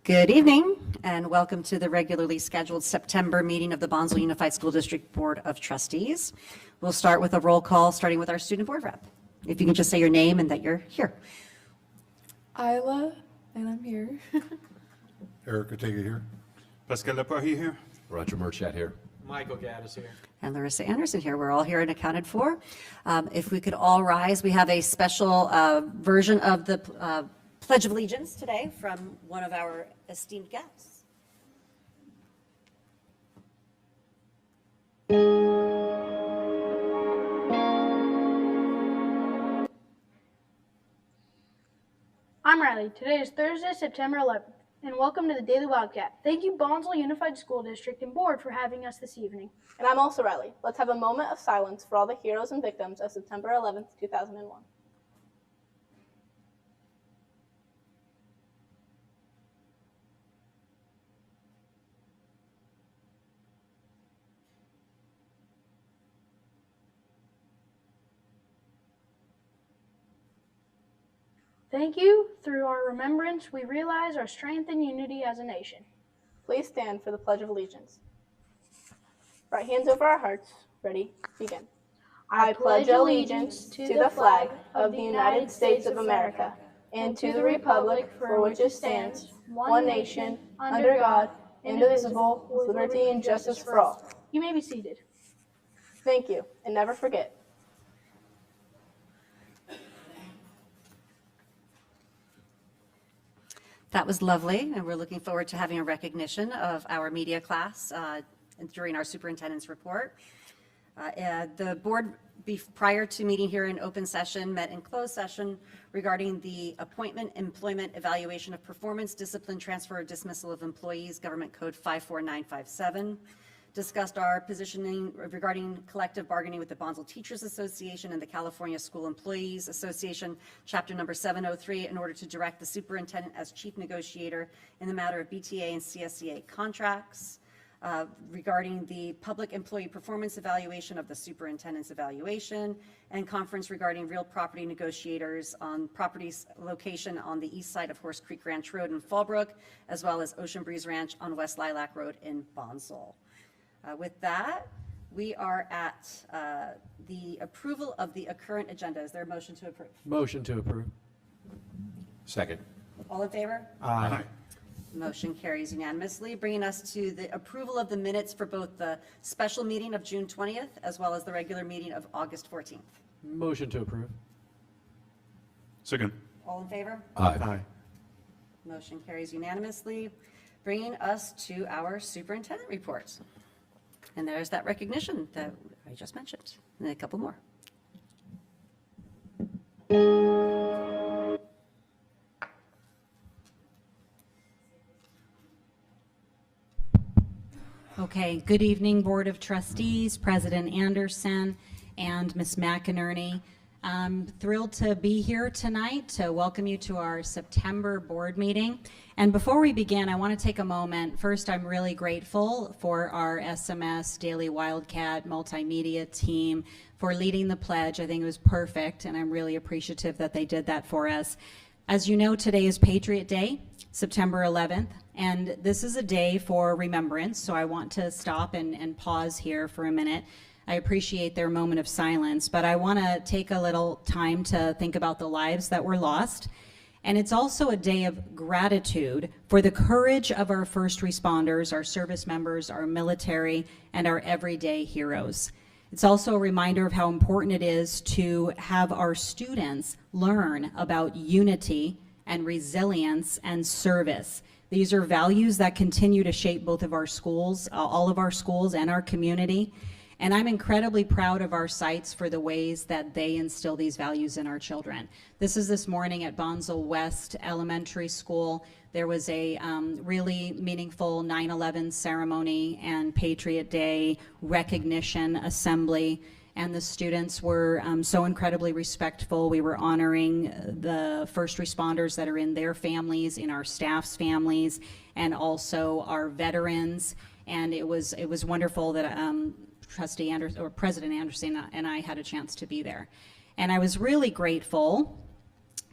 Good evening and welcome to the regularly scheduled September meeting of the Bonsall Unified School District Board of Trustees. We'll start with a roll call starting with our student board rep. If you can just say your name and that you're here. Isla, and I'm here. Erica Tega here. Pascal Lepahi here. Roger Murchat here. Michael Gaddis here. And Larissa Anderson here. We're all here and accounted for. If we could all rise, we have a special version of the Pledge of Allegiance today from one of our esteemed guests. I'm Riley. Today is Thursday, September 11th, and welcome to the Daily Wildcat. Thank you, Bonsall Unified School District and Board, for having us this evening. And I'm also Riley. Let's have a moment of silence for all the heroes and victims of September 11th, 2001. Thank you. Through our remembrance, we realize our strength and unity as a nation. Please stand for the Pledge of Allegiance. Right hands over our hearts. Ready? Begin. I pledge allegiance to the flag of the United States of America and to the republic for which it stands, one nation, under God, indivisible, with liberty and justice for all. You may be seated. Thank you, and never forget. That was lovely, and we're looking forward to having a recognition of our media class during our superintendent's report. The board, prior to meeting here in open session, met in closed session regarding the appointment, employment, evaluation of performance, discipline, transfer, or dismissal of employees, Government Code 54957. Discussed our positioning regarding collective bargaining with the Bonsall Teachers Association and the California School Employees Association, chapter number 703, in order to direct the superintendent as chief negotiator in the matter of BTA and CSCA contracts. Regarding the public employee performance evaluation of the superintendent's evaluation, and conference regarding real property negotiators on properties location on the east side of Horse Creek Ranch Road in Fallbrook, as well as Ocean Breeze Ranch on West Lilac Road in Bonsall. With that, we are at the approval of the current agenda. Is there a motion to approve? Motion to approve. Second. All in favor? Aye. Motion carries unanimously, bringing us to the approval of the minutes for both the special meeting of June 20th as well as the regular meeting of August 14th. Motion to approve. Second. All in favor? Aye. Motion carries unanimously, bringing us to our superintendent reports. And there's that recognition that I just mentioned, and a couple more. Okay, good evening, Board of Trustees, President Anderson, and Ms. McInerney. I'm thrilled to be here tonight to welcome you to our September board meeting. And before we begin, I want to take a moment. First, I'm really grateful for our SMS Daily Wildcat multimedia team for leading the pledge. I think it was perfect, and I'm really appreciative that they did that for us. As you know, today is Patriot Day, September 11th, and this is a day for remembrance, so I want to stop and pause here for a minute. I appreciate their moment of silence, but I want to take a little time to think about the lives that were lost. And it's also a day of gratitude for the courage of our first responders, our service members, our military, and our everyday heroes. It's also a reminder of how important it is to have our students learn about unity and resilience and service. These are values that continue to shape both of our schools, all of our schools and our community. And I'm incredibly proud of our sites for the ways that they instill these values in our children. This morning at Bonsall West Elementary School. There was a really meaningful 9/11 ceremony and Patriot Day recognition assembly. And the students were so incredibly respectful. We were honoring the first responders that are in their families, in our staff's families, and also our veterans. And it was wonderful that Trustee Anderson, or President Anderson, and I had a chance to be there. And I was really grateful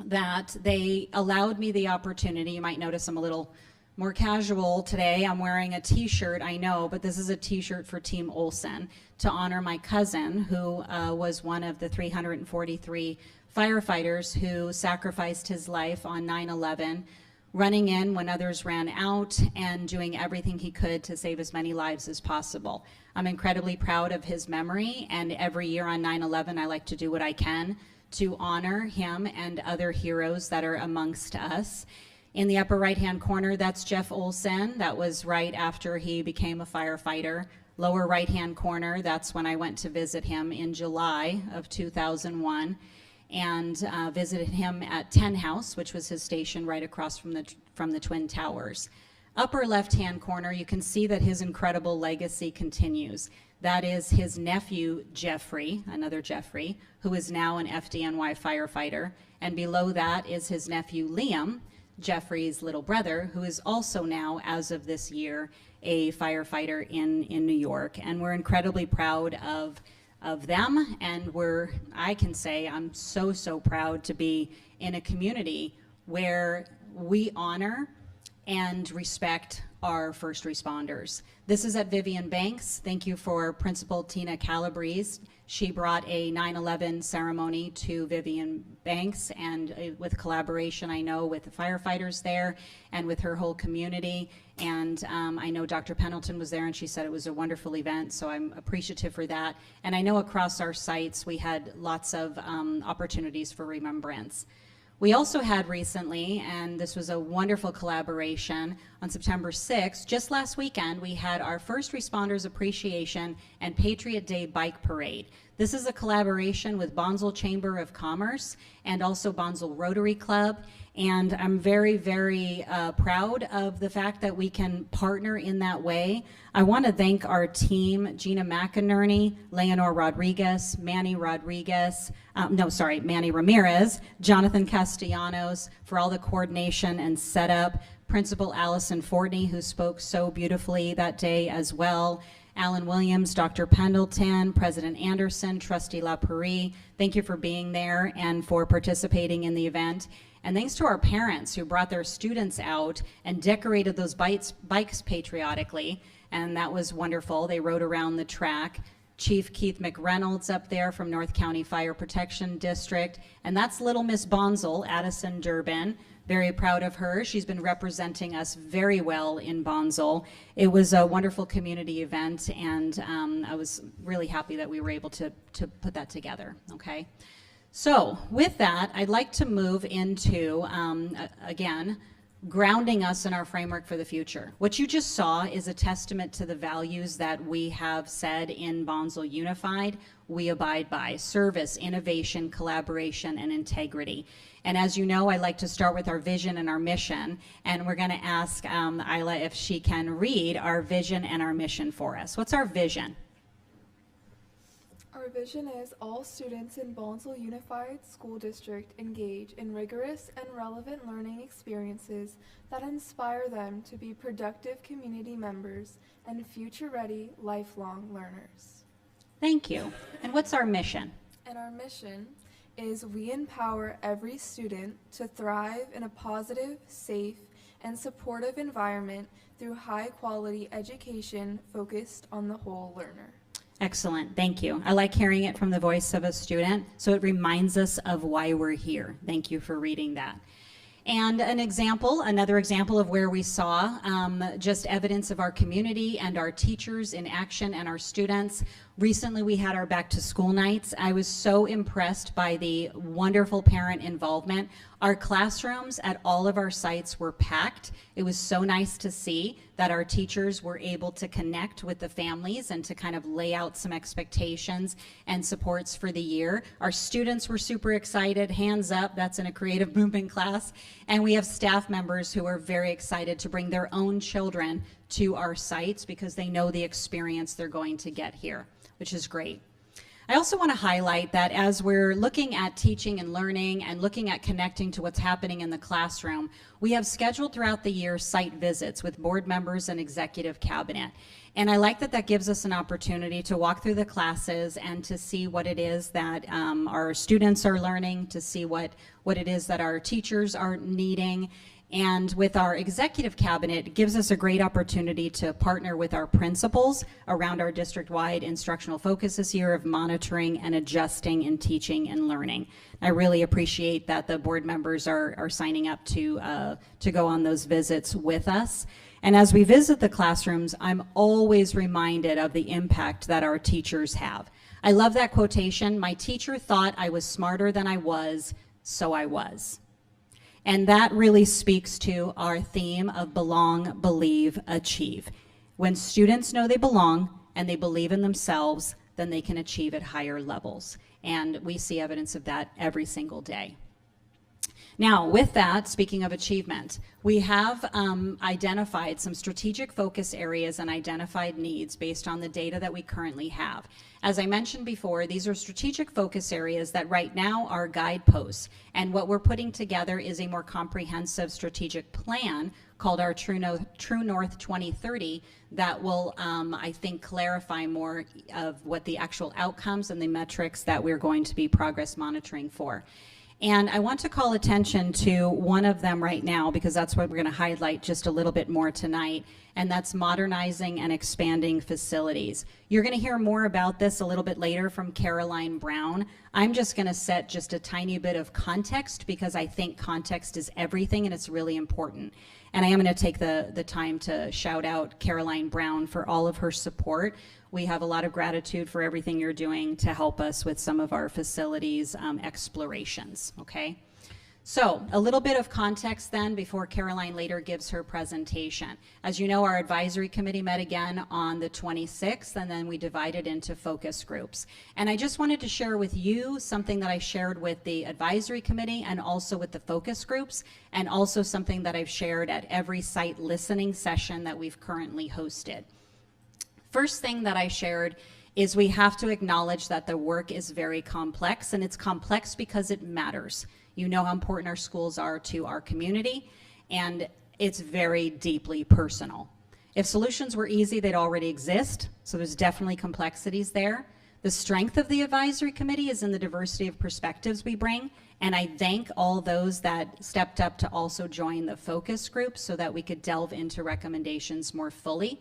that they allowed me the opportunity. You might notice I'm a little More casual today, I'm wearing a t-shirt, I know, but this is a t-shirt for Team Olson to honor my cousin, who was one of the 343 firefighters who sacrificed his life on 9/11, running in when others ran out and doing everything he could to save as many lives as possible. I'm incredibly proud of his memory, and every year on 9/11 I like to do what I can to honor him and other heroes that are amongst us. In the upper right-hand corner, that's Jeff Olson. That was right after he became a firefighter. Lower right-hand corner, that's when I went to visit him in July of 2001 and visited him at Ten House, which was his station right across from the Twin Towers. Upper left-hand corner, you can see that his incredible legacy continues. That is his nephew, Jeffrey, another Jeffrey, who is now an FDNY firefighter. And below that is his nephew, Liam, Jeffrey's little brother, who is also now, as of this year, a firefighter in New York. And we're incredibly proud of them. And I can say I'm so proud to be in a community where we honor and respect our first responders. This is at Vivian Banks. Thank you for Principal Tina Calabrese. She brought a 9/11 ceremony to Vivian Banks, and with collaboration, I know, with the firefighters there and with her whole community. And I know Dr. Pendleton was there, and she said it was a wonderful event, so I'm appreciative for that. And I know across our sites we had lots of opportunities for remembrance. We also had recently, and this was a wonderful collaboration, on September 6th, just last weekend, we had our First Responders Appreciation and Patriot Day Bike Parade. This is a collaboration with Bonsall Chamber of Commerce and also Bonsall Rotary Club. And I'm very proud of the fact that we can partner in that way. I want to thank our team, Gina McInerney, Leonor Rodriguez, Manny Ramirez, Jonathan Castellanos, for all the coordination and setup, Principal Allison Fortney, who spoke so beautifully that day as well, Alan Williams, Dr. Pendleton, President Anderson, Trustee LaPourie, thank you for being there and for participating in the event. And thanks to our parents who brought their students out and decorated those bikes patriotically, and that was wonderful. They rode around the track. Chief Keith McReynolds up there from North County Fire Protection District, and that's little Miss Bonsall, Addison Durbin. Very proud of her. She's been representing us very well in Bonsall. It was a wonderful community event, and I was really happy that we were able to put that together, okay? So with that, I'd like to move into, again, grounding us in our framework for the future. What you just saw is a testament to the values that we have said in Bonsall Unified we abide by: service, innovation, collaboration, and integrity. And as you know, I like to start with our vision and our mission, and we're going to ask Isla if she can read our vision and our mission for us. What's our vision? Our vision is all students in Bonsall Unified School District engage in rigorous and relevant learning experiences that inspire them to be productive community members and future-ready lifelong learners. Thank you. And what's our mission? And our mission is we empower every student to thrive in a positive, safe, and supportive environment through high-quality education focused on the whole learner. Excellent, thank you. I like hearing it from the voice of a student, so it reminds us of why we're here. Thank you for reading that. And another example of where we saw just evidence of our community and our teachers in action and our students. Recently, we had our back to school nights. I was so impressed by the wonderful parent involvement. Our classrooms at all of our sites were packed. It was so nice to see that our teachers were able to connect with the families and to kind of lay out some expectations and supports for the year. Our students were super excited. Hands up, that's in a creative movement class. And we have staff members who are very excited to bring their own children to our sites because they know the experience they're going to get here, which is great. I also want to highlight that as we're looking at teaching and learning and looking at connecting to what's happening in the classroom, we have scheduled throughout the year site visits with board members and executive cabinet. And I like that that gives us an opportunity to walk through the classes and to see what it is that our students are learning, to see what it is that our teachers are needing. And with our executive cabinet, it gives us a great opportunity to partner with our principals around our district-wide instructional focus this year of monitoring and adjusting in teaching and learning. I really appreciate that the board members are signing up to go on those visits with us. And as we visit the classrooms, I'm always reminded of the impact that our teachers have. I love that quotation, "My teacher thought I was smarter than I was, so I was." And that really speaks to our theme of belong, believe, achieve. When students know they belong and they believe in themselves, then they can achieve at higher levels. And we see evidence of that every single day. Now, with that, speaking of achievement, we have identified some strategic focus areas and identified needs based on the data that we currently have. As I mentioned before, these are strategic focus areas that right now are guideposts. And what we're putting together is a more comprehensive strategic plan called our True North 2030 that will, I think, clarify more of what the actual outcomes and the metrics that we're going to be progress monitoring for. And I want to call attention to one of them right now because that's what we're going to highlight just a little bit more tonight, and that's modernizing and expanding facilities. You're going to hear more about this a little bit later from Caroline Brown. I'm just going to set just a tiny bit of context because I think context is everything and it's really important. And I am going to take the time to shout out Caroline Brown for all of her support. We have a lot of gratitude for everything you're doing to help us with some of our facilities explorations, okay? So a little bit of context then before Caroline later gives her presentation. As you know, our advisory committee met again on the 26th, and then we divided into focus groups. And I just wanted to share with you something that I shared with the advisory committee and also with the focus groups, and also something that I've shared at every site listening session that we've currently hosted. First thing that I shared is we have to acknowledge that the work is very complex, and it's complex because it matters. You know how important our schools are to our community, and it's very deeply personal. If solutions were easy, they'd already exist, so there's definitely complexities there. The strength of the advisory committee is in the diversity of perspectives we bring, and I thank all those that stepped up to also join the focus group so that we could delve into recommendations more fully.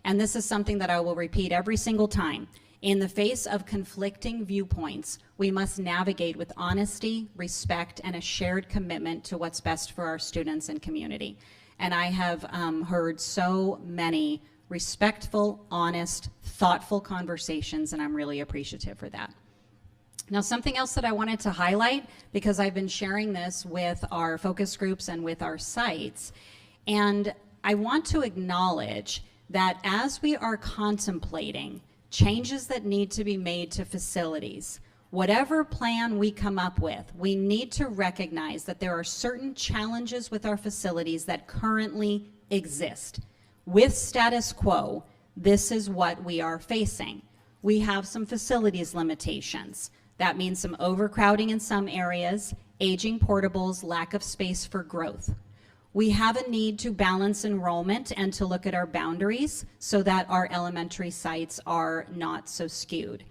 And this is something that I will repeat every single time. In the face of conflicting viewpoints, we must navigate with honesty, respect, and a shared commitment to what's best for our students and community. And I have heard so many respectful, honest, thoughtful conversations, and I'm really appreciative for that. Now, something else that I wanted to highlight, because I've been sharing this with our focus groups and with our sites, and I want to acknowledge that as we are contemplating changes that need to be made to facilities, whatever plan we come up with, we need to recognize that there are certain challenges with our facilities that currently exist. With status quo, this is what we are facing. We have some facilities limitations. That means some overcrowding in some areas, aging portables, lack of space for growth. We have a need to balance enrollment and to look at our boundaries so that our elementary sites are not so skewed.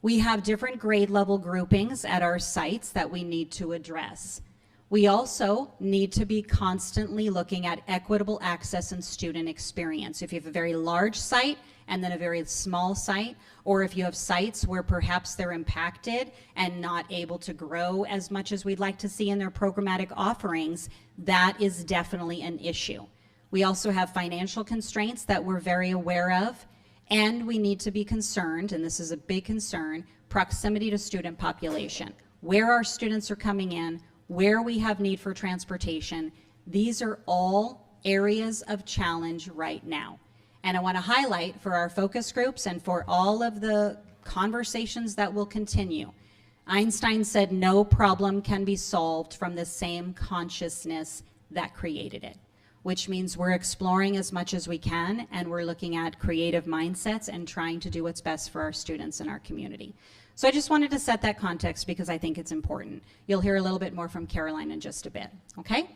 We have different grade level groupings at our sites that we need to address. We also need to be constantly looking at equitable access and student experience. If you have a very large site and then a very small site, or if you have sites where perhaps they're impacted and not able to grow as much as we'd like to see in their programmatic offerings, that is definitely an issue. We also have financial constraints that we're very aware of, and we need to be concerned, and this is a big concern, proximity to student population. Where our students are coming in, where we have need for transportation, these are all areas of challenge right now. And I want to highlight for our focus groups and for all of the conversations that will continue. Einstein said no problem can be solved from the same consciousness that created it, which means we're exploring as much as we can, and we're looking at creative mindsets and trying to do what's best for our students and our community. So I just wanted to set that context because I think it's important. You'll hear a little bit more from Caroline in just a bit, okay?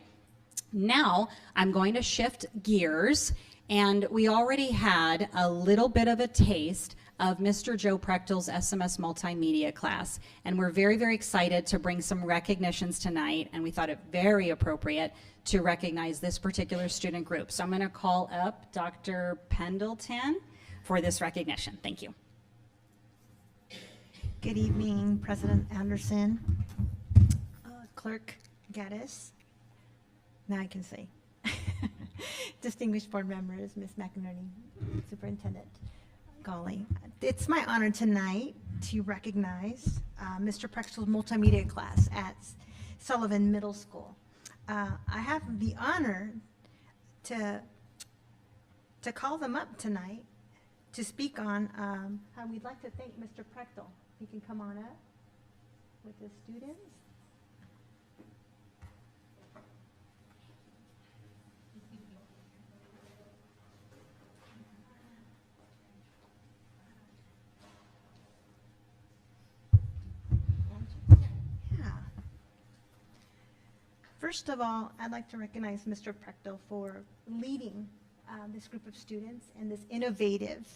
Now I'm going to shift gears, and we already had a little bit of a taste of Mr. Joe Prechtel's SMS multimedia class. And we're very, very excited to bring some recognitions tonight, and we thought it very appropriate to recognize this particular student group. So I'm going to call up Dr. Pendleton for this recognition. Thank you. Good evening, President Anderson, Clerk Gaddis. Now I can say. Distinguished board members, Ms. McInerney, Superintendent Gawley. It's my honor tonight to recognize Mr. Prechtel's multimedia class at Sullivan Middle School. I have the honor to call them up tonight to speak on how we'd like to thank Mr. Prechtel. He can come on up with the students. Yeah. First of all, I'd like to recognize Mr. Prechtel for leading this group of students and this innovative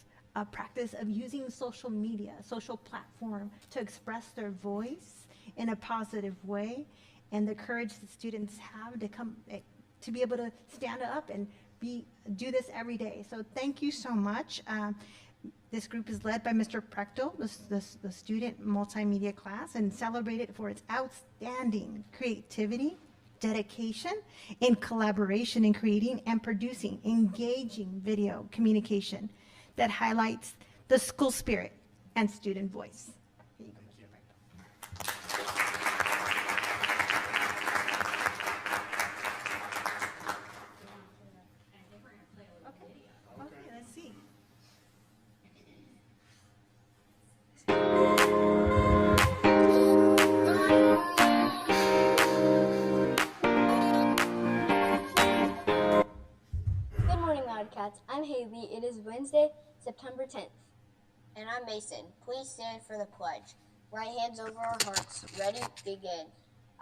practice of using social media, social platform to express their voice in a positive way, and the courage that students have to be able to stand up and do this every day. So thank you so much. This group is led by Mr. Prechtel, the student multimedia class, and celebrated for its outstanding creativity, dedication, and collaboration in creating and producing engaging video communication that highlights the school spirit and student voice. Here you go, Mr. Prechtel. Okay, let's see. Good morning, Wildcats. I'm Haley. It is Wednesday, September 10th. And I'm Mason. Please stand for the pledge. Right hands over our hearts. Ready? Begin.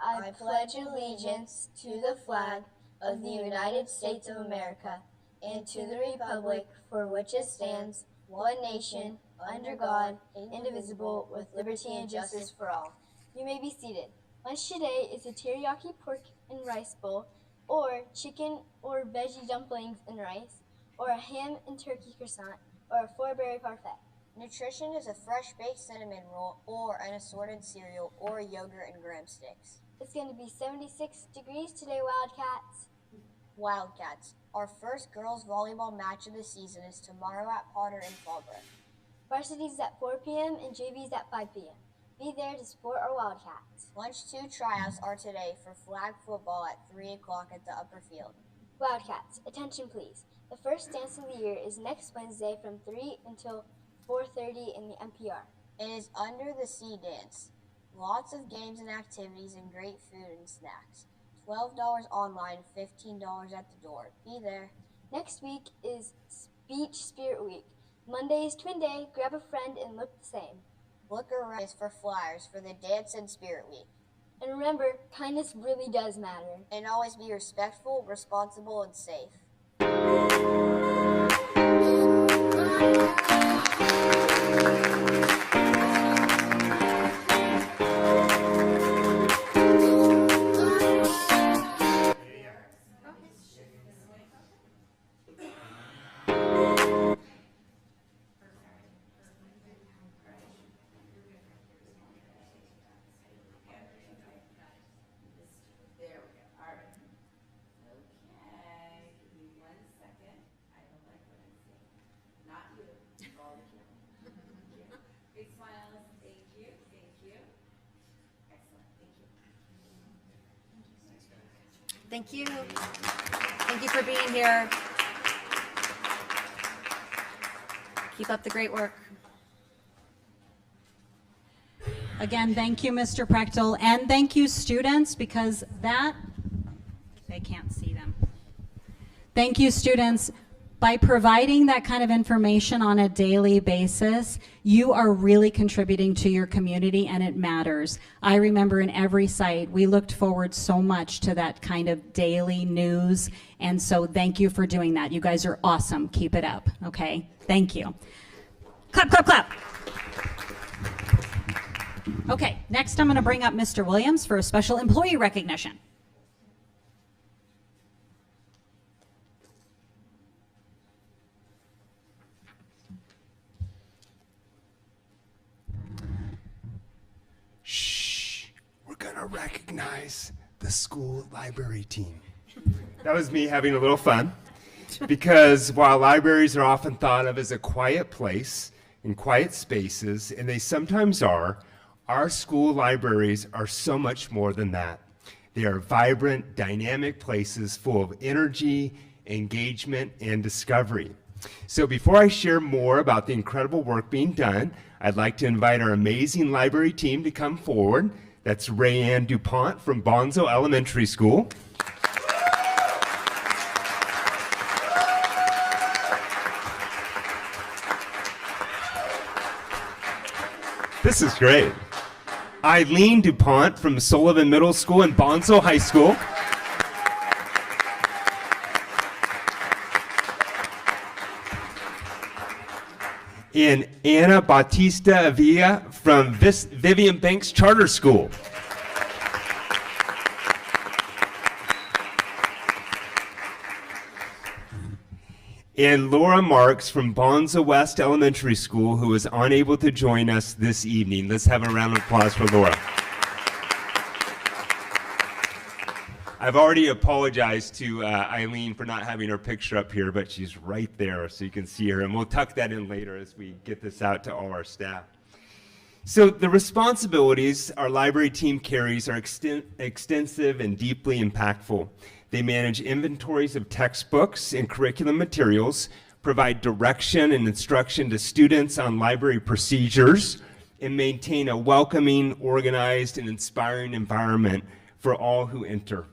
I pledge allegiance to the flag of the United States of America and to the republic for which it stands, one nation, under God, indivisible, with liberty and justice for all. You may be seated. Lunch today is a teriyaki pork and rice bowl, or chicken or veggie dumplings and rice, or a ham and turkey croissant, or a 4-berry parfait. Nutrition is a fresh baked cinnamon roll or an assorted cereal or yogurt and graham sticks. It's going to be 76 degrees today, Wildcats. Wildcats. Our first girls volleyball match of the season is tomorrow at Potter in Fallbrook. Varsity's at 4 p.m. and JV's at 5 p.m. Be there to support our Wildcats. Lunch 2 tryouts are today for flag football at 3 o'clock at the upper field. Wildcats, attention please. The first dance of the year is next Wednesday from 3 until 4:30 in the NPR. It is Under the Sea Dance. Lots of games and activities and great food and snacks. $12 online, $15 at the door. Be there. Next week is Beach Spirit Week. Monday is Twin Day. Grab a friend and look the same. Look around for flyers for the Dance and Spirit Week. And remember, kindness really does matter. And always be respectful, responsible, and safe. Thank you. Thank you for being here. Keep up the great work. Again, thank you, Mr. Prechtel, and thank you, students, because they can't see them. Thank you, students. By providing that kind of information on a daily basis, you are really contributing to your community, and it matters. I remember in every site, we looked forward so much to that kind of daily news, and so thank you for doing that. You guys are awesome. Keep it up, okay? Thank you. Clap, clap, clap. Okay, next I'm going to bring up Mr. Williams for a special employee recognition. Shh, we're gonna recognize the school library team. That was me having a little fun, because while libraries are often thought of as a quiet place and quiet spaces, and they sometimes are, our school libraries are so much more than that. They are vibrant, dynamic places full of energy, engagement, and discovery. So before I share more about the incredible work being done, I'd like to invite our amazing library team to come forward. That's Rayanne DuPont from Bonsall Elementary School. This is great. Eileen DuPont from Sullivan Middle School and Bonsall High School. And Anna Bautista Avila from Vivian Banks Charter School. And Laura Marks from Bonsall West Elementary School, who is unable to join us this evening. Let's have a round of applause for Laura. I've already apologized to Eileen for not having her picture up here, but she's right there so you can see her. And we'll tuck that in later as we get this out to all our staff. So the responsibilities our library team carries are extensive and deeply impactful. They manage inventories of textbooks and curriculum materials, provide direction and instruction to students on library procedures, and maintain a welcoming, organized, and inspiring environment for all who enter.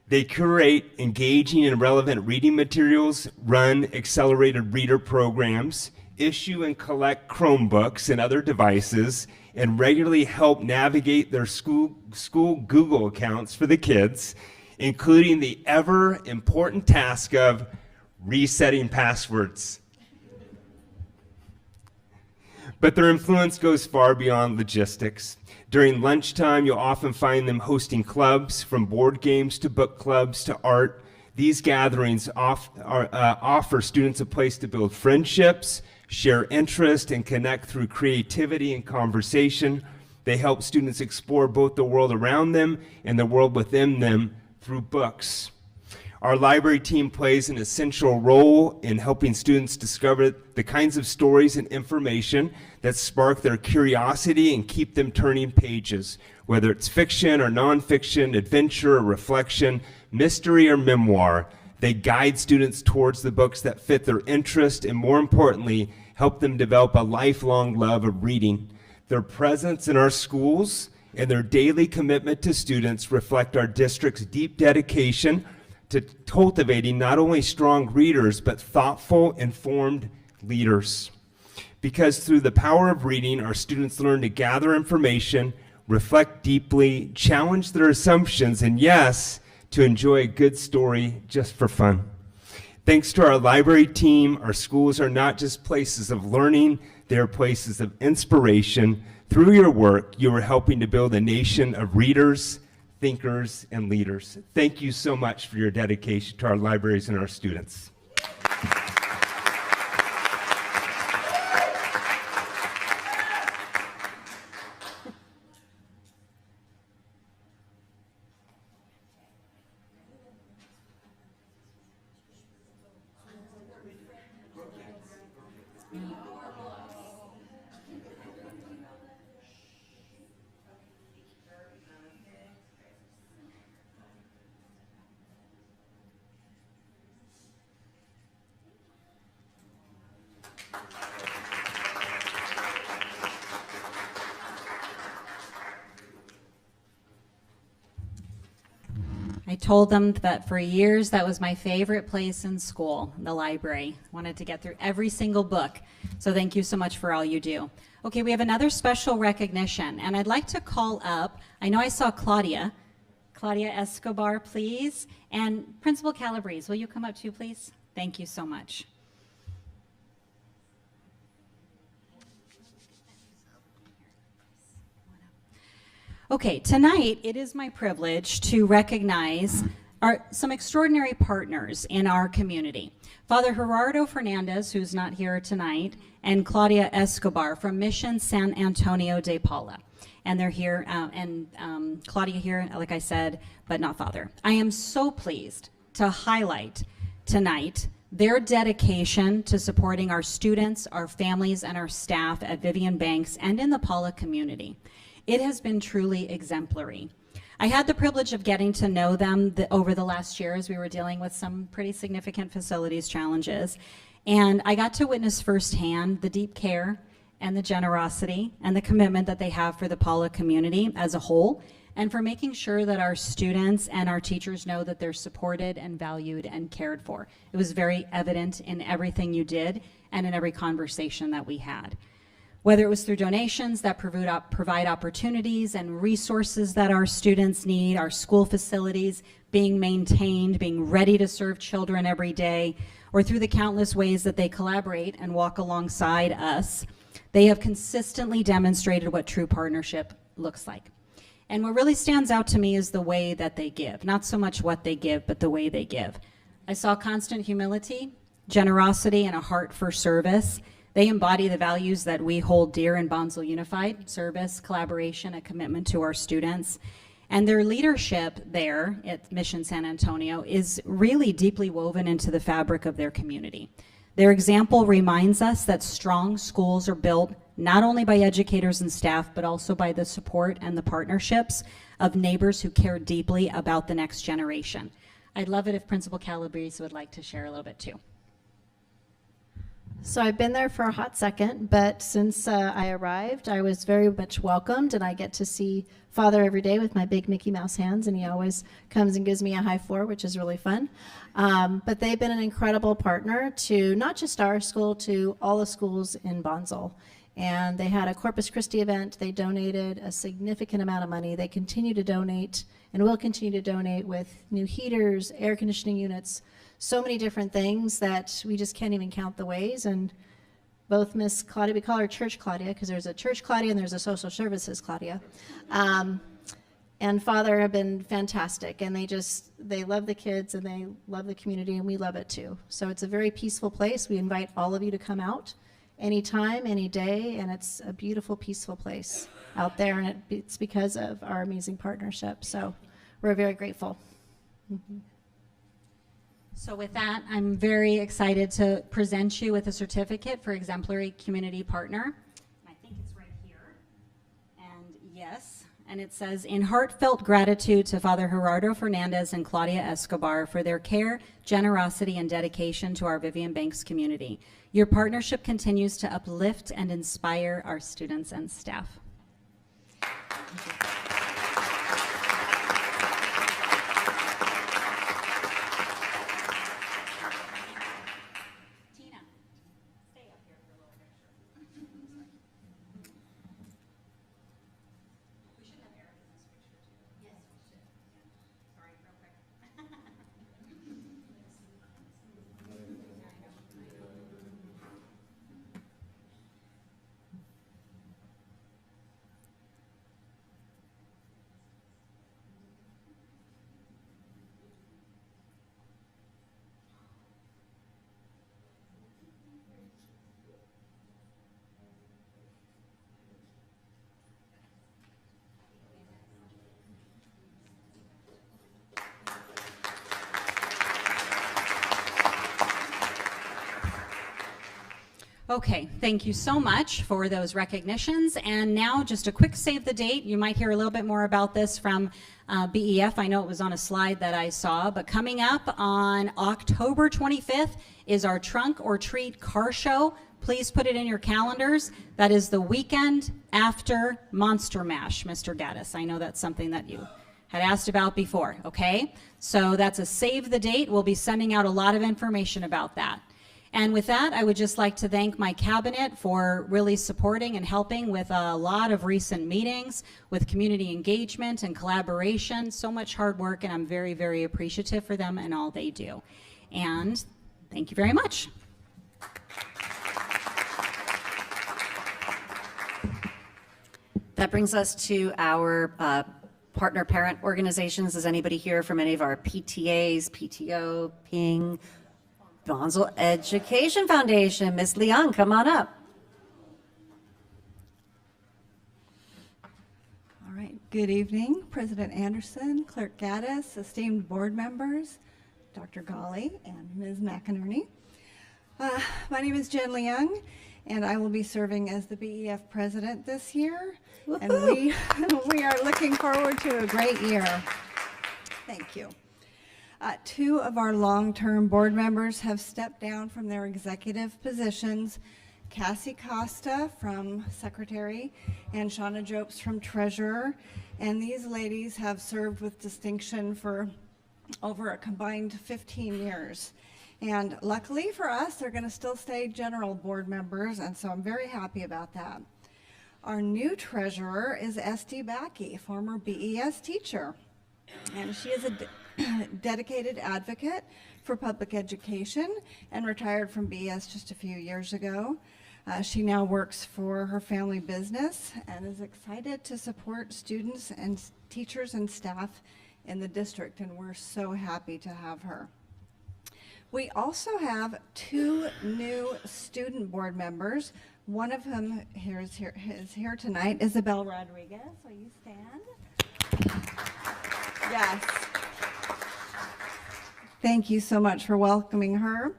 They curate engaging and relevant reading materials, run accelerated reader programs, issue and collect Chromebooks and other devices, and regularly help navigate their school Google accounts for the kids, including the ever important task of resetting passwords. But their influence goes far beyond logistics. During lunchtime, you'll often find them hosting clubs, from board games to book clubs to art. These gatherings offer students a place to build friendships, share interest, and connect through creativity and conversation. They help students explore both the world around them and the world within them through books. Our library team plays an essential role in helping students discover the kinds of stories and information that spark their curiosity and keep them turning pages, whether it's fiction or nonfiction, adventure or reflection, mystery or memoir. They guide students towards the books that fit their interest and, more importantly, help them develop a lifelong love of reading. Their presence in our schools and their daily commitment to students reflect our district's deep dedication to cultivating not only strong readers, but thoughtful, informed leaders. Because through the power of reading, our students learn to gather information, reflect deeply, challenge their assumptions, and yes, to enjoy a good story just for fun. Thanks to our library team, our schools are not just places of learning, they are places of inspiration. Through your work, you are helping to build a nation of readers, thinkers, and leaders. Thank you so much for your dedication to our libraries and our students. I told them that for years that was my favorite place in school, the library. Wanted to get through every single book. So thank you so much for all you do. Okay, we have another special recognition, and I'd like to call up, I know I saw Claudia. Claudia Escobar, please. And Principal Calabrese, will you come up too, please? Thank you so much. Okay, tonight it is my privilege to recognize some extraordinary partners in our community. Father Gerardo Fernandez, who's not here tonight, and Claudia Escobar from Mission San Antonio de Paula. And they're here, Claudia here, like I said, but not Father. I am so pleased to highlight tonight their dedication to supporting our students, our families, and our staff at Vivian Banks and in the Paula community. It has been truly exemplary. I had the privilege of getting to know them over the last year as we were dealing with some pretty significant facilities challenges. And I got to witness firsthand the deep care and the generosity and the commitment that they have for the Paula community as a whole, and for making sure that our students and our teachers know that they're supported and valued and cared for. It was very evident in everything you did and in every conversation that we had. Whether it was through donations that provide opportunities and resources that our students need, our school facilities being maintained, being ready to serve children every day, or through the countless ways that they collaborate and walk alongside us, they have consistently demonstrated what true partnership looks like. And what really stands out to me is the way that they give, not so much what they give, but the way they give. I saw constant humility, generosity, and a heart for service. They embody the values that we hold dear in Bonsall Unified: service, collaboration, a commitment to our students. And their leadership there at Mission San Antonio is really deeply woven into the fabric of their community. Their example reminds us that strong schools are built not only by educators and staff, but also by the support and the partnerships of neighbors who care deeply about the next generation. I'd love it if Principal Calabrese would like to share a little bit too. So I've been there for a hot second, but since I arrived, I was very much welcomed, and I get to see Father every day with my big Mickey Mouse hands, and he always comes and gives me a high four, which is really fun. But they've been an incredible partner to not just our school, to all the schools in Bonsall. And they had a Corpus Christi event. They donated a significant amount of money. They continue to donate and will continue to donate with new heaters, air conditioning units, so many different things that we just can't even count the ways. And both Miss Claudia, we call her Church Claudia because there's a Church Claudia and there's a Social Services Claudia, and Father have been fantastic, and they love the kids and they love the community, and we love it too. So it's a very peaceful place. We invite all of you to come out anytime, any day, and it's a beautiful, peaceful place out there, and it's because of our amazing partnership. So we're very grateful. Mm-hmm. So with that, I'm very excited to present you with a certificate for Exemplary Community Partner. I think it's right here. And yes, and it says, in heartfelt gratitude to Father Gerardo Fernandez and Claudia Escobar for their care, generosity, and dedication to our Vivian Banks community. Your partnership continues to uplift and inspire our students and staff. Thank you. Okay, thank you so much for those recognitions. And now just a quick save the date. You might hear a little bit more about this from BEF. I know it was on a slide that I saw, but coming up on October 25th is our Trunk or Treat car show. Please put it in your calendars. That is the weekend after Monster Mash, Mr. Gaddis. I know that's something that you had asked about before, okay? So that's a save the date. We'll be sending out a lot of information about that. And with that, I would just like to thank my cabinet for really supporting and helping with a lot of recent meetings, with community engagement and collaboration. So much hard work, and I'm very, very appreciative for them and all they do. And thank you very much. That brings us to our partner parent organizations. Is anybody here from any of our PTAs, PTO, PING, Bonsall Education Foundation? Ms. Leung, come on up. All right, good evening, President Anderson, Clerk Gaddis, esteemed board members, Dr. Golly, and Ms. McInerney. My name is Jen Leung, and I will be serving as the BEF president this year. And we are looking forward to a great year. Thank you. Two of our long-term board members have stepped down from their executive positions, Cassie Costa from Secretary and Shauna Jopes from Treasurer. And these ladies have served with distinction for over a combined 15 years. And luckily for us, they're going to still stay general board members, and so I'm very happy about that. Our new treasurer is Esty Backey, former BES teacher, and she is a dedicated advocate for public education and retired from BES just a few years ago. She now works for her family business and is excited to support students and teachers and staff in the district, and we're so happy to have her. We also have two new student board members. One of whom is here tonight, Isabel Rodriguez. Will you stand? Yes. Thank you so much for welcoming her.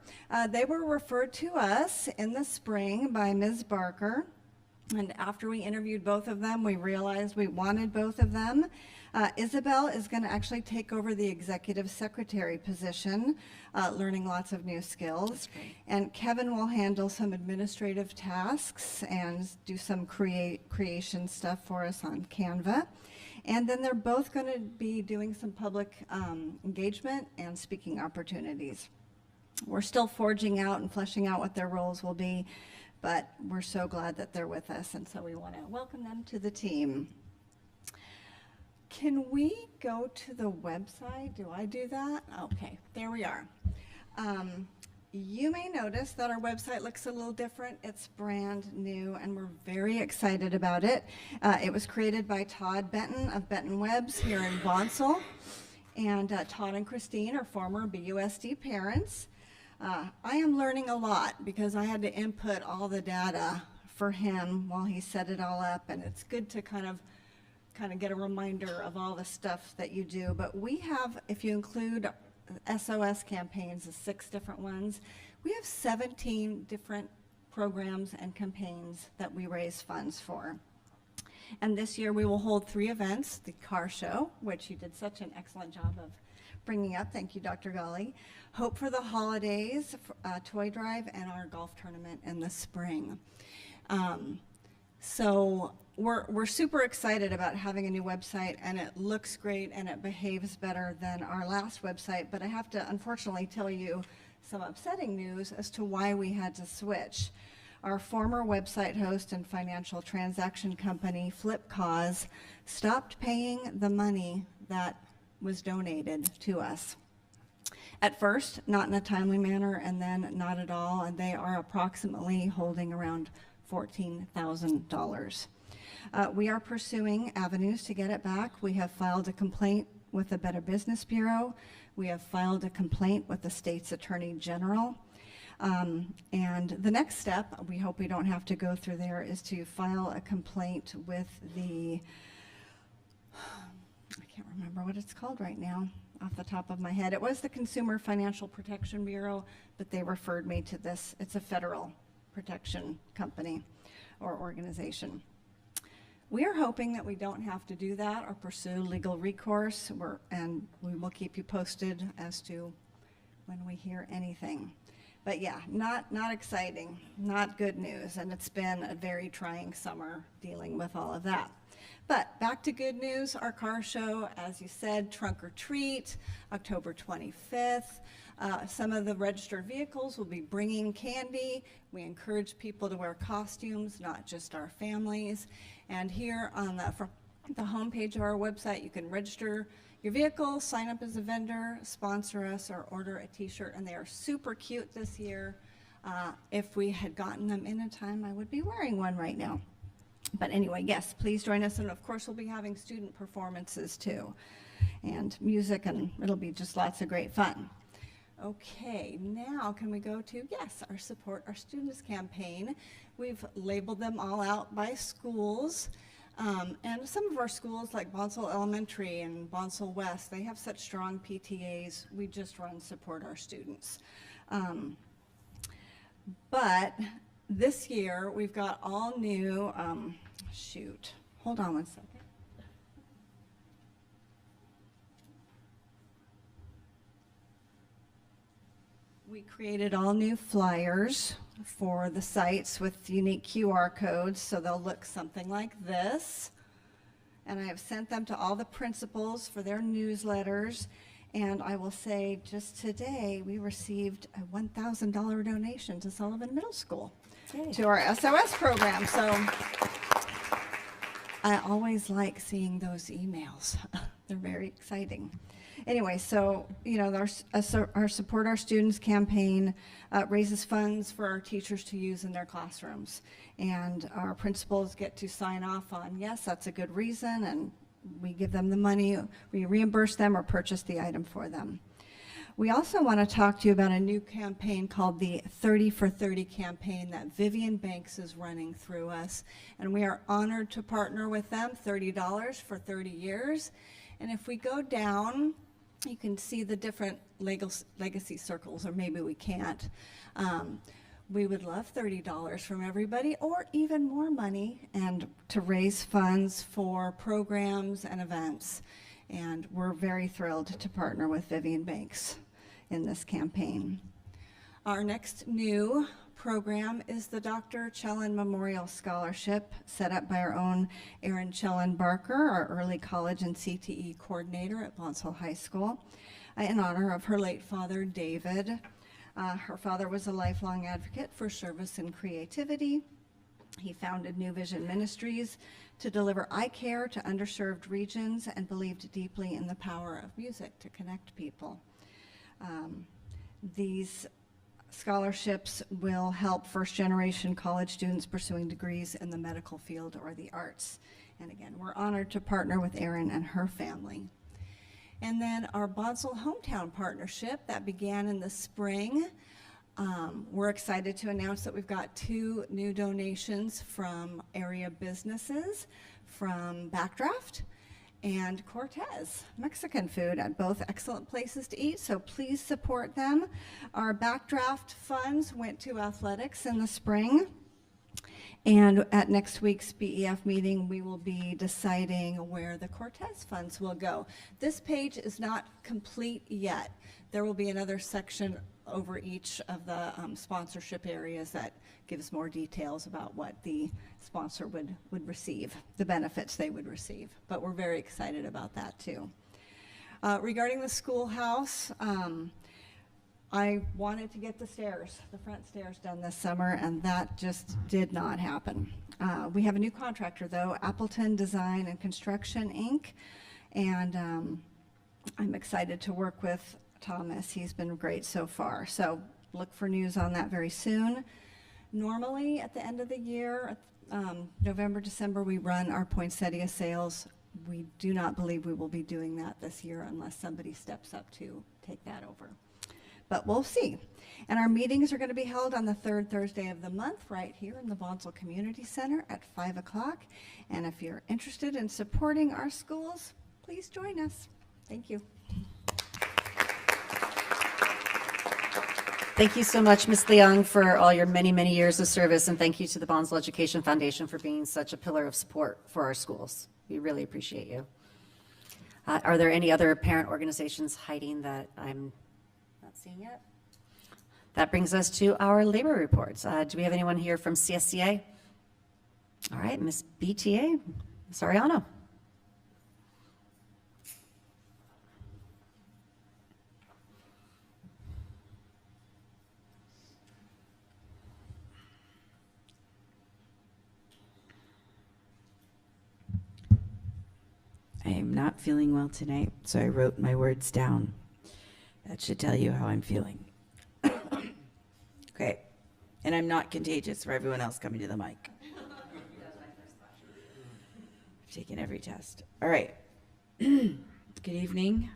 They were referred to us in the spring by Ms. Barker, and after we interviewed both of them, we realized we wanted both of them. Isabel is going to actually take over the executive secretary position, learning lots of new skills. And Kevin will handle some administrative tasks and do some creation stuff for us on Canva. And then they're both going to be doing some public engagement and speaking opportunities. We're still forging out and fleshing out what their roles will be, but we're so glad that they're with us, and so we want to welcome them to the team. Can we go to the website? Do I do that? Okay, there we are. You may notice that our website looks a little different. It's brand new, and we're very excited about it. It was created by Todd Benton of Benton Webs here in Bonsall, and Todd and Christine are former BUSD parents. I am learning a lot because I had to input all the data for him while he set it all up, and it's good to kind of get a reminder of all the stuff that you do. But we have, if you include SOS campaigns, the 6 different ones, we have 17 different programs and campaigns that we raise funds for. And this year we will hold 3 events: the car show, which you did such an excellent job of bringing up. Thank you, Dr. Golly. Hope for the Holidays, toy drive, and our golf tournament in the spring. So we're super excited about having a new website, and it looks great and it behaves better than our last website, but I have to unfortunately tell you some upsetting news as to why we had to switch. Our former website host and financial transaction company, Flipcause, stopped paying the money that was donated to us. At first, not in a timely manner, and then not at all, and they are approximately holding around $14,000. We are pursuing avenues to get it back. We have filed a complaint with the Better Business Bureau. We have filed a complaint with the state's Attorney General. And the next step, we hope we don't have to go through there, is to file a complaint with the, I can't remember what it's called right now off the top of my head. It was the Consumer Financial Protection Bureau, but they referred me to this. It's a federal protection company or organization. We are hoping that we don't have to do that or pursue legal recourse, and we will keep you posted as to when we hear anything. But yeah, not exciting, not good news, and it's been a very trying summer dealing with all of that. But back to good news, our car show, as you said, Trunk or Treat, October 25th. Some of the registered vehicles will be bringing candy. We encourage people to wear costumes, not just our families. And here on the homepage of our website, you can register your vehicle, sign up as a vendor, sponsor us, or order a t-shirt. And they are super cute this year. If we had gotten them in time, I would be wearing one right now. But anyway, yes, please join us. And of course, we'll be having student performances too, and music, and it'll be just lots of great fun. Okay, now can we go to, yes, our Support Our Students campaign. We've labeled them all out by schools. And some of our schools, like Bonsall Elementary and Bonsall West, they have such strong PTAs. We just run Support Our Students. But this year, we've got all new, hold on one second. We created all new flyers for the sites with unique QR codes, so they'll look something like this. And I have sent them to all the principals for their newsletters. And I will say, just today, we received a $1,000 donation to Sullivan Middle School to our SOS program. So I always like seeing those emails. They're very exciting. Anyway, so, you know, our Support Our Students campaign raises funds for our teachers to use in their classrooms. And our principals get to sign off on, yes, that's a good reason, and we give them the money, we reimburse them or purchase the item for them. We also want to talk to you about a new campaign called the 30 for 30 campaign that Vivian Banks is running through us. And we are honored to partner with them, $30 for 30 years. And if we go down, you can see the different legacy circles, or maybe we can't. We would love $30 from everybody, or even more money, and to raise funds for programs and events. And we're very thrilled to partner with Vivian Banks in this campaign. Our next new program is the Dr. Chellin Memorial Scholarship, set up by our own Erin Chellin Barker, our early college and CTE coordinator at Bonsall High School, in honor of her late father, David. Her father was a lifelong advocate for service and creativity. He founded New Vision Ministries to deliver eye care to underserved regions and believed deeply in the power of music to connect people. These scholarships will help first-generation college students pursuing degrees in the medical field or the arts. And again, we're honored to partner with Erin and her family. And then our Bonsall Hometown Partnership that began in the spring. We're excited to announce that we've got 2 new donations from area businesses, from Backdraft and Cortez Mexican food, at both excellent places to eat, so please support them. Our Backdraft funds went to athletics in the spring, and at next week's BEF meeting, we will be deciding where the Cortez funds will go. This page is not complete yet. There will be another section over each of the sponsorship areas that gives more details about what the sponsor would receive, the benefits they would receive. But we're very excited about that too. Regarding the schoolhouse, I wanted to get the front stairs done this summer, and that just did not happen. We have a new contractor though, Appleton Design and Construction, Inc. And I'm excited to work with Thomas. He's been great so far. So look for news on that very soon. Normally at the end of the year, November, December, we run our poinsettia sales. We do not believe we will be doing that this year unless somebody steps up to take that over. But we'll see. And our meetings are going to be held on the 3rd Thursday of the month right here in the Bonsall Community Center at 5 o'clock. And if you're interested in supporting our schools, please join us. Thank you. Thank you so much, Ms. Leung, for all your many, many years of service, and thank you to the Bonsall Education Foundation for being such a pillar of support for our schools. We really appreciate you. Are there any other parent organizations hiding that I'm not seeing yet? That brings us to our labor reports. Do we have anyone here from CSCA? All right, Ms. BTA, Ms. Ariano. I am not feeling well tonight, so I wrote my words down. That should tell you how I'm feeling. Okay, and I'm not contagious for everyone else coming to the mic. I've taken every test. All right. Good evening,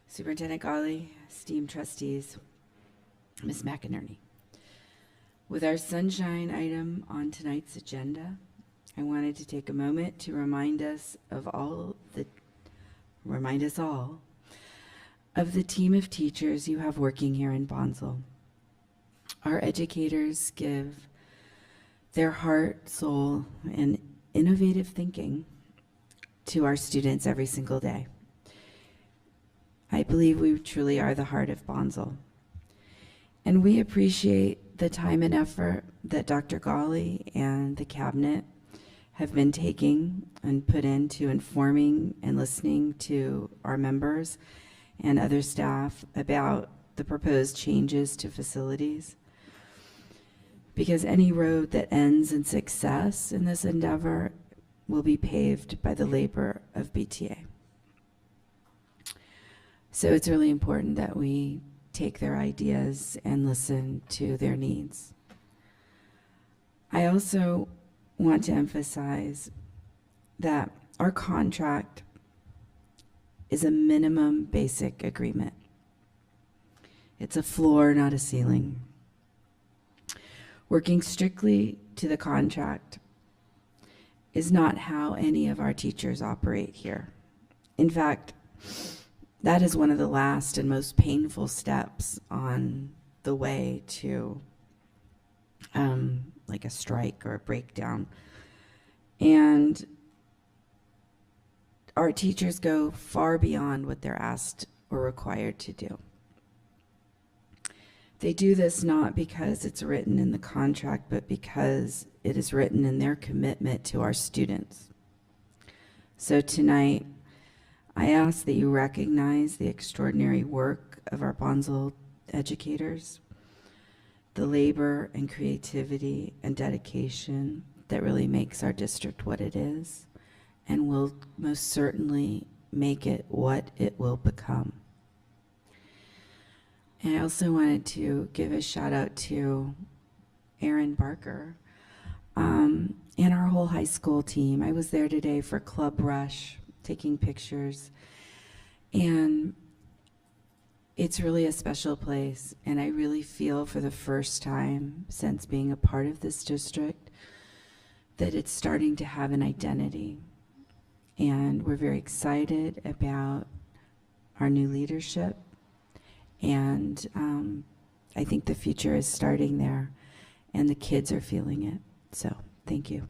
Superintendent Golly, esteemed trustees, Ms. McInerney. With our sunshine item on tonight's agenda, I wanted to take a moment to remind us all of the team of teachers you have working here in Bonsall. Our educators give their heart, soul, and innovative thinking to our students every single day. I believe we truly are the heart of Bonsall. And we appreciate the time and effort that Dr. Golly and the cabinet have been taking and put into informing and listening to our members and other staff about the proposed changes to facilities. Because any road that ends in success in this endeavor will be paved by the labor of BTA. So it's really important that we take their ideas and listen to their needs. I also want to emphasize that our contract is a minimum basic agreement. It's a floor, not a ceiling. Working strictly to the contract is not how any of our teachers operate here. In fact, that is one of the last and most painful steps on the way to like a strike or a breakdown. And our teachers go far beyond what they're asked or required to do. They do this not because it's written in the contract, but because it is written in their commitment to our students. So tonight, I ask that you recognize the extraordinary work of our Bonsall educators, the labor and creativity and dedication that really makes our district what it is, and will most certainly make it what it will become. And I also wanted to give a shout out to Erin Barker and our whole high school team. I was there today for Club Rush, taking pictures, and it's really a special place. And I really feel for the first time since being a part of this district that it's starting to have an identity. And we're very excited about our new leadership. And I think the future is starting there, and the kids are feeling it. So thank you.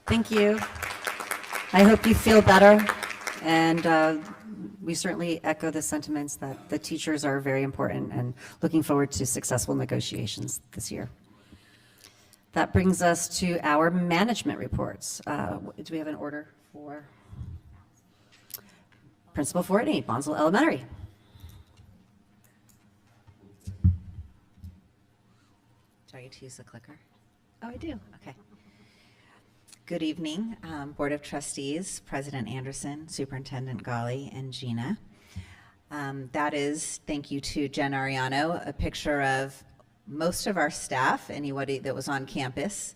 Thank you. I hope you feel better. And we certainly echo the sentiments that the teachers are very important, and looking forward to successful negotiations this year. That brings us to our management reports. Do we have an order for Principal Fortney, Bonsall Elementary? Do I get to use the clicker? Oh, I do. Okay. Good evening, Board of Trustees, President Anderson, Superintendent Golly, and Gina. That is, thank you to Jen Ariano, a picture of most of our staff, anybody that was on campus.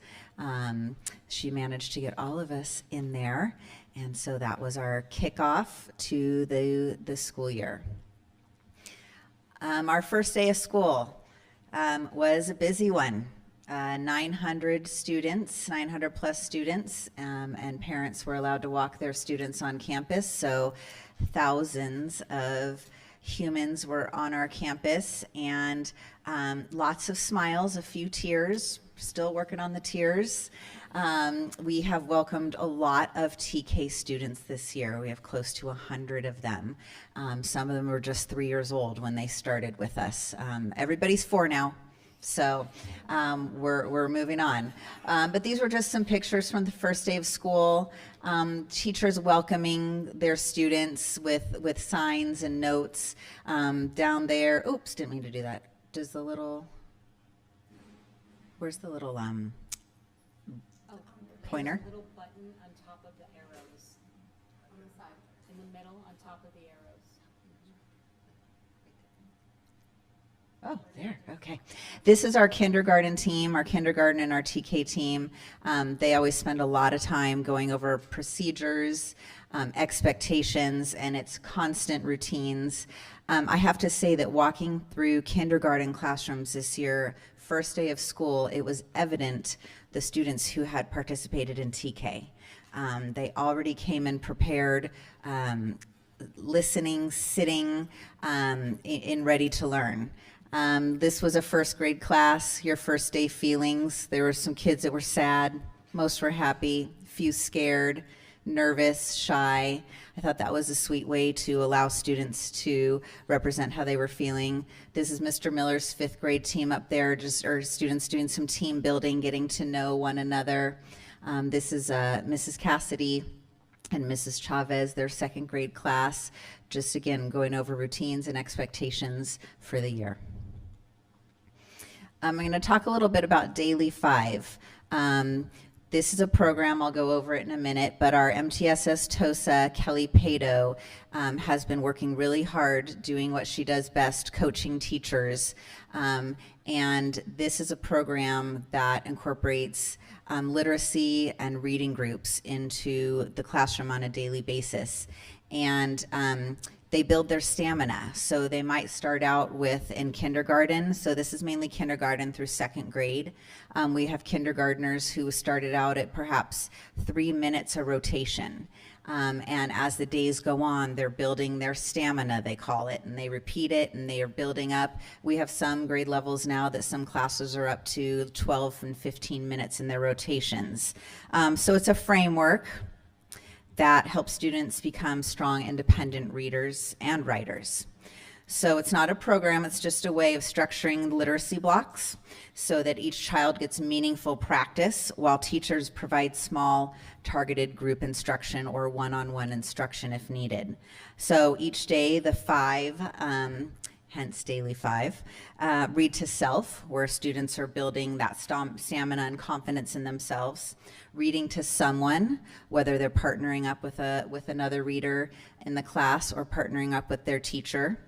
She managed to get all of us in there, and so that was our kickoff to the school year. Our first day of school was a busy one. 900 students, 900 plus students, and parents were allowed to walk their students on campus, so thousands of humans were on our campus, and lots of smiles, a few tears, still working on the tears. We have welcomed a lot of TK students this year. We have close to 100 of them. Some of them were just 3 years old when they started with us. Everybody's 4 now. So we're moving on. But these were just some pictures from the first day of school. Teachers welcoming their students with signs and notes down there. Oops, didn't mean to do that. Does the little, where's the little pointer? Little button on top of the arrows. On the side. In the middle, on top of the arrows. Oh, there, okay. This is our kindergarten team, our kindergarten and our TK team. They always spend a lot of time going over procedures, expectations, and it's constant routines. I have to say that walking through kindergarten classrooms this year, first day of school, it was evident the students who had participated in TK. They already came in prepared, listening, sitting, in ready to learn. This was a first grade class, your first day feelings. There were some kids that were sad, most were happy, few scared, nervous, shy. I thought that was a sweet way to allow students to represent how they were feeling. This is Mr. Miller's fifth grade team up there, or students doing some team building, getting to know one another. This is Mrs. Cassidy and Mrs. Chavez, their second grade class, just again going over routines and expectations for the year. I'm going to talk a little bit about Daily 5. This is a program, I'll go over it in a minute, but our MTSS TOSA, Kelly Pato, has been working really hard doing what she does best, coaching teachers. And this is a program that incorporates literacy and reading groups into the classroom on a daily basis. And they build their stamina. So they might start out with in kindergarten. So this is mainly kindergarten through second grade. We have kindergartners who started out at perhaps 3 minutes a rotation. And as the days go on, they're building their stamina, they call it, and they repeat it and they are building up. We have some grade levels now that some classes are up to 12 and 15 minutes in their rotations. So it's a framework that helps students become strong, independent readers and writers. So it's not a program, it's just a way of structuring literacy blocks so that each child gets meaningful practice while teachers provide small targeted group instruction or one-on-one instruction if needed. So each day the 5, hence Daily 5, read to self, where students are building that stamina and confidence in themselves. Reading to someone, whether they're partnering up with another reader in the class or partnering up with their teacher.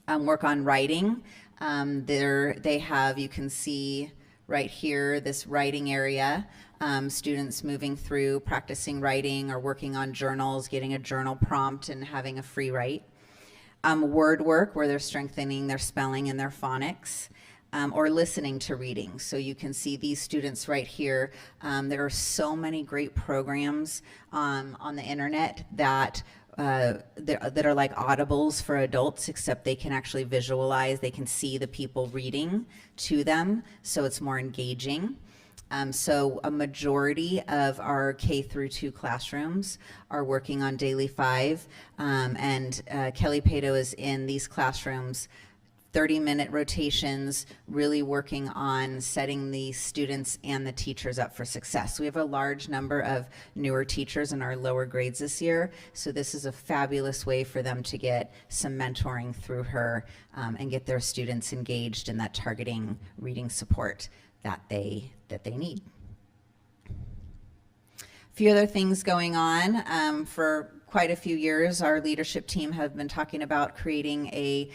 Work on writing. They have, you can see right here, this writing area. Students moving through practicing writing or working on journals, getting a journal prompt and having a free write. Word work, where they're strengthening their spelling and their phonics. Or listening to reading. So you can see these students right here. There are so many great programs on the internet that are like audibles for adults, except they can actually visualize, they can see the people reading to them, so it's more engaging. So a majority of our K through 2 classrooms are working on Daily 5, and Kelly Pato is in these classrooms 30-minute rotations, really working on setting the students and the teachers up for success. We have a large number of newer teachers in our lower grades this year, so this is a fabulous way for them to get some mentoring through her and get their students engaged in that targeting reading support that they need. A few other things going on. For quite a few years, our leadership team have been talking about creating a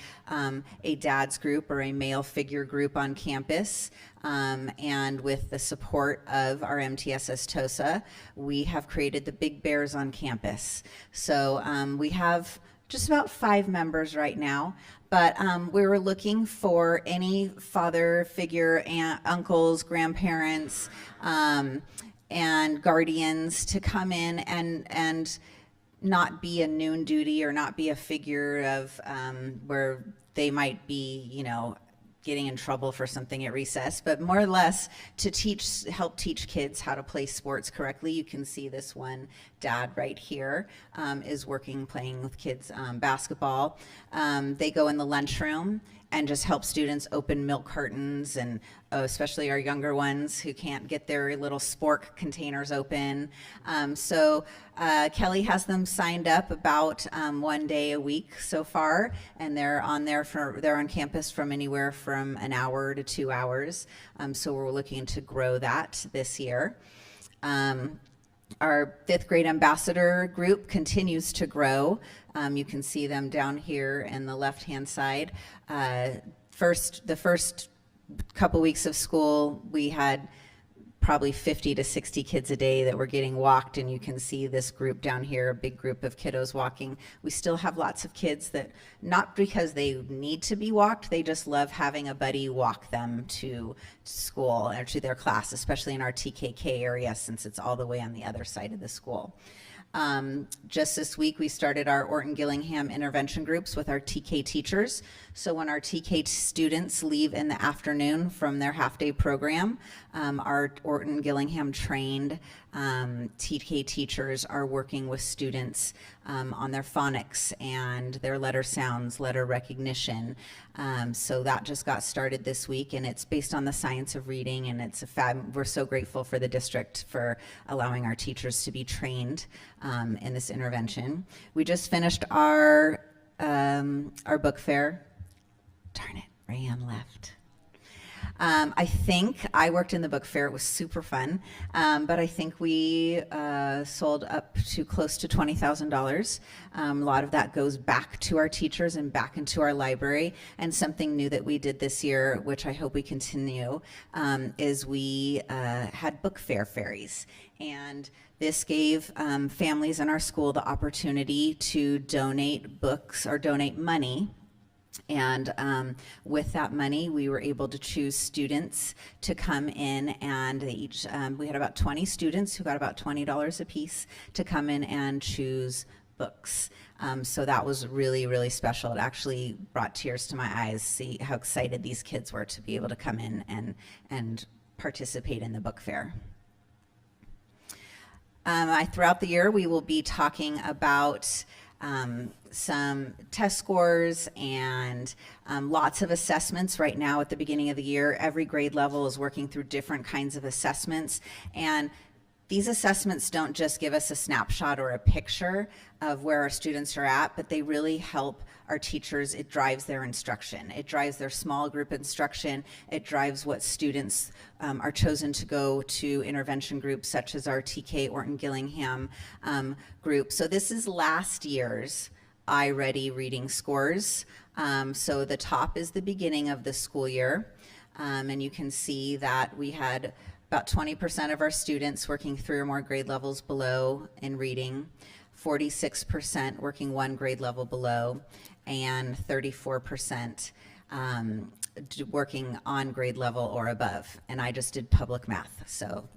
dad's group or a male figure group on campus. And with the support of our MTSS TOSA, we have created the Big Bears on campus. So we have just about 5 members right now, but we were looking for any father figure, aunt, uncles, grandparents, and guardians to come in and not be a noon duty or not be a figure of where they might be, you know, getting in trouble for something at recess, but more or less to help teach kids how to play sports correctly. You can see this one dad right here is playing with kids basketball. They go in the lunchroom and just help students open milk cartons, and especially our younger ones who can't get their little spork containers open. So Kelly has them signed up about 1 day a week so far, and they're on campus from anywhere from an hour to 2 hours. So we're looking to grow that this year. Our 5th grade ambassador group continues to grow. You can see them down here in the left-hand side. the first couple weeks of school, we had probably 50 to 60 kids a day that were getting walked, and you can see this group down here, a big group of kiddos walking. We still have lots of kids that, not because they need to be walked, they just love having a buddy walk them to school or to their class, especially in our TKK area, since it's all the way on the other side of the school. Just this week, we started our Orton-Gillingham intervention groups with our TK teachers. So when our TK students leave in the afternoon from their half-day program, our Orton-Gillingham trained TK teachers are working with students on their phonics and their letter sounds, letter recognition. So that just got started this week, and it's based on the science of reading, and it's we're so grateful for the district for allowing our teachers to be trained in this intervention. We just finished our book fair. Darn it, Rayanne left. I think I worked in the book fair. It was super fun, but I think we sold up to close to $20,000. A lot of that goes back to our teachers and back into our library. And something new that we did this year, which I hope we continue, is we had book fair fairies. And this gave families in our school the opportunity to donate books or donate money. And with that money, we were able to choose students to come in, and they each, we had about 20 students who got about $20 a piece to come in and choose books. So that was really, really special. It actually brought tears to my eyes, see how excited these kids were to be able to come in and participate in the book fair. Throughout the year, we will be talking about some test scores and lots of assessments. Right now at the beginning of the year, every grade level is working through different kinds of assessments, and these assessments don't just give us a snapshot or a picture of where our students are at, but they really help our teachers. It drives their instruction. It drives their small group instruction. It drives what students are chosen to go to intervention groups such as our TK Orton-Gillingham group. So this is last year's iReady reading scores. So the top is the beginning of the school year. And you can see that we had about 20% of our students working 3 or more grade levels below in reading, 46% working 1 grade level below, and 34% working on grade level or above. And I just did public math, so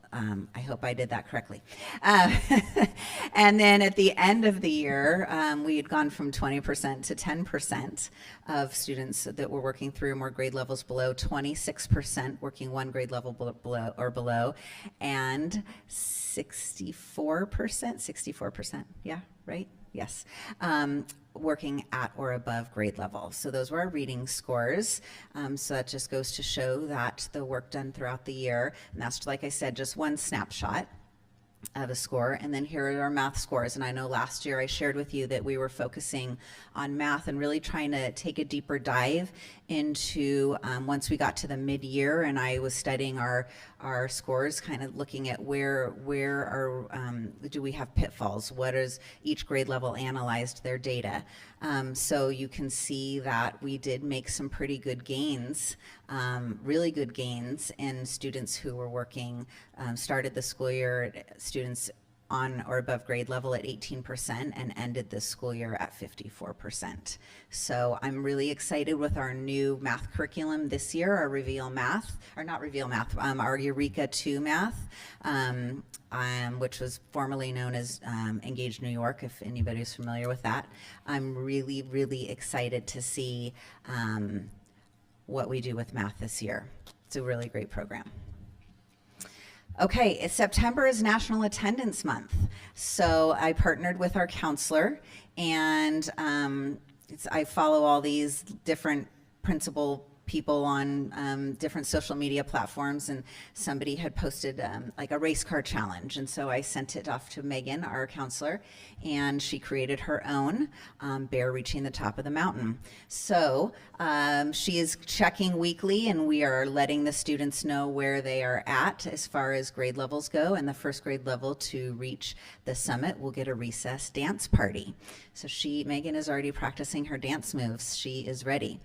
I hope I did that correctly. And then at the end of the year, we had gone from 20% to 10% of students that were working 3 or more grade levels below, 26% working 1 grade level below, and 64%, yeah, right? Yes. Working at or above grade level. So those were our reading scores. So that just goes to show that the work done throughout the year, and that's, like I said, just one snapshot of a score. And then here are our math scores. And I know last year I shared with you that we were focusing on math and really trying to take a deeper dive into once we got to the mid-year and I was studying our scores, kind of looking at where do we have pitfalls? What is each grade level analyzed their data? So you can see that we did make some pretty good gains, really good gains in students who were working, started the school year, students on or above grade level at 18% and ended this school year at 54%. So I'm really excited with our new math curriculum this year, our Reveal Math, or not Reveal Math, our Eureka 2 Math, which was formerly known as Engage New York, if anybody's familiar with that. I'm really, really excited to see what we do with math this year. It's a really great program. Okay, September is National Attendance Month. So I partnered with our counselor, and I follow all these different principal people on different social media platforms, and somebody had posted like a race car challenge, and so I sent it off to Megan, our counselor, and she created her own Bear Reaching the Top of the Mountain. So she is checking weekly, and we are letting the students know where they are at as far as grade levels go, and the first grade level to reach the summit will get a recess dance party. So Megan is already practicing her dance moves. She is ready.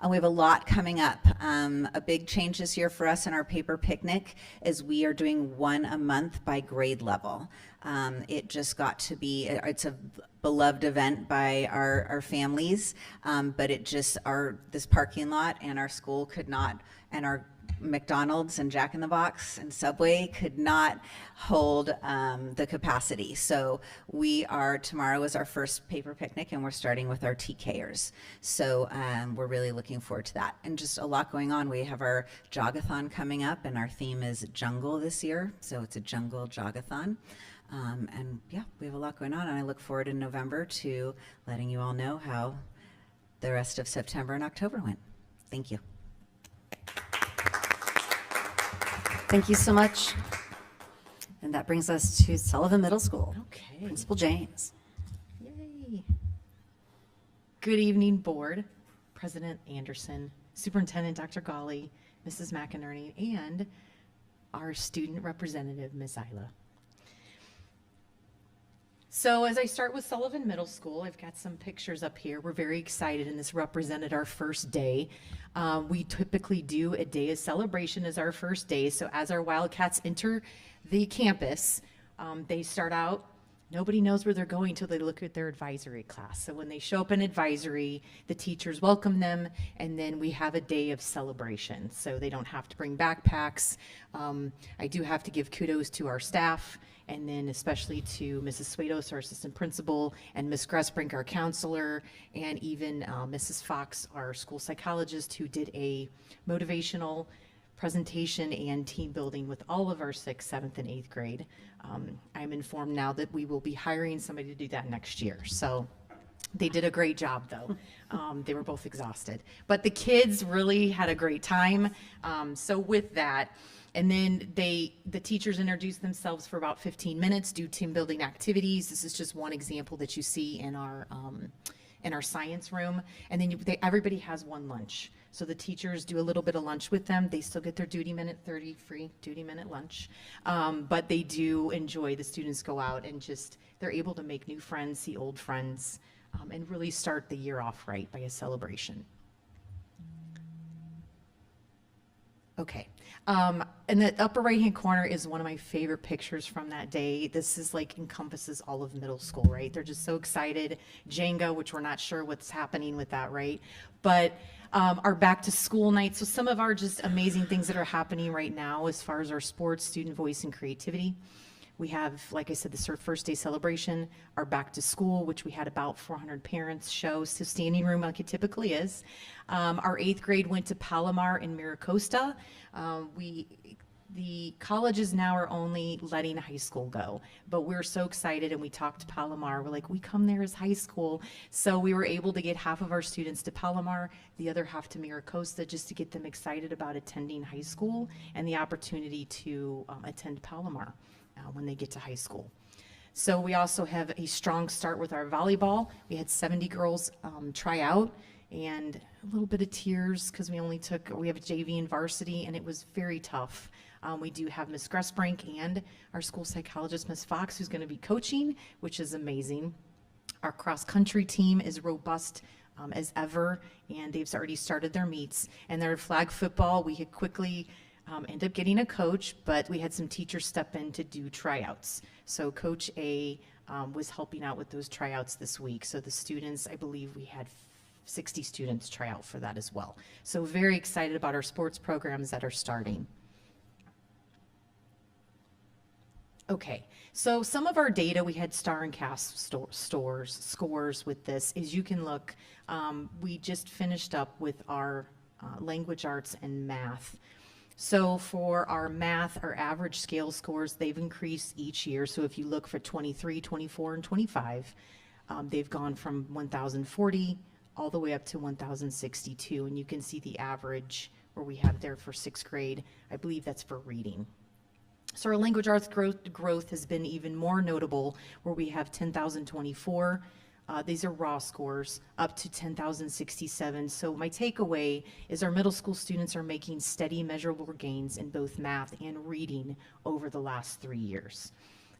We have a lot coming coming up. A big change this year for us in our paper picnic is we are doing one a month by grade level. It just got to be, it's a beloved event by our families, but it just, this parking lot and our school could not, and our McDonald's and Jack in the Box and Subway could not hold the capacity. So tomorrow is our first paper picnic, and we're starting with our TKers. So we're really looking forward to that. And just a lot going on. We have our jogathon coming up, and our theme is jungle this year. So it's a jungle jogathon. And yeah, we have a lot going on, and I look forward in November to letting you all know how the rest of September and October went. Thank you. Thank you so much. And that brings us to Sullivan Middle School. Okay. Principal James. Yay. Good evening, Board, President Anderson, Superintendent Dr. Gawley, Mrs. McInerney, and our student representative, Ms. Isla. So as I start with Sullivan Middle School, I've got some pictures up here. We're very excited, and this represented our first day. We typically do a day of celebration as our first day. So as our Wildcats enter the campus, they start out, nobody knows where they're going until they look at their advisory class. So when they show up in advisory, the teachers welcome them, and then we have a day of celebration. So they don't have to bring backpacks. I do have to give kudos to our staff, and then especially to Mrs. Swados, our assistant principal, and Ms. Gressbrink, our counselor, and even Mrs. Fox, our school psychologist, who did a motivational presentation and team building with all of our 6th, 7th, and 8th grade. I'm informed now that we will be hiring somebody to do that next year. So they did a great job, though. They were both exhausted. But the kids really had a great time. So with that, and then the teachers introduce themselves for about 15 minutes, do team building activities. This is just one example that you see in our science room. And then everybody has one lunch. So the teachers do a little bit of lunch with them. They still get their duty minute 30 free duty minute lunch. But they do enjoy, the students go out and they're able to make new friends, see old friends, and really start the year off right by a celebration. Okay. In the upper right-hand corner is one of my favorite pictures from that day. This is encompasses all of middle school, right? They're just so excited. Jenga, which we're not sure what's happening with that, right? But our back to school night. So some of our just amazing things that are happening right now as far as our sports, student voice, and creativity. We have, like I said, the first day celebration, our back to school, which we had about 400 parents show, so standing room like it typically is. Our 8th grade went to Palomar in Miracosta. The colleges now are only letting high school go, but we're so excited, and we talked to Palomar. We're like, we come there as high school. So we were able to get half of our students to Palomar, the other half to Miracosta, just to get them excited about attending high school and the opportunity to attend Palomar when they get to high schoa. So we also have a strong start with our volleyball. We had 70 girls try out, and a little bit of tears because we have a JV and varsity, and it was very tough. We do have Ms. Gressbrink and our school psychologist, Ms. Fox, who's going to be coaching, which is amazing. Our cross-country team is robust as ever, and they've already started their meets. And their flag football, we had quickly end up getting a coach, but we had some teachers step in to do tryouts. So Coach A was helping out with those tryouts this week. So the students, I believe we had 60 students try out for that as well. So very excited about our sports programs that are starting. Okay, so some of our data, we had star and cast scores with this, is you can look, we just finished up with our language arts and math. So for our math, our average scale scores, they've increased each year. So if you look for 23, 24, and 25, they've gone from 1,040 all the way up to 1,062. And you can see the average where we have there for 6th grade. I believe that's for reading. So our language arts growth has been even more notable, where we have 10,024. These are raw scores, up to 10,067. So my takeaway is our middle school students are making steady, measurable gains in both math and reading over the last 3 years.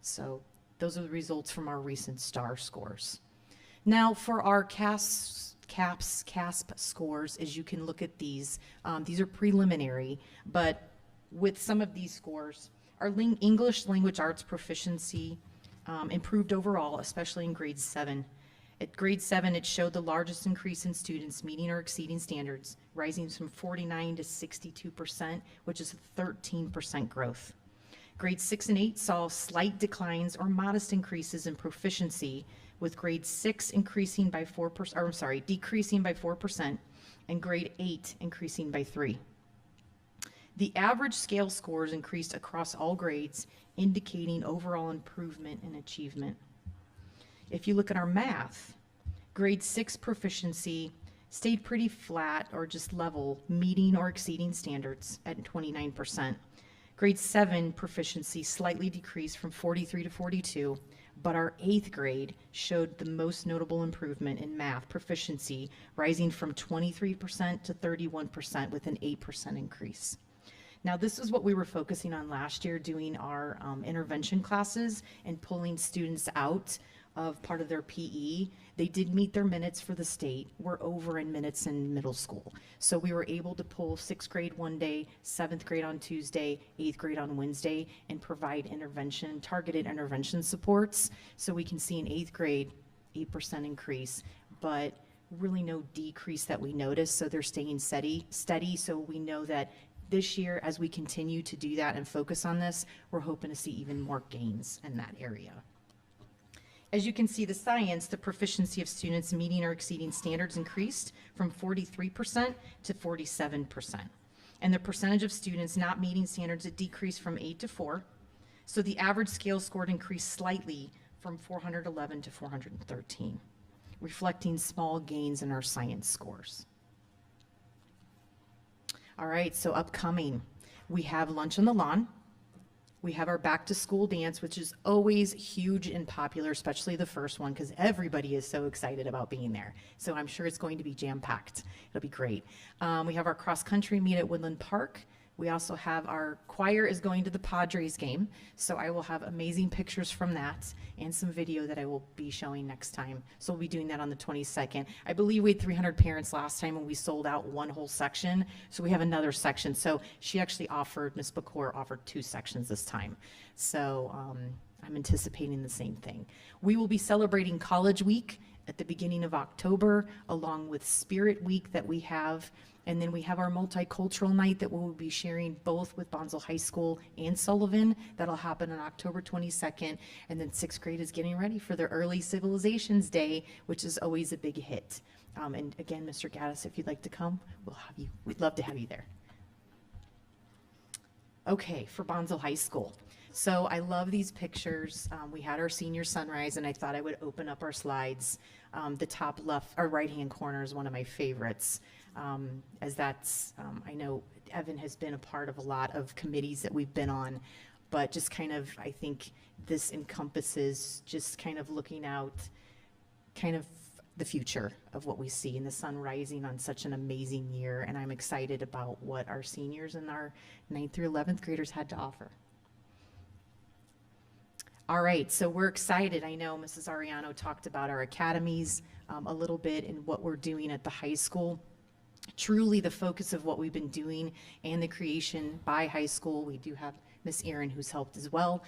So those are the results from our recent STAR scores. Now for our CAS CASP scores, as you can look at these. These are preliminary, but with some of these scores, our English language arts proficiency improved overall, especially in grade 7. At grade 7, it showed the largest increase in students meeting or exceeding standards, rising from 49 to 62%, which is a 13% growth. Grades 6 and 8 saw slight declines or modest increases in proficiency, with grade 6 increasing by 4%, or I'm sorry, decreasing by 4%, and grade 8 increasing by 3%. The average scale scores increased across all grades, indicating overall improvement in achievement. If you look at our math, grade 6 proficiency stayed pretty flat or just level, meeting or exceeding standards at 29%. Grade 7 proficiency slightly decreased from 43 to 42, but our 8th grade showed the most notable improvement in math proficiency, rising from 23% to 31% with an 8% increase. Now, this is what we were focusing on last year, doing our intervention classes and pulling students out of part of their PE. They did meet their minutes for the state. We're over in minutes in middle school. So we were able to pull 6th grade one day, 7th grade on Tuesday, 8th grade on Wednesday, and provide intervention, targeted intervention supports. So we can see in 8th grade, 8% increase, but really no decrease that we noticed. So they're staying steady. So we know that this year, as we continue to do that and focus on this, we're hoping to see even more gains in that area. As you can see, the science, the proficiency of students meeting or exceeding standards increased from 43% to 47%. And the percentage of students not meeting standards, it decreased from 8 to 4. So the average scale scored increased slightly from 411 to 413, reflecting small gains in our science scores. All right, so upcoming, we have Lunch on the Lawn. We have our back to school dance, which is always huge and popular, especially the first one, because everybody is so excited about being there. So I'm sure it's going to be jam-packed. It'll be great. We have our cross-country meet at Woodland Park. We also have our choir is going to the Padres game. So I will have amazing pictures from that and some video that I will be showing next time. So we'll be doing that on the 22nd. I believe we had 300 parents last time when we sold out one whole section. So we have another section. So she actually offered, Ms. Bacor offered 2 sections this time. So I'm anticipating the same thing. We will be celebrating College Week at the beginning of October, along with Spirit Week that we have. And then we have our multicultural night that we'll be sharing both with Bonsall High School and Sullivan. That'll happen on October 22nd. And then 6th grade is getting ready for their Early Civilizations Day, which is always a big hit. And again, Mr. Gaddis, if you'd like to come, we'd love to have you there. Okay, for Bonsall High School. So I love these pictures. We had our senior sunrise, and I thought I would open up our slides. The top left or right-hand corner is one of my favorites, as that's, I know Evan has been a part of a lot of committees that we've been on, but just kind of, I think this encompasses just kind of looking out kind of the future of what we see in the sun rising on such an amazing year, and I'm excited about what our seniors and our 9th through 11th graders had to offer. All right, so we're excited. I know Mrs. Ariano talked about our academies a little bit and what we're doing at the high school. Truly the focus of what we've been doing and the creation by high school. We do have Miss Erin who's helped as well.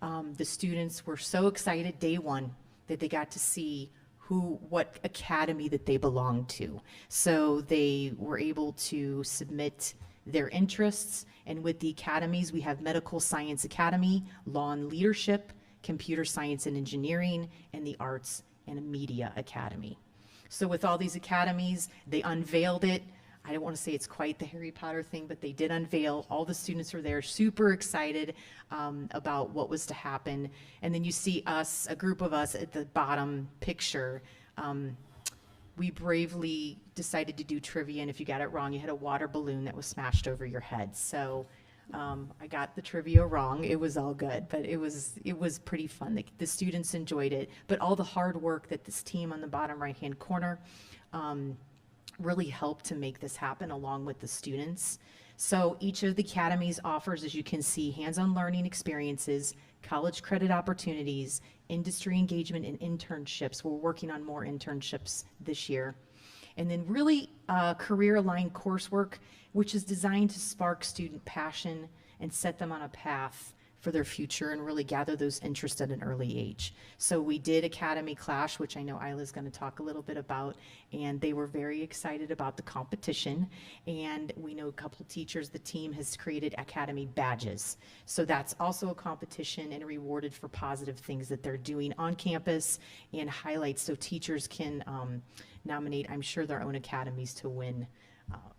The students were so excited day one that they got to see what academy that they belonged to. So they were able to submit their interests, and with the academies, we have Medical Science Academy, Law and Leadership, Computer Science and Engineering, and the Arts and Media Academy. So with all these academies, they unveiled it. I don't want to say it's quite the Harry Potter thing, but they did unveil. All the students were there, super excited about what was to happen. And then you see us, a group of us at the bottom picture. We bravely decided to do trivia, and if you got it wrong, you had a water balloon that was smashed over your head. So I got the trivia wrong. It was all good, but it was pretty fun. The students enjoyed it, but all the hard work that this team on the bottom right-hand corner really helped to make this happen along with the students. So each of the academies offers, as you can see, hands-on learning experiences, college credit opportunities, industry engagement, and internships. We're working on more internships this year. And then really career-aligned coursework, which is designed to spark student passion and set them on a path for their future and really gather those interests at an early age. So we did Academy Clash, which I know Isla's going to talk a little bit about, and they were very excited about the competition. And we know a couple teachers, the team has created Academy badges. So that's also a competition and rewarded for positive things that they're doing on campus and highlights so teachers can nominate, I'm sure, their own academies to win.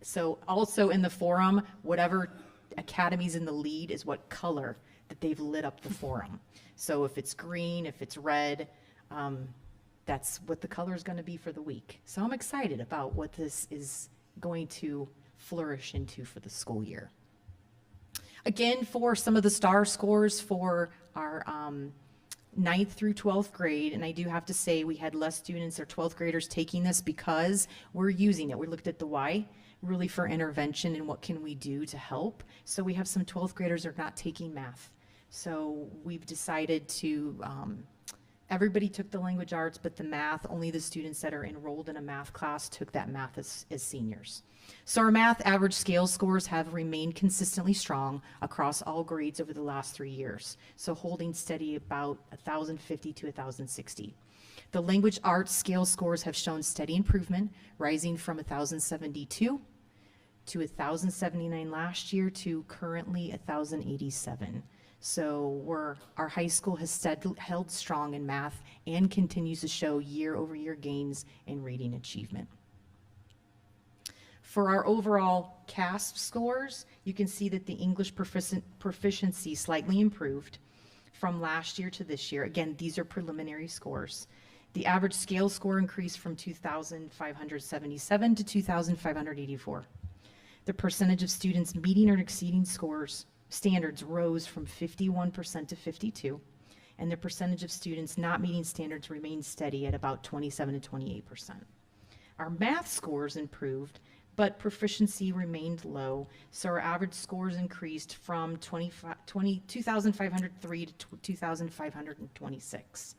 So also in the forum, whatever academies in the lead is what color that they've lit up the forum. So if it's green, if it's red, that's what the color is going to be for the week. So I'm excited about what this is going to flourish into for the school year. Again, for some of the star scores for our 9th through 12th grade, and I do have to say we had less students or 12th graders taking this because we're using it. We looked at the why, really for intervention and what can we do to help. So we have some 12th graders that are not taking math. So we've decided to, everybody took the language arts, but the math, only the students that are enrolled in a math class took that math as seniors. So our math average scale scores have remained consistently strong across all grades over the last 3 years. So holding steady about 1,050 to 1,060. The language arts scale scores have shown steady improvement, rising from 1,072 to 1,079 last year to currently 1,087. So our high school has held strong in math and continues to show year-over-year gains in reading achievement. For our overall CASP scores, you can see that the English proficiency slightly improved from last year to this year. Again, these are preliminary scores. The average scale score increased from 2,577 to 2,584. The percentage of students meeting or exceeding standards rose from 51% to 52%, and the percentage of students not meeting standards remained steady at about 27 to 28%. Our math scores improved, but proficiency remained low, so our average scores increased from 2,503 to 2,526.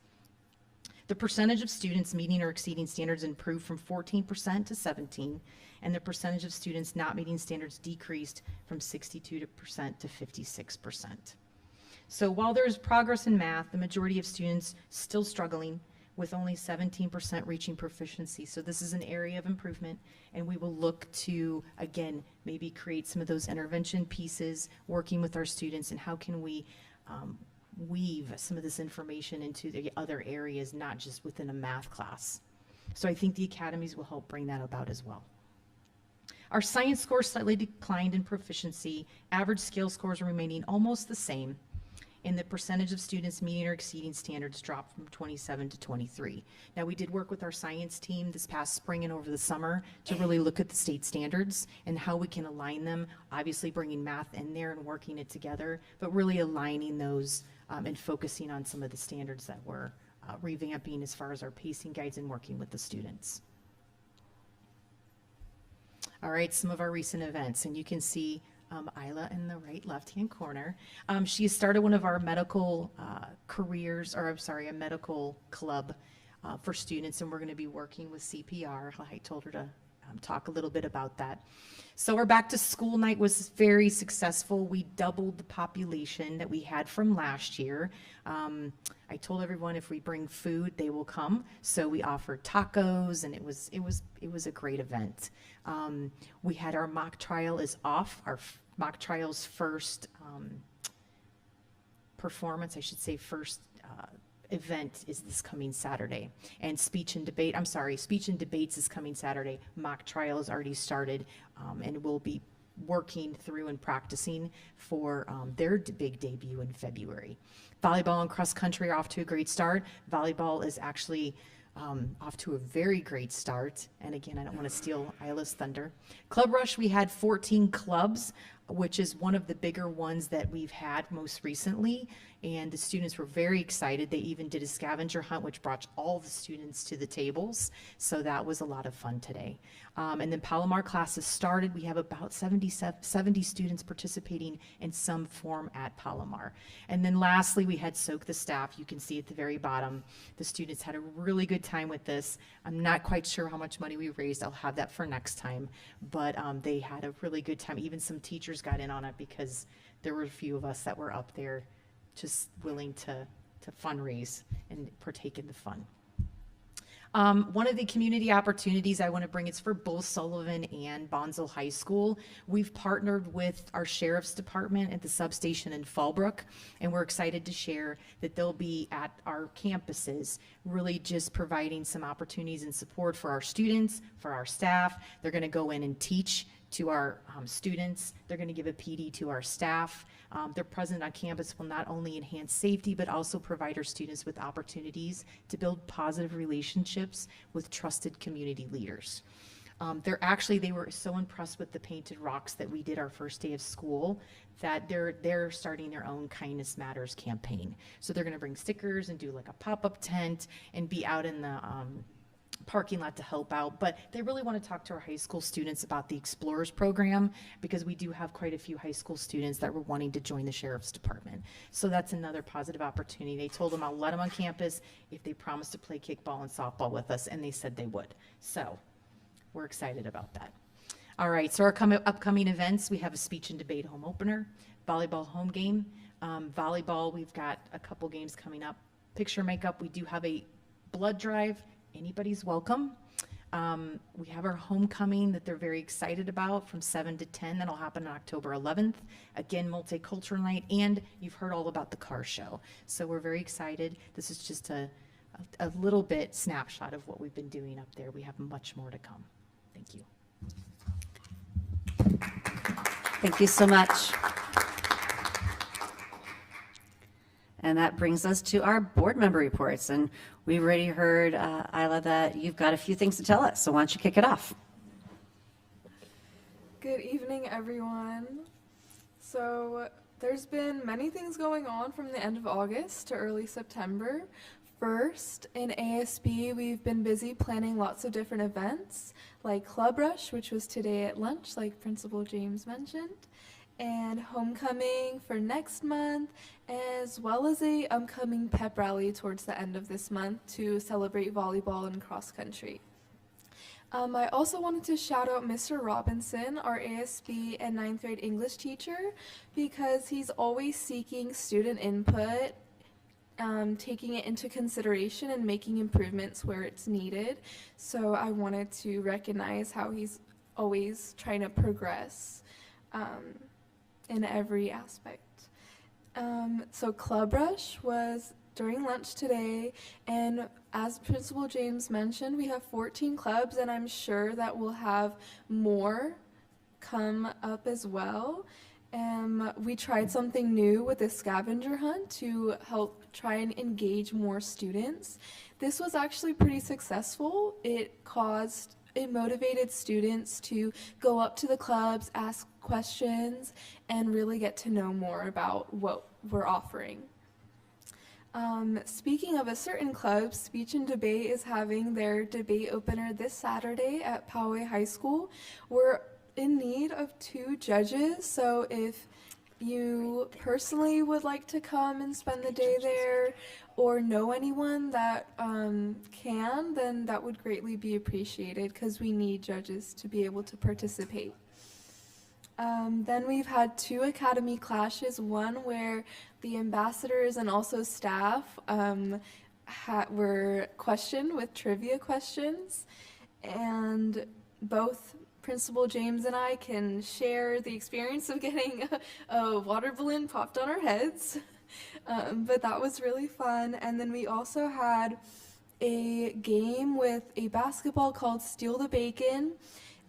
The percentage of students meeting or exceeding standards improved from 14% to 17%, and the percentage of students not meeting standards decreased from 62% to 56%. So while there's progress in math, the majority of students still struggling, with only 17% reaching proficiency. So this is an area of improvement, and we will look to, again, maybe create some of those intervention pieces, working with our students, and how can we weave some of this information into the other areas, not just within a math class. So I think the academies will help bring that about as well. Our science scores slightly declined in proficiency, average scale scores remaining almost the same, and the percentage of students meeting or exceeding standards dropped from 27 to 23. Now, we did work with our science team this past spring and over the summer to really look at the state standards and how we can align them, obviously bringing math in there and working it together, but really aligning those and focusing on some of the standards that we're revamping as far as our pacing guides and working with the students. All right, some of our recent events, and you can see Isla in the right left-hand corner. She has started one of our medical careers, or I'm sorry, a medical club for students, and we're going to be working with CPR. I told her to talk a little bit about that. So our back to school night was very successful. We doubled the population that we had from last year. I told everyone if we bring food, they will come. So we offered tacos, and it was a great event. We had our mock trial is off. Our mock trial's first performance, I should say, first event is this coming Saturday. And speech and debates is coming Saturday. Mock trial has already started, and we'll be working through and practicing for their big debut in February. Volleyball and cross country are off to a great start. Volleyball is actually off to a very great start. And again, I don't want to steal Isla's thunder. Club Rush, we had 14 clubs. which is one of the bigger ones that we've had most recently. And the students were very excited. They even did a scavenger hunt, which brought all the students to the tables. So that was a lot of fun today. And then Palomar classes started. We have about 70 students participating in some form at Palomar. And then lastly, we had Soak the Staff. You can see at the very bottom, the students had a really good time with this. I'm not quite sure how much money we raised. I'll have that for next time. But they had a really good time. Even some teachers got in on it because there were a few of us that were up there just willing to fundraise and partake in the fun. One of the community opportunities I want to bring is for both Sullivan and Bonsall High School. We've partnered with our sheriff's department at the substation in Fallbrook, and we're excited to share that they'll be at our campuses, really just providing some opportunities and support for our students, for our staff. They're going to go in and teach to our students. They're going to give a PD to our staff. Their presence on campus will not only enhance safety, but also provide our students with opportunities to build positive relationships with trusted community leaders. They were so impressed with the painted rocks that we did our first day of school that they're starting their own Kindness Matters campaign. So they're going to bring stickers and do like a pop-up tent and be out in the parking lot to help out. But they really want to talk to our high school students about the Explorers program, because we do have quite a few high school students that were wanting to join the sheriff's department. So that's another positive opportunity. They told them I'll let them on campus if they promise to play kickball and softball with us, and they said they would. So we're excited about that. All right, so our upcoming events, we have a speech and debate home opener, volleyball home game. Volleyball, we've got a couple games coming up. Picture makeup, we do have a blood drive. Anybody's welcome. We have our homecoming that they're very excited about from 7 to 10. That'll happen on October 11th. Again, multicultural night, and you've heard all about the car show. So we're very excited. This is just a little bit snapshot of what we've been doing up there. We have much more to come. Thank you. Thank you so much. And that brings us to our board member reports. And we've already heard, Isla, that you've got a few things to tell us. So why don't you kick it off? Good evening, everyone. So there's been many things going on from the end of August to early September. First, in ASB, we've been busy planning lots of different events, like Club Rush, which was today at lunch, like Principal James mentioned, and homecoming for next month, as well as a upcoming pep rally towards the end of this month to celebrate volleyball and cross country. I also wanted to shout out Mr. Robinson, our ASB and 9th grade English teacher, because he's always seeking student input, taking it into consideration and making improvements where it's needed. So I wanted to recognize how he's always trying to progress in every aspect. So Club Rush was during lunch today, and as Principal James mentioned, we have 14 clubs, and I'm sure that we'll have more come up as well. We tried something new with a scavenger hunt to help try and engage more students. This was actually pretty successful. It motivated students to go up to the clubs, ask questions, and really get to know more about what we're offering. Speaking of a certain club, Speech and Debate is having their debate opener this Saturday at Poway High School. We're in need of 2 judges, so if you personally would like to come and spend the day there, or know anyone that can, then that would greatly be appreciated, because we need judges to be able to participate. Then we've had 2 academy clashes, one where the ambassadors and also staff were questioned with trivia questions, and both Principal James and I can share the experience of getting a water balloon popped on our heads, but that was really fun. And then we also had a game with a basketball called Steal the Bacon.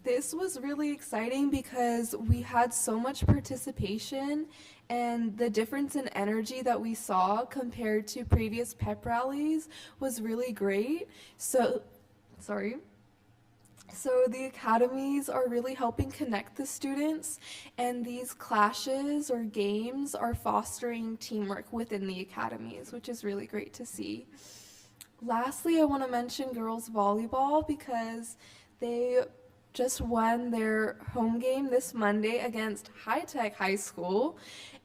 This was really exciting because we had so much participation, and the difference in energy that we saw compared to previous pep rallies was really great. So, So the academies are really helping connect the students, and these clashes or games are fostering teamwork within the academies, which is really great to see. Lastly, I want to mention girls volleyball because they just won their home game this Monday against High Tech High School,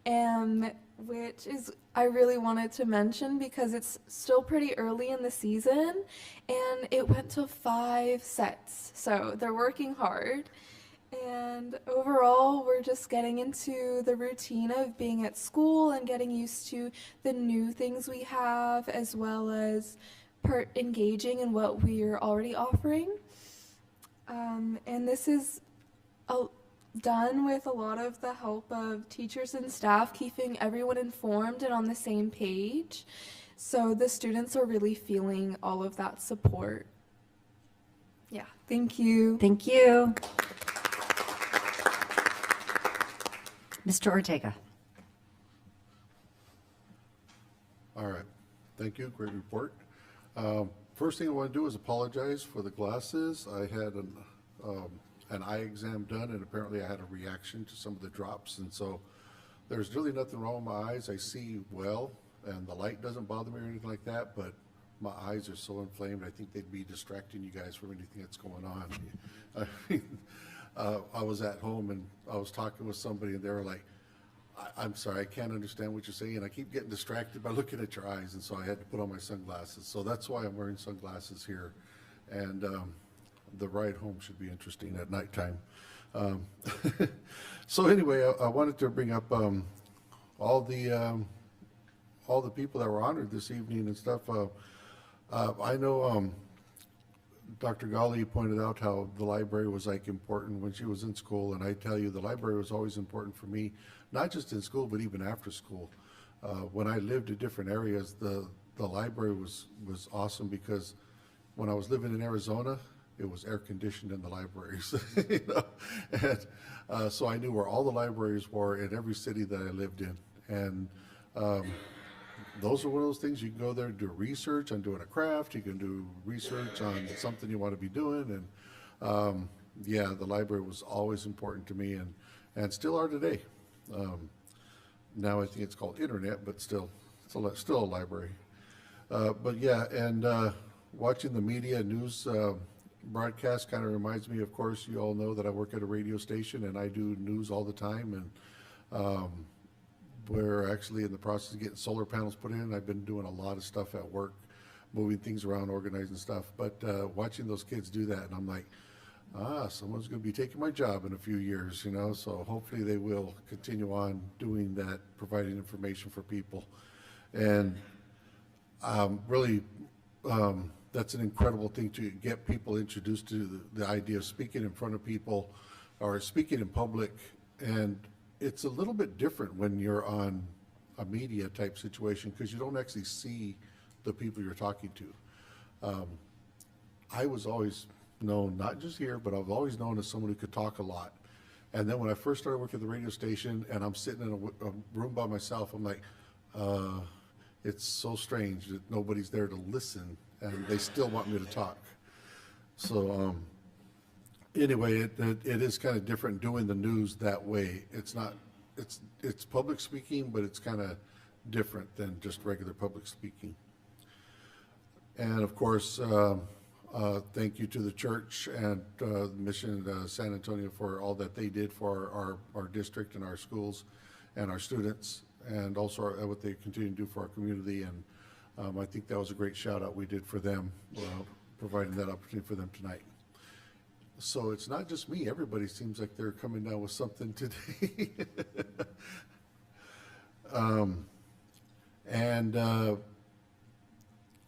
and which is I really wanted to mention because it's still pretty early in the season, and it went to 5 sets. So they're working hard. And overall, we're just getting into the routine of being at school and getting used to the new things we have, as well as engaging in what we're already offering. And this is done with a lot of the help of teachers and staff, keeping everyone informed and on the same page. So the students are really feeling all of that support. Yeah, thank you. Thank you. Mr. Ortega. All right. Thank you. Great report. First thing I want to do is apologize for the glasses. I had an eye exam done, and apparently I had a reaction to some of the drops, and so there's really nothing wrong with my eyes. I see well, and the light doesn't bother me or anything like that, but my eyes are so inflamed, I think they'd be distracting you guys from anything that's going on. I mean, I was at home, and I was talking with somebody, and they were like, I'm sorry, I can't understand what you're saying. I keep getting distracted by looking at your eyes, and so I had to put on my sunglasses. So that's why I'm wearing sunglasses here. And the ride home should be interesting at nighttime. So anyway, I wanted to bring up all the people that were honored this evening and stuff. I know Dr. Gali pointed out how the library was like important when she was in school, and I tell you, the library was always important for me, not just in school, but even after school. When I lived in different areas, the library was awesome because when I was living in Arizona, it was air conditioned in the libraries, you know? And so I knew where all the libraries were in every city that I lived in. And those are one of those things you can go there and do research on doing a craft. You can do research on something you want to be doing. And yeah, the library was always important to me and still are today. Now I think it's called internet, but still a library. But yeah, and watching the media news broadcast kind of reminds me, of course, you all know that I work at a radio station and I do news all the time. And we're actually in the process of getting solar panels put in. I've been doing a lot of stuff at work, moving things around, organizing stuff. But watching those kids do that, and I'm like, someone's going to be taking my job in a few years, you know, so hopefully they will continue on doing that, providing information for people. And really, that's an incredible thing to get people introduced to the idea of speaking in front of people or speaking in public. And it's a little bit different when you're on a media type situation because you don't actually see the people you're talking to. I was always known, not just here, but I've always known as someone who could talk a lot. And then when I first started working at the radio station and I'm sitting in a room by myself, I'm like, it's so strange that nobody's there to listen and they still want me to talk. So anyway, it is kind of different doing the news that way. It's not, it's public speaking, but it's kind of different than just regular public speaking. And of course, thank you to the church and Mission San Antonio for all that they did for our district and our schools and our students, and also what they continue to do for our community. And I think that was a great shout out we did for them, providing that opportunity for them tonight. So it's not just me. Everybody seems like they're coming down with something today.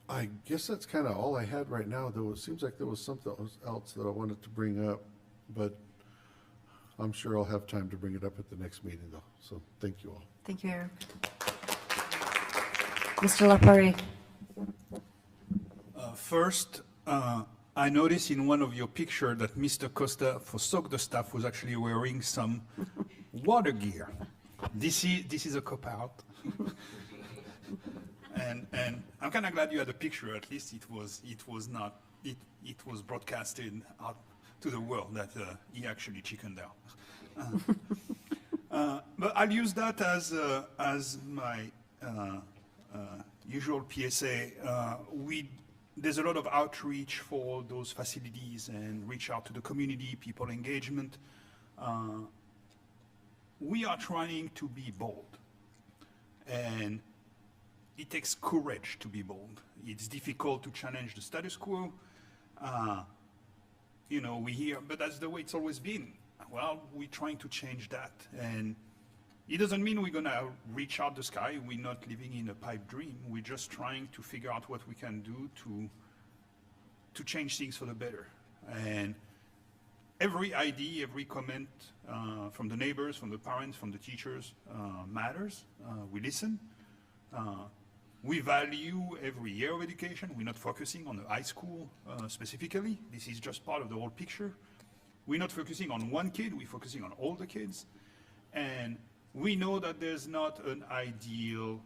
I guess that's kind of all I had right now. Seems like there was something else that I wanted to bring up, but I'm sure I'll have time to bring it up at the next meeting, though. So thank you all. Thank you, Eric. Mr. Lapari. First, I noticed in one of your pictures that Mr. Costa for SOC staff was actually wearing some water gear. This is a cop-out. And I'm kind of glad you had a picture. At least it was broadcasted out to the world that he actually chickened out. But I'll use that as my usual PSA. There's a lot of outreach for those facilities and reach out to the community, people engagement. We are trying to be bold, and it takes courage to be bold. It's difficult to challenge the status quo. You know, we hear, but that's the way it's always been. Well, we're trying to change that, and it doesn't mean we're gonna reach out the sky. We're not living in a pipe dream. We're just trying to figure out what we can do to change things for the better. And every idea, every comment from the neighbors, from the parents, from the teachers matters. We listen. We value every year of education. We're not focusing on the high school specifically. This is just part of the whole picture. We're not focusing on one kid, we're focusing on all the kids. And we know that there's not an ideal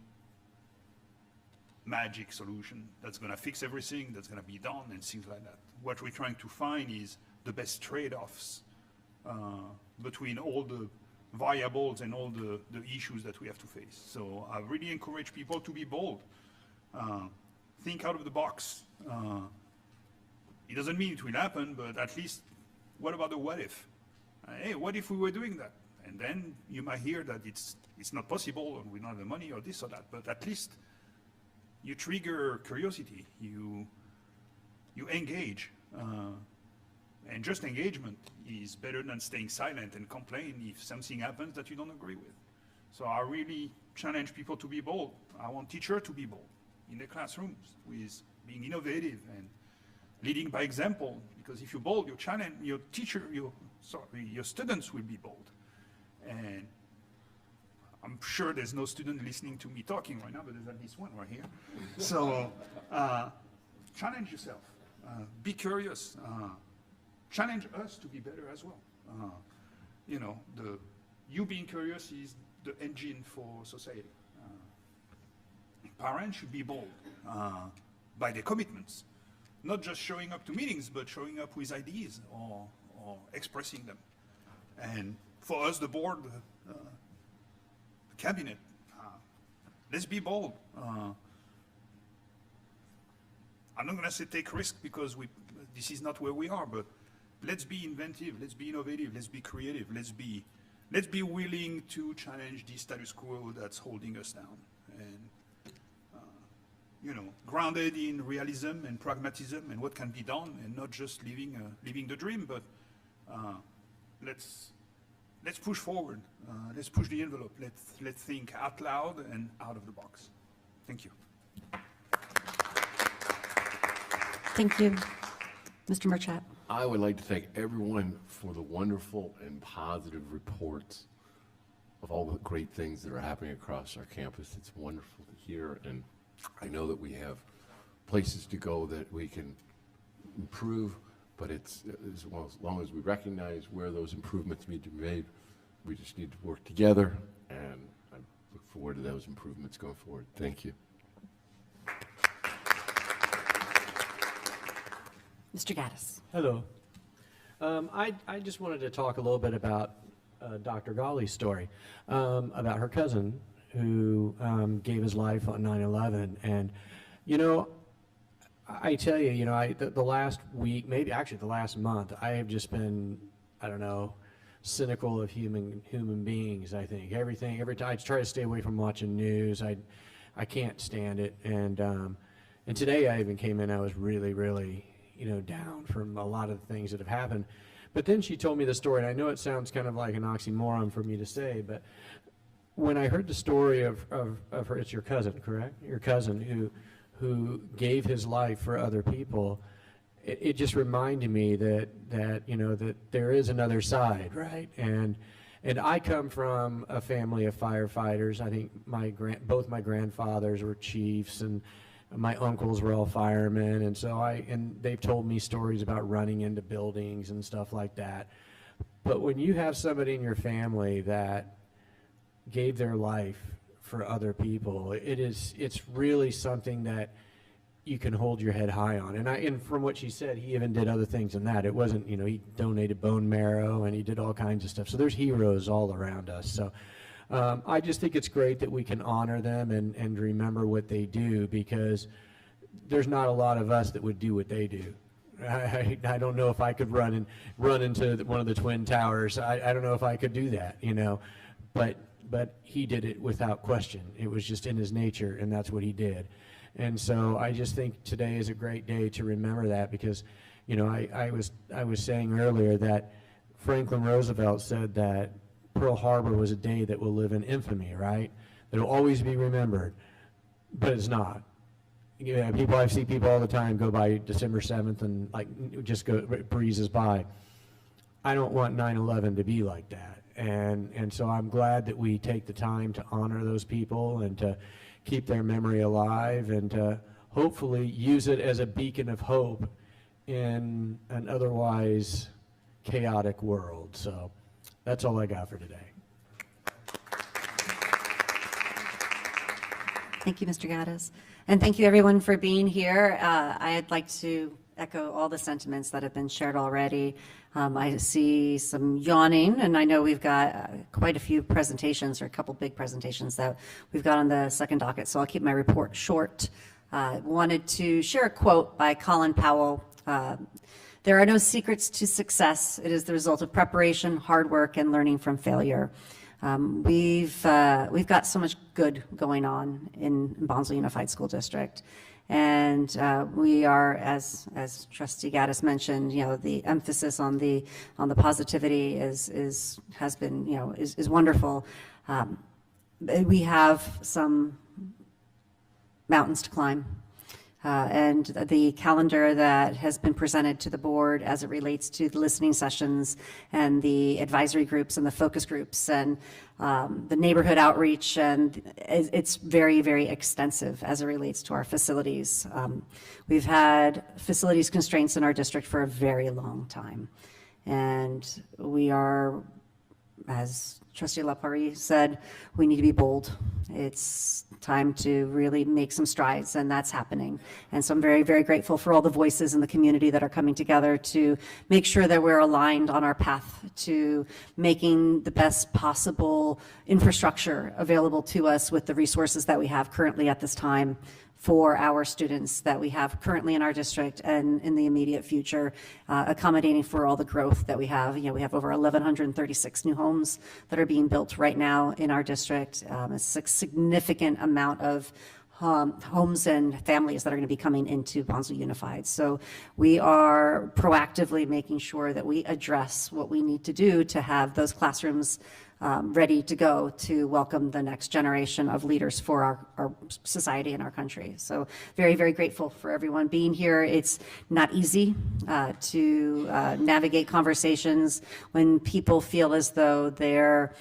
magic solution that's gonna fix everything, that's gonna be done, and things like that. What we're trying to find is the best trade-offs between all the variables and all the issues that we have to face. So I really encourage people to be bold. Think out of the box. It doesn't mean it will happen, but at least, what about the what if? Hey, what if we were doing that? And then you might hear that it's not possible, and we don't have the money, or this or that, but at least you trigger curiosity, you engage. And just engagement is better than staying silent and complain if something happens that you don't agree with. So I really challenge people to be bold. I want teachers to be bold in their classrooms with being innovative and leading by example, because if you're bold, your students will be bold. And I'm sure there's no student listening to me talking right now, but there's at least one right here. So challenge yourself, be curious, challenge us to be better as well. You know, you being curious is the engine for society. Parents should be bold by their commitments, not just showing up to meetings, but showing up with ideas or expressing them. And for us, the board, the cabinet, let's be bold. I'm not gonna say take risk because this is not where we are, but let's be inventive, let's be innovative, let's be creative, let's be willing to challenge the status quo that's holding us down. And you know, grounded in realism and pragmatism and what can be done, and not just living the dream, but let's push forward. Let's push the envelope. Let's think out loud and out of the box. Thank you. Thank you. Mr. Murchat. I would like to thank everyone for the wonderful and positive reports of all the great things that are happening across our campus. It's wonderful to hear, and I know that we have places to go that we can improve, but it's as long as we recognize where those improvements need to be made, we just need to work together, and I look forward to those improvements going forward. Thank you. Mr. Gaddis. Hello. I just wanted to talk a little bit about Dr. Ghali's story, about her cousin who gave his life on 9/11. And, you know, I tell you, you know, the last week, maybe actually the last month, I have just been, I don't know, cynical of human beings, I think. Every time I try to stay away from watching news. I can't stand it. And today I even came in, I was really, really, you know, down from a lot of the things that have happened. But then she told me the story, and I know it sounds kind of like an oxymoron for me to say, but when I heard the story of her, it's your cousin, correct? Your cousin who gave his life for other people, it just reminded me that you know, that there is another side, right? And I come from a family of firefighters. I think both my grandfathers were chiefs, and my uncles were all firemen, and so they've told me stories about running into buildings and stuff like that. But when you have somebody in your family that gave their life for other people, it's really something that you can hold your head high on. And from what she said, he even did other things than that. It wasn't, he donated bone marrow and he did all kinds of stuff. So there's heroes all around us. So I just think it's great that we can honor them and remember what they do, because there's not a lot of us that would do what they do. I don't know if I could run into one of the Twin Towers. I don't know if I could do that, but he did it without question. It was just in his nature, and that's what he did. And so I just think today is a great day to remember that, because, I was saying earlier that Franklin Roosevelt said that Pearl Harbor was a day that will live in infamy, right? That will always be remembered, but it's not. I see people all the time go by December 7th and just breezes by. I don't want 9/11 to be like that. And so I'm glad that we take the time to honor those people and to keep their memory alive and to hopefully use it as a beacon of hope in an otherwise chaotic world. So that's all I got for today. Thank you, Mr. Gaddis. And thank you, everyone, for being here. I'd like to echo all the sentiments that have been shared already. I see some yawning, and I know we've got quite a few presentations, or a couple big presentations that we've got on the second docket, so I'll keep my report short. Wanted to share a quote by Colin Powell. There are no secrets to success. It is the result of preparation, hard work, and learning from failure. We've got so much good going on in Bonsall Unified School District. And we are, as Trustee Gaddis mentioned, the emphasis on the positivity is wonderful. We have some mountains to climb. And the calendar that has been presented to the board as it relates to the listening sessions and the advisory groups and the focus groups and the neighborhood outreach, and it's very, very extensive as it relates to our facilities. We've had facilities constraints in our district for a very long time. And we are, as Trustee LaPari said, we need to be bold. It's time to really make some strides, and that's happening. And so I'm very, very grateful for all the voices in the community that are coming together to make sure that we're aligned on our path to making the best possible infrastructure available to us with the resources that we have currently at this time for our students that we have currently in our district and in the immediate future, accommodating for all the growth that we have. We have over 1,136 new homes that are being built right now in our district. It's a significant amount of homes and families that are going to be coming into Bonsall Unified. So we are proactively making sure that we address what we need to do to have those classrooms ready to go to welcome the next generation of leaders for our society and our country. So very, very grateful for everyone being here. It's not easy to navigate conversations when people feel as though their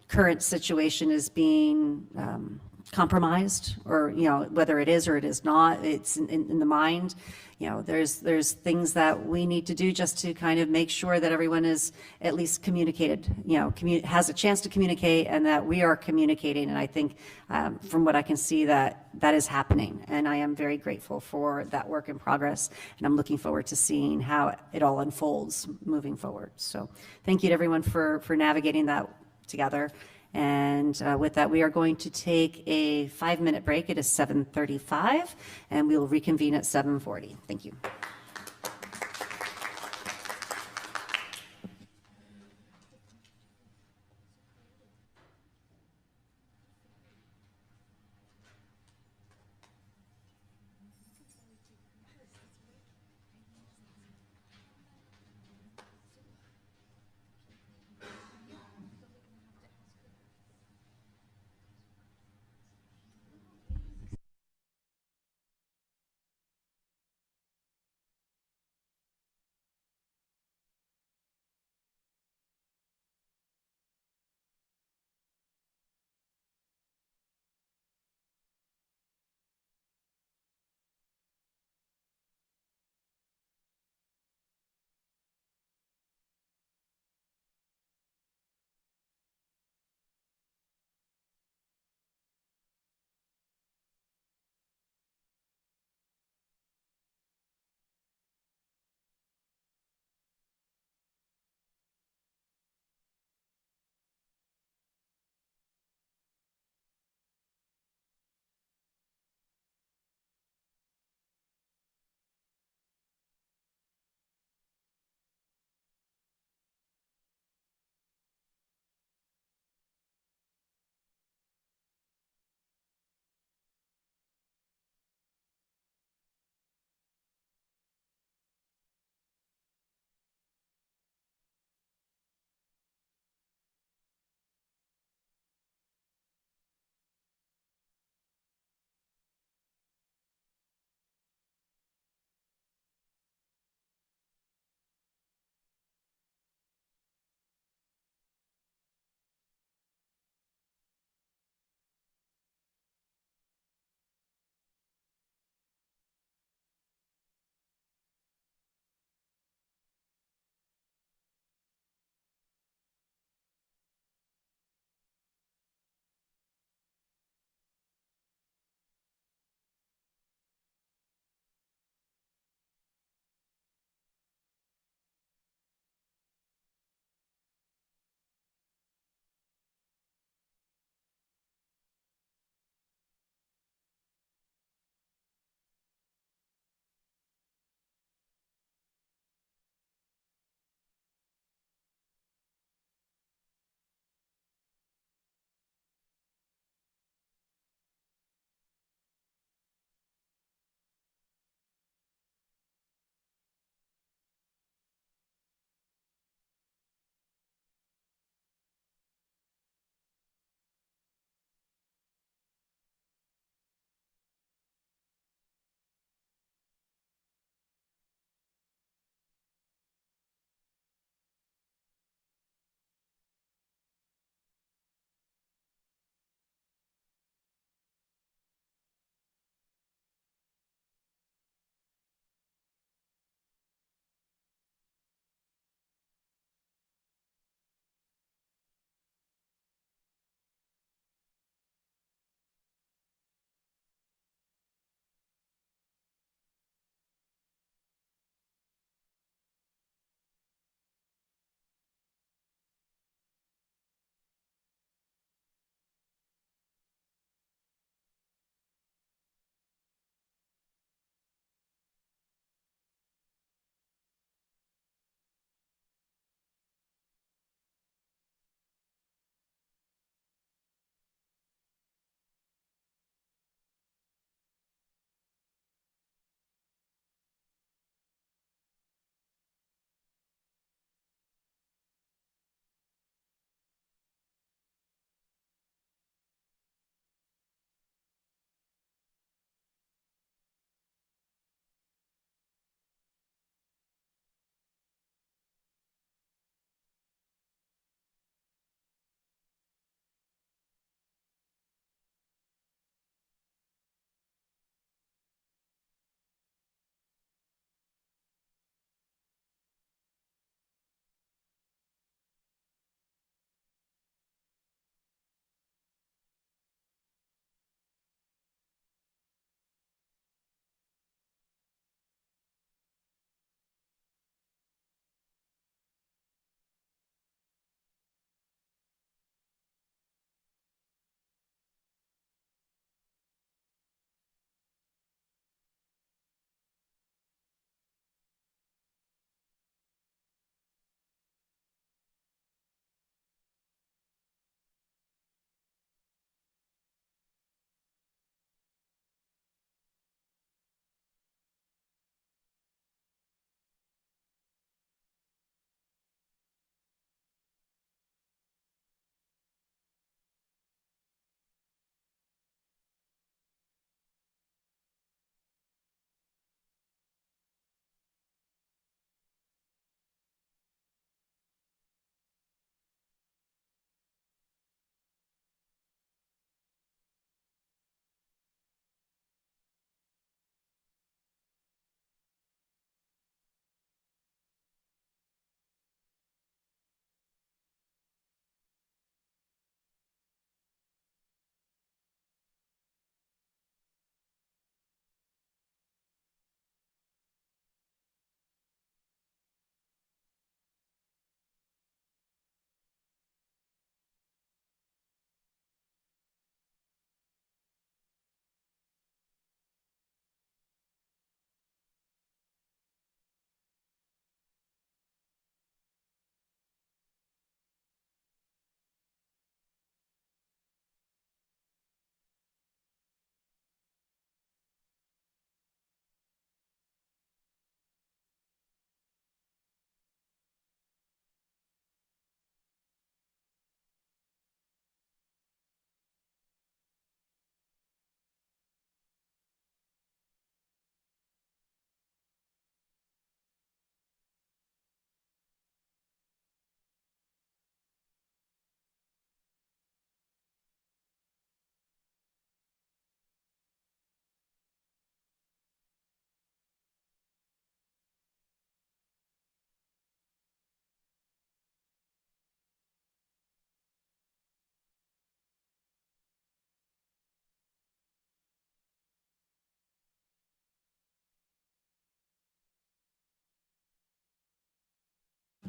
current situation is being compromised, or whether it is or it is not, it's in the mind. There's things that we need to do just to kind of make sure that everyone is at least communicated, has a chance to communicate, and that we are communicating. And I think from what I can see that is happening, and I am very grateful for that work in progress, and I'm looking forward to seeing how it all unfolds moving forward. So thank you to everyone for navigating that together. And with that, we are going to take a 5-minute break. It is 7:35, and we will reconvene at 7:40. Thank you.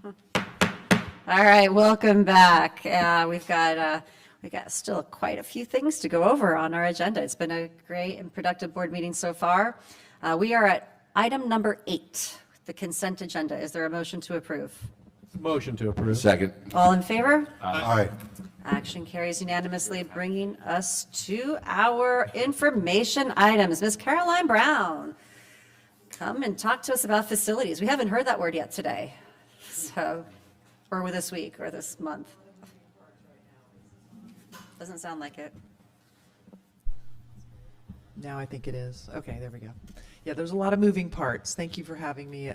All right, welcome back. We've got still quite a few things to go over on our agenda. It's been a great and productive board meeting so far. We are at item number 8, the consent agenda. Is there a motion to approve? Motion to approve. Second. All in favor? Aye. Action carries unanimously, bringing us to our information items. Ms. Caroline Brown, come and talk to us about facilities. We haven't heard that word yet today, or this week, or this month. Doesn't sound like it. Now I think it is. Okay, there we go. Yeah, there's a lot of moving parts. Thank you for having me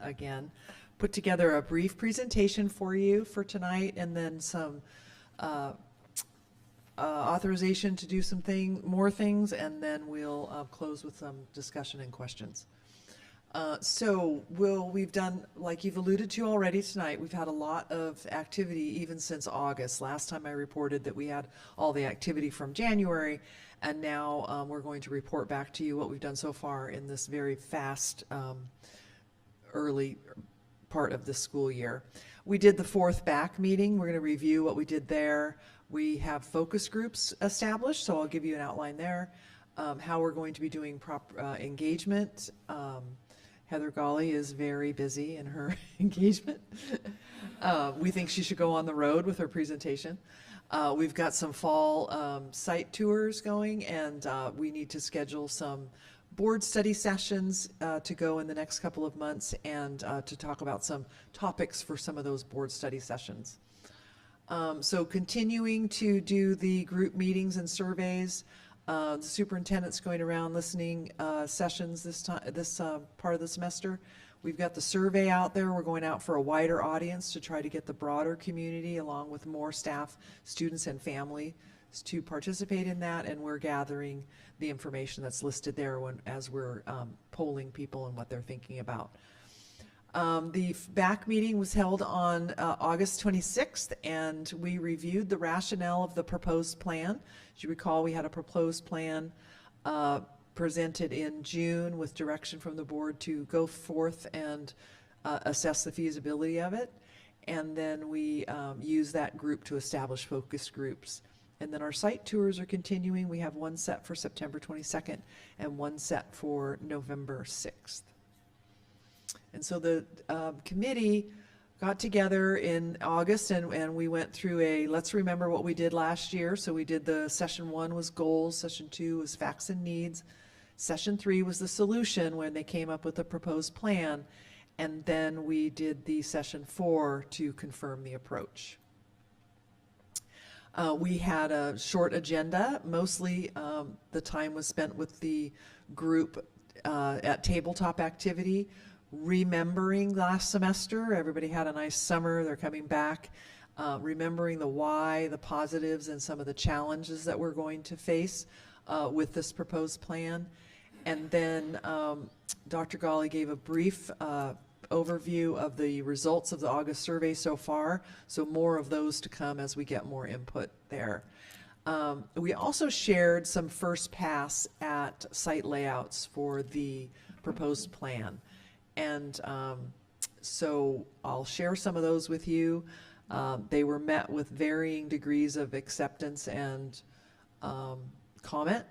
again. Put together a brief presentation for you for tonight, and then some authorization to do some more things, and then we'll close with some discussion and questions. We've done, like you've alluded to already tonight, we've had a lot of activity even since August. Last time I reported that we had all the activity from January, and now we're going to report back to you what we've done so far in this very fast early part of the school year. We did the 4th BAC meeting. We're going to review what we did there. We have focus groups established, so I'll give you an outline there. How we're going to be doing engagement. Heather Gawley is very busy in her engagement. We think she should go on the road with her presentation. We've got some fall site tours going, and we need to schedule some board study sessions to go in the next couple of months, and to talk about some topics for some of those board study sessions. So continuing to do the group meetings and surveys. The superintendent's going around listening sessions this part of the semester. We've got the survey out there. We're going out for a wider audience to try to get the broader community, along with more staff, students, and families to participate in that, and we're gathering the information that's listed there as we're polling people and what they're thinking about. The BAC meeting was held on August 26th, and we reviewed the rationale of the proposed plan. As you recall, we had a proposed plan presented in June with direction from the board to go forth and assess the feasibility of it. And then we used that group to establish focus groups. And then our site tours are continuing. We have one set for September 22nd and one set for November 6th. And so the committee got together in August, and we went through let's remember what we did last year. So we did session 1 was goals, session 2 was facts and needs, session 3 was the solution when they came up with a proposed plan, and then we did the session 4 to confirm the approach. We had a short agenda. Mostly the time was spent with the group at tabletop activity, remembering last semester. Everybody had a nice summer. They're coming back. Remembering the why, the positives, and some of the challenges that we're going to face with this proposed plan. And then Dr. Gawley gave a brief overview of the results of the August survey so far. So more of those to come as we get more input there. We also shared some first pass at site layouts for the proposed plan. And so I'll share some of those with you. They were met with varying degrees of acceptance and comment.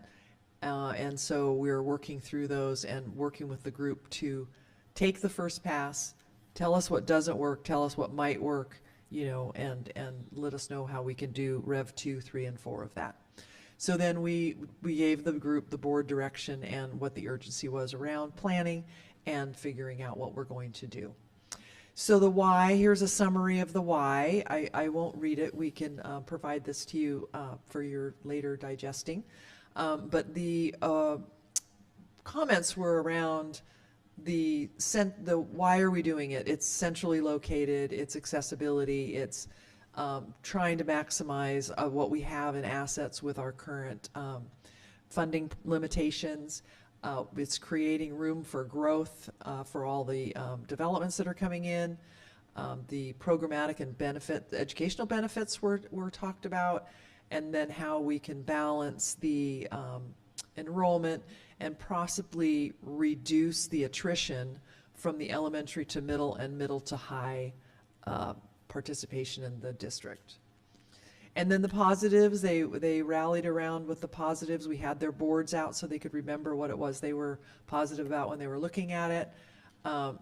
And so we're working through those and working with the group to take the first pass, tell us what doesn't work, tell us what might work, and let us know how we can do Rev 2, 3, and 4 of that. So then we gave the group the board direction and what the urgency was around planning and figuring out what we're going to do. So the why, here's a summary of the why. I won't read it. We can provide this to you for your later digesting. But the comments were around the why are we doing it? It's centrally located, it's accessibility, it's trying to maximize what we have in assets with our current funding limitations. It's creating room for growth for all the developments that are coming in. The programmatic and the educational benefits were talked about, and then how we can balance the enrollment and possibly reduce the attrition from the elementary to middle and middle to high participation in the district. And then the positives, they rallied around with the positives. We had their boards out so they could remember what it was they were positive about when they were looking at it.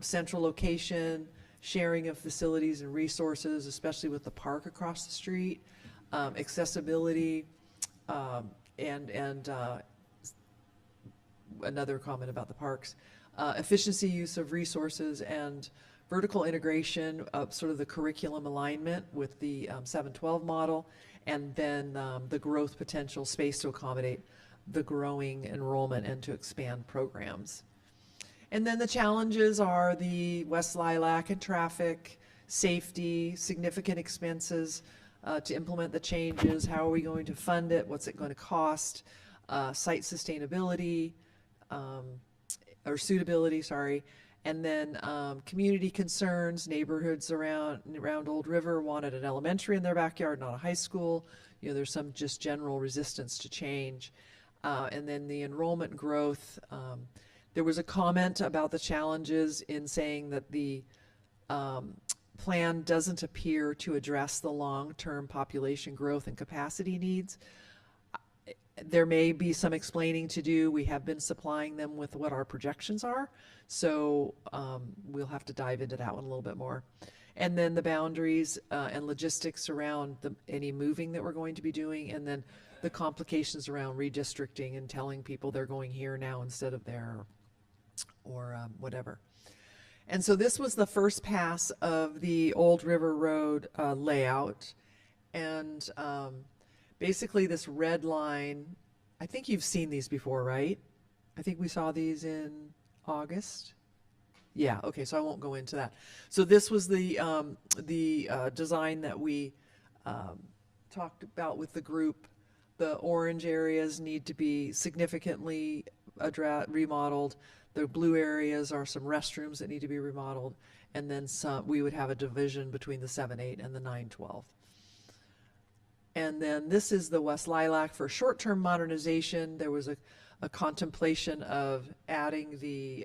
Central location, sharing of facilities and resources, especially with the park across the street, accessibility, and another comment about the parks, efficiency use of resources, and vertical integration of sort of the curriculum alignment with the 712 model, and then the growth potential space to accommodate the growing enrollment and to expand programs. And then the challenges are the West Lilac and traffic, safety, significant expenses to implement the changes, how are we going to fund it, what's it going to cost, site sustainability, or suitability, sorry, and then community concerns, neighborhoods around Old River wanted an elementary in their backyard, not a high school. You know, there's some just general resistance to change. And then the enrollment growth, there was a comment about the challenges in saying that the plan doesn't appear to address the long-term population growth and capacity needs. There may be some explaining to do. We have been supplying them with what our projections are, so we'll have to dive into that one a little bit more. And then the boundaries and logistics around any moving that we're going to be doing, and then the complications around redistricting and telling people they're going here now instead of there, or whatever. And so this was the first pass of the Old River Road layout, and basically this red line, I think you've seen these before, right? I think we saw these in August. Yeah, okay, so I won't go into that. So this was the design that we talked about with the group. The orange areas need to be significantly remodeled. The blue areas are some restrooms that need to be remodeled. And then we would have a division between the 7-8 and the 9-12. And then this is the West Lilac for short-term modernization. There was a contemplation of adding the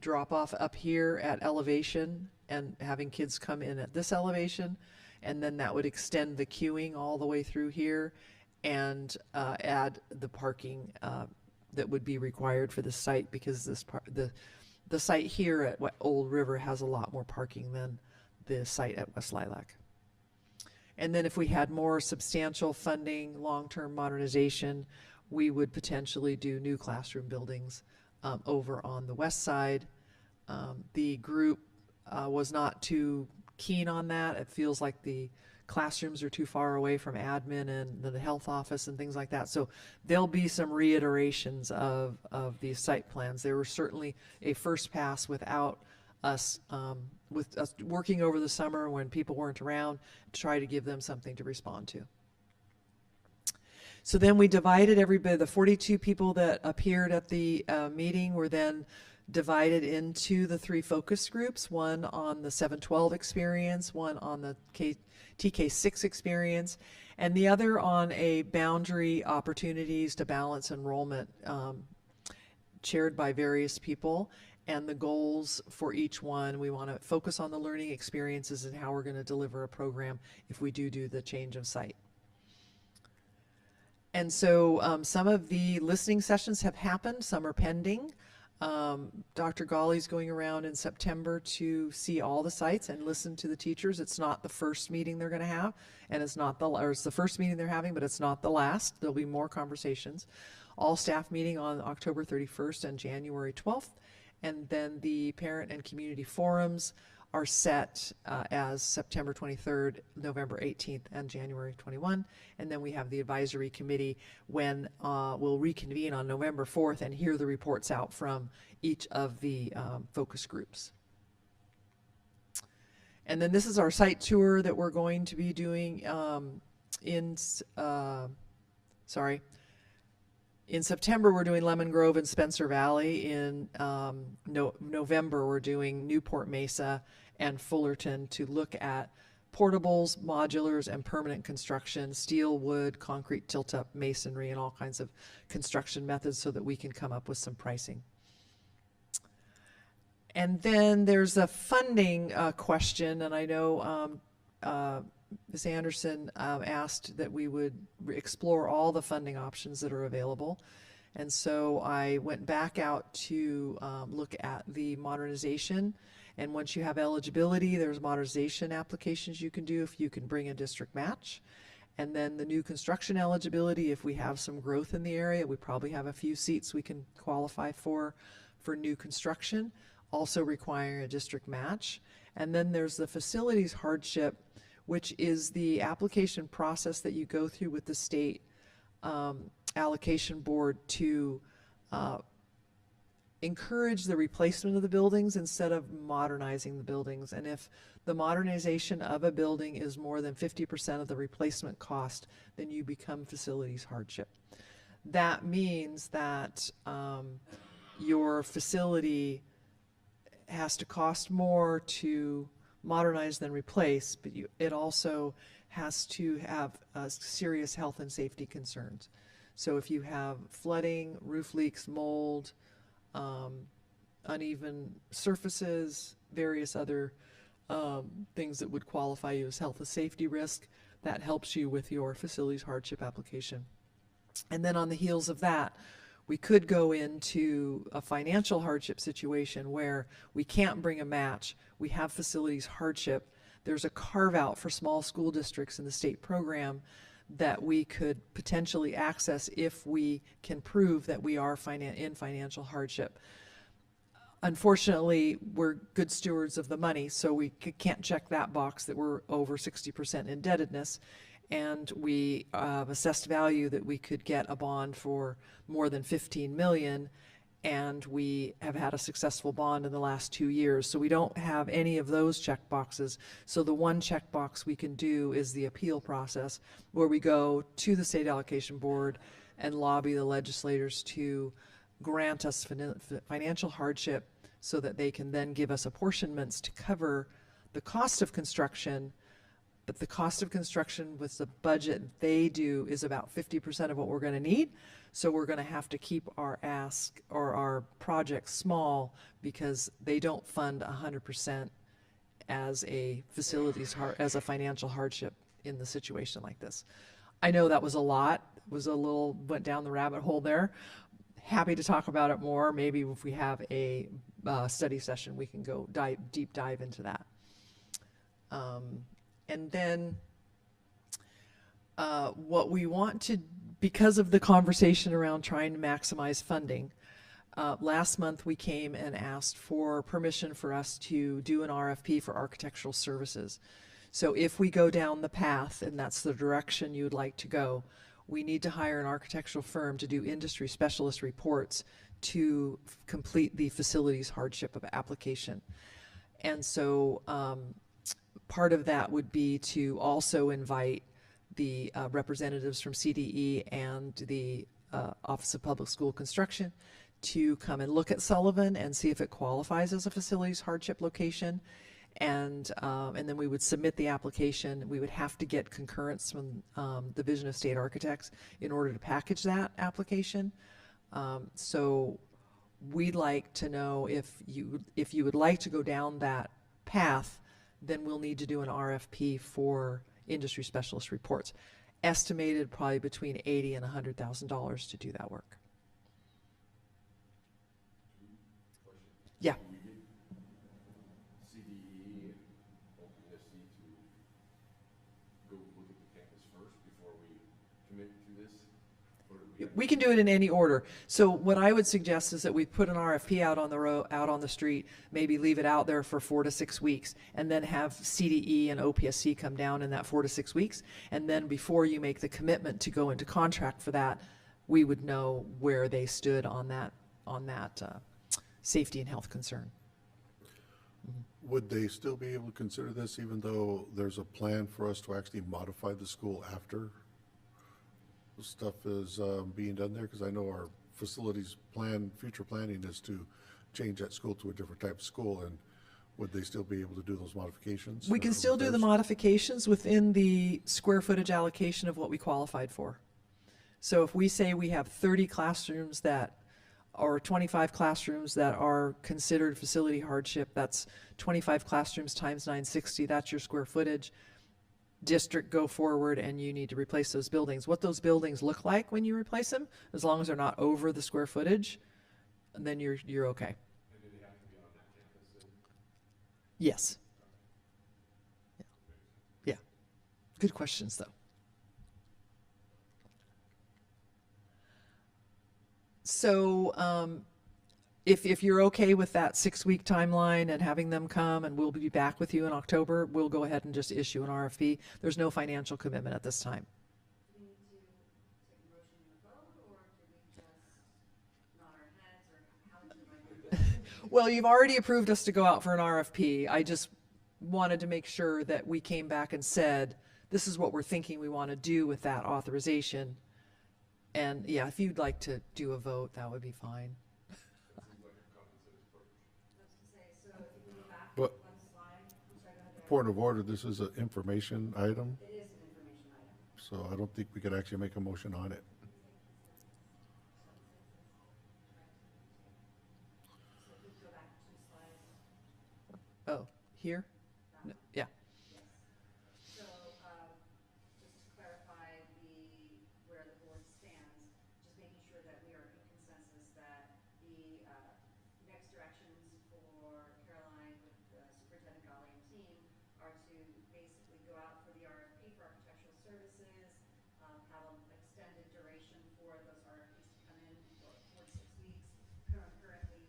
drop-off up here at elevation and having kids come in at this elevation, and then that would extend the queuing all the way through here and add the parking that would be required for the site, because the site here at Old River has a lot more parking than the site at West Lilac. And then if we had more substantial funding, long-term modernization, we would potentially do new classroom buildings over on the west side. The group was not too keen on that. It feels like the classrooms are too far away from admin and the health office and things like that. So there'll be some reiterations of these site plans. There were certainly a first pass without us working over the summer when people weren't around to try to give them something to respond to. So then we divided everybody. The 42 people that appeared at the meeting were then divided into the 3 focus groups, one on the 712 experience, one on the TK6 experience, and the other on a boundary opportunities to balance enrollment, chaired by various people. And the goals for each one, we want to focus on the learning experiences and how we're going to deliver a program if we do the change of site. And so some of the listening sessions have happened, some are pending. Dr. Gawley's going around in September to see all the sites and listen to the teachers. It's not the first meeting they're going to have, and it's the first meeting they're having, but it's not the last. There'll be more conversations. All staff meeting on October 31st and January 12th. And then the parent and community forums are set as September 23rd, November 18th, and January 21. And then we have the advisory committee when we'll reconvene on November 4th and hear the reports out from each of the focus groups. And then this is our site tour that we're going to be doing in September, we're doing Lemon Grove and Spencer Valley. In November, we're doing Newport Mesa and Fullerton to look at portables, modulars, and permanent construction, steel, wood, concrete, tilt-up, masonry, and all kinds of construction methods so that we can come up with some pricing. And then there's a funding question, and I know Ms. Anderson asked that we would explore all the funding options that are available. And so I went back out to look at the modernization. And once you have eligibility, there's modernization applications you can do if you can bring a district match. And then the new construction eligibility, if we have some growth in the area, we probably have a few seats we can qualify for new construction, also requiring a district match. And then there's the facilities hardship, which is the application process that you go through with the state allocation board to encourage the replacement of the buildings instead of modernizing the buildings. And if the modernization of a building is more than 50% of the replacement cost, then you become facilities hardship. That means that your facility has to cost more to modernize than replace, but it also has to have serious health and safety concerns. So if you have flooding, roof leaks, mold, uneven surfaces, various other things that would qualify you as health and safety risk, that helps you with your facilities hardship application. And then on the heels of that, we could go into a financial hardship situation where we can't bring a match. We have facilities hardship. There's a carve out for small school districts in the state program that we could potentially access if we can prove that we are in financial hardship. Unfortunately, we're good stewards of the money, so we can't check that box that we're over 60% indebtedness. And we assessed value that we could get a bond for more than $15 million, and we have had a successful bond in the last 2 years. So we don't have any of those check boxes. So the one check box we can do is the appeal process, where we go to the state allocation board and lobby the legislators to grant us financial hardship so that they can then give us apportionments to cover the cost of construction. But the cost of construction with the budget they do is about 50% of what we're going to need. So we're going to have to keep our ask or our project small because they don't fund 100% as a as a financial hardship in the situation like this. I know that was a lot. It was a little, went down the rabbit hole there. Happy to talk about it more. Maybe if we have a study session, we can go deep dive into that. And then what we want to, because of the conversation around trying to maximize funding, last month we came and asked for permission for us to do an RFP for architectural services. So if we go down the path, and that's the direction you'd like to go, we need to hire an architectural firm to do industry specialist reports to complete the facilities hardship of application. And so part of that would be to also invite the representatives from CDE and the Office of Public School Construction to come and look at Sullivan and see if it qualifies as a facilities hardship location. And then we would submit the application. We would have to get concurrence from the Division of State Architects in order to package that application. So we'd like to know if you would like to go down that path, then we'll need to do an RFP for industry specialist reports, estimated probably between $80,000 and $100,000 to do that work. Yeah. We can do it in any order. So what I would suggest is that we put an RFP out on the out on the street, maybe leave it out there for 4 to 6 weeks, and then have CDE and OPSC come down in that 4 to 6 weeks. And then before you make the commitment to go into contract for that, we would know where they stood on that safety and health concern. Would they still be able to consider this even though there's a plan for us to actually modify the school after stuff is being done there? Because I know our facilities plan, future planning is to change that school to a different type of school, and would they still be able to do those modifications? We can still do the modifications within the square footage allocation of what we qualified for. So if we say we have 30 classrooms that or 25 classrooms that are considered facility hardship. That's 25 classrooms times 960. That's your square footage. District, go forward, and you need to replace those buildings. What those buildings look like when you replace them, as long as they're not over the square footage, then you're okay. And do they have to be on that campus then? Yes. Yeah. Good questions, though. So if you're okay with that 6-week timeline and having them come, and we'll be back with you in October, we'll go ahead and just issue an RFP. There's no financial commitment at this time. Well, you've already approved us to go out for an RFP. I just wanted to make sure that we came back and said, this is what we're thinking we want to do with that authorization. And yeah, if you'd like to do a vote, that would be fine. But, point of order, this is an information item, It is an information item. so I don't think we could actually make a motion on it. Oh, here? No, yeah. So, just to clarify where the board stands, just making sure that we are in consensus that the next directions for Caroline with Superintendent Golly and team are to basically go out for the RFP for architectural services, have an extended duration for those RFPs to come in for 4 to 6 weeks. Currently,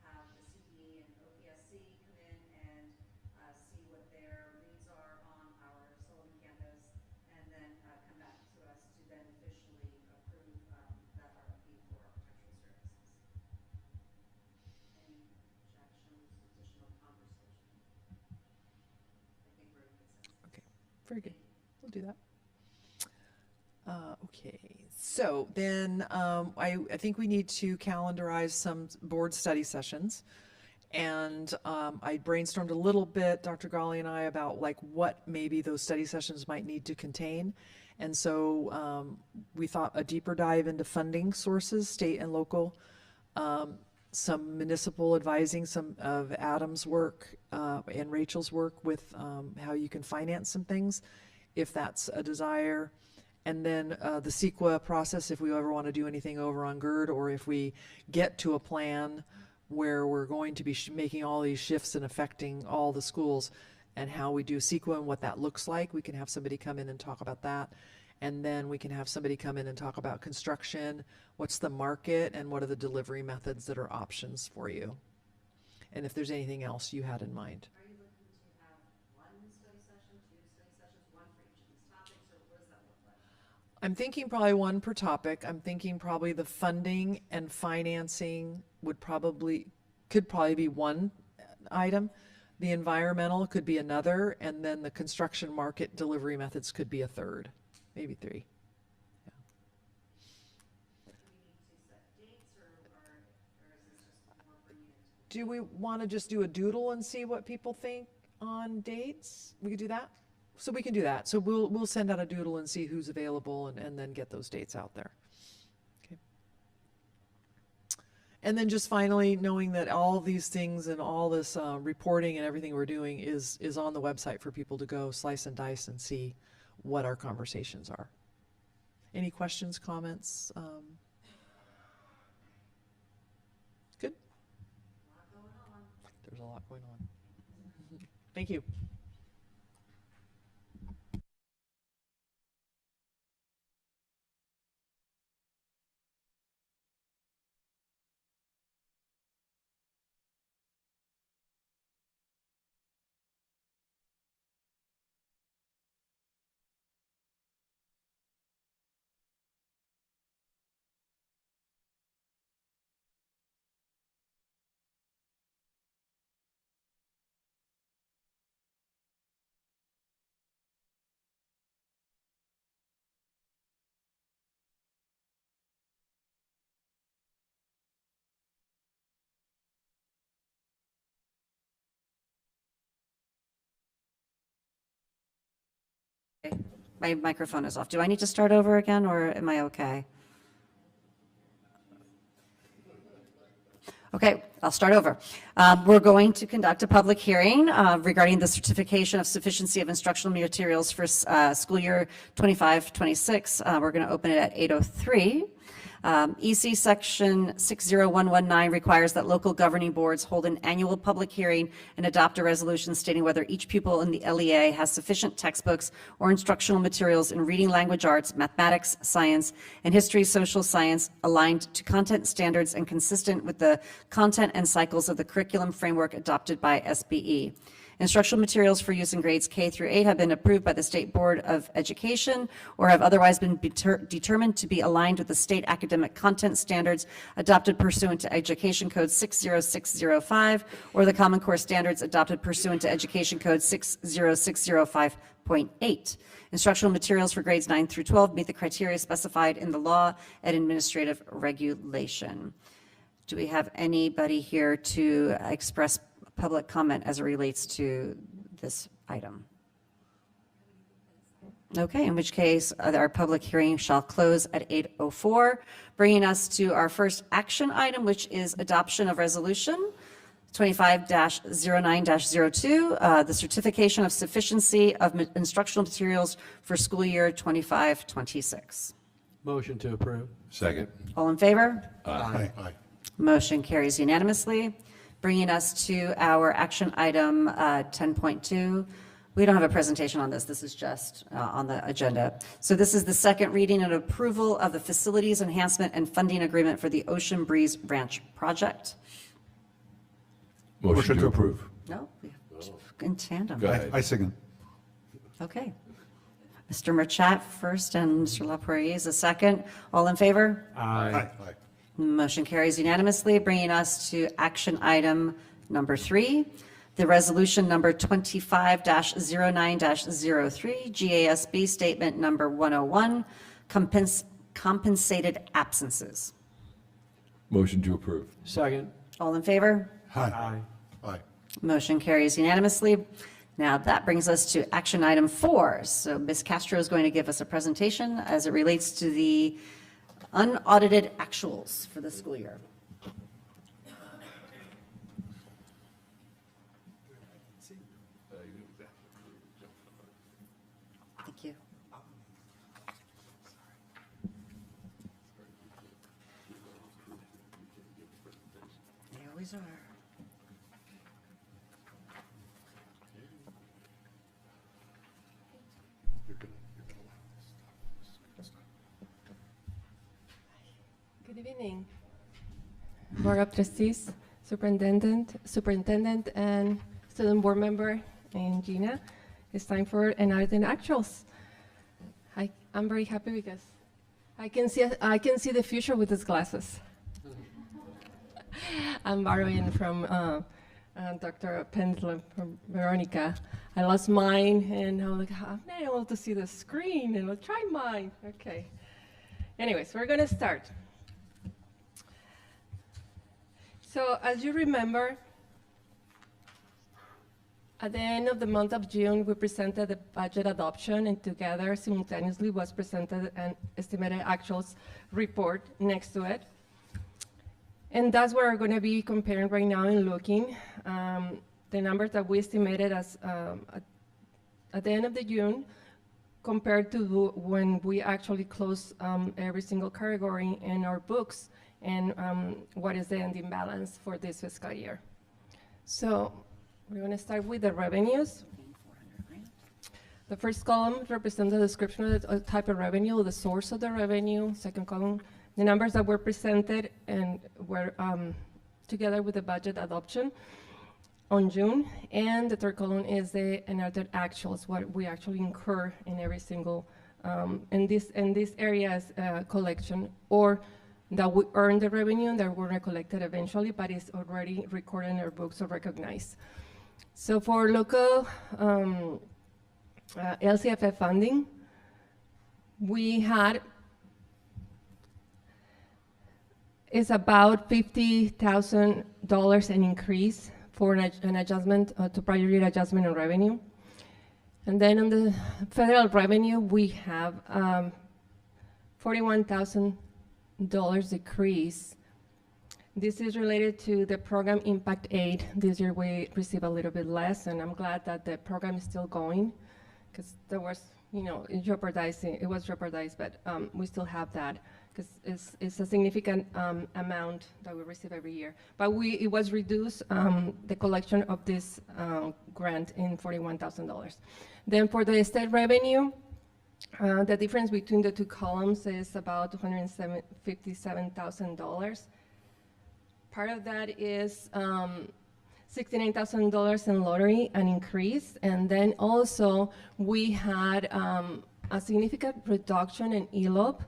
have the CPE and OPSC come in and see what their reads are on our Sullivan campus, and then come back to us to then officially approve that RFP for architectural services. Any objections, additional conversation? I think we're in consensus. Okay, very good. We'll do that. Okay, so then I think we need to calendarize some board study sessions. And I brainstormed a little bit, Dr. Golly and I, about like what maybe those study sessions might need to contain. And so we thought a deeper dive into funding sources, state and local, some municipal advising, some of Adam's work and Rachel's work with how you can finance some things, if that's a desire. And then the CEQA process, if we ever want to do anything over on GERD, or if we get to a plan where we're going to be making all these shifts and affecting all the schools, and how we do CEQA and what that looks like. We can have somebody come in and talk about that. And then we can have somebody come in and talk about construction, what's the market, and what are the delivery methods that are options for you. And if there's anything else you had in mind. Are you looking to have 1 study session, 2 study sessions, 1 for each of these topics, or what does that look like? I'm thinking probably 1 per topic. I'm thinking probably the funding and financing could probably be 1 item. The environmental could be another, and then the construction market delivery methods could be a third, maybe 3. Yeah. Do we need to set dates, or is this just more bringing it to? Do we want to just do a doodle and see what people think on dates? We could do that? So we can do that. So we'll send out a doodle and see who's available, and then get those dates out there. Okay. And then just finally, knowing that all these things and all this reporting and everything we're doing is on the website for people to go slice and dice and see what our conversations are. Any questions, comments? Good? There's a lot going on. Thank you. My microphone is off. Do I need to start over again, or am I okay? Okay, I'll start over. We're going to conduct a public hearing regarding the certification of sufficiency of instructional materials for school year 25-26. We're going to open it at 8:03. EC Section 60119 requires that local governing boards hold an annual public hearing and adopt a resolution stating whether each pupil in the LEA has sufficient textbooks or instructional materials in reading, language arts, mathematics, science, and history, social science aligned to content standards and consistent with the content and cycles of the curriculum framework adopted by SBE. Instructional materials for use in grades K through 8 have been approved by the State Board of Education or have otherwise been determined to be aligned with the state academic content standards adopted pursuant to Education Code 60605 or the Common Core standards adopted pursuant to Education Code 60605.8. Instructional materials for grades 9 through 12 meet the criteria specified in the law and administrative regulation. Do we have anybody here to express public comment as it relates to this item? Okay, in which case our public hearing shall close at 8:04, bringing us to our first action item, which is adoption of resolution 25-09-02, the certification of sufficiency of instructional materials for school year 25-26. Motion to approve. Second. All in favor? Aye. Motion carries unanimously. Bringing us to our action item 10.2. We don't have a presentation on this. This is just on the agenda. So this is the second reading and approval of the Facilities Enhancement and Funding Agreement for the Ocean Breeze Ranch Project. Motion to approve. No, we have in tandem. Go ahead. I second. Okay. Mr. Merchat first and Mr. LaPoirier is a second. All in favor? Aye. Motion carries unanimously, bringing us to action item number 3, the resolution number 25-09-03, GASB statement number 101, compensated absences. Motion to approve. Second. All in favor? Aye. Aye. Motion carries unanimously. Now that brings us to action item 4. So Ms. Castro is going to give us a presentation as it relates to the unaudited actuals for the school year. Thank you. They always are. Good evening, Board of Trustees, Superintendent, and Student Board Member, and Gina. It's time for unaudited actuals. I'm very happy because I can see the future with these glasses. I'm borrowing from Dr. Pendleton, from Veronica. I lost mine, and I'm like, I'm not able to see the screen, and I'll try mine. Okay. Anyways, we're going to start. So as you remember, at the end of the month of June, we presented the budget adoption, and together simultaneously was presented an estimated actuals report next to it. And that's what we're going to be comparing right now and looking. The numbers that we estimated as at the end of the June compared to when we actually close every single category in our books, and what is the ending balance for this fiscal year. So we're going to start with the revenues. The first column represents the description of the type of revenue, the source of the revenue. Second column, the numbers that were presented and were together with the budget adoption on June. And the third column is the unaudited actuals, what we actually incur in every single, in this area's collection, or that we earn the revenue that were collected eventually, but is already recorded in our books or recognized. So for local LCFF funding, we had is about $50,000 an increase for an adjustment to prior year adjustment on revenue. And then on the federal revenue, we have $41,000 decrease. This is related to the program Impact Aid. This year we receive a little bit less, and I'm glad that the program is still going, because there was, it was jeopardized, but we still have that, because it's a significant amount that we receive every year. But it was reduced, the collection of this grant in $41,000. Then for the state revenue, the difference between the two columns is about $257,000. Part of that is $69,000 in lottery, an increase, and then also we had a significant reduction in ELOP,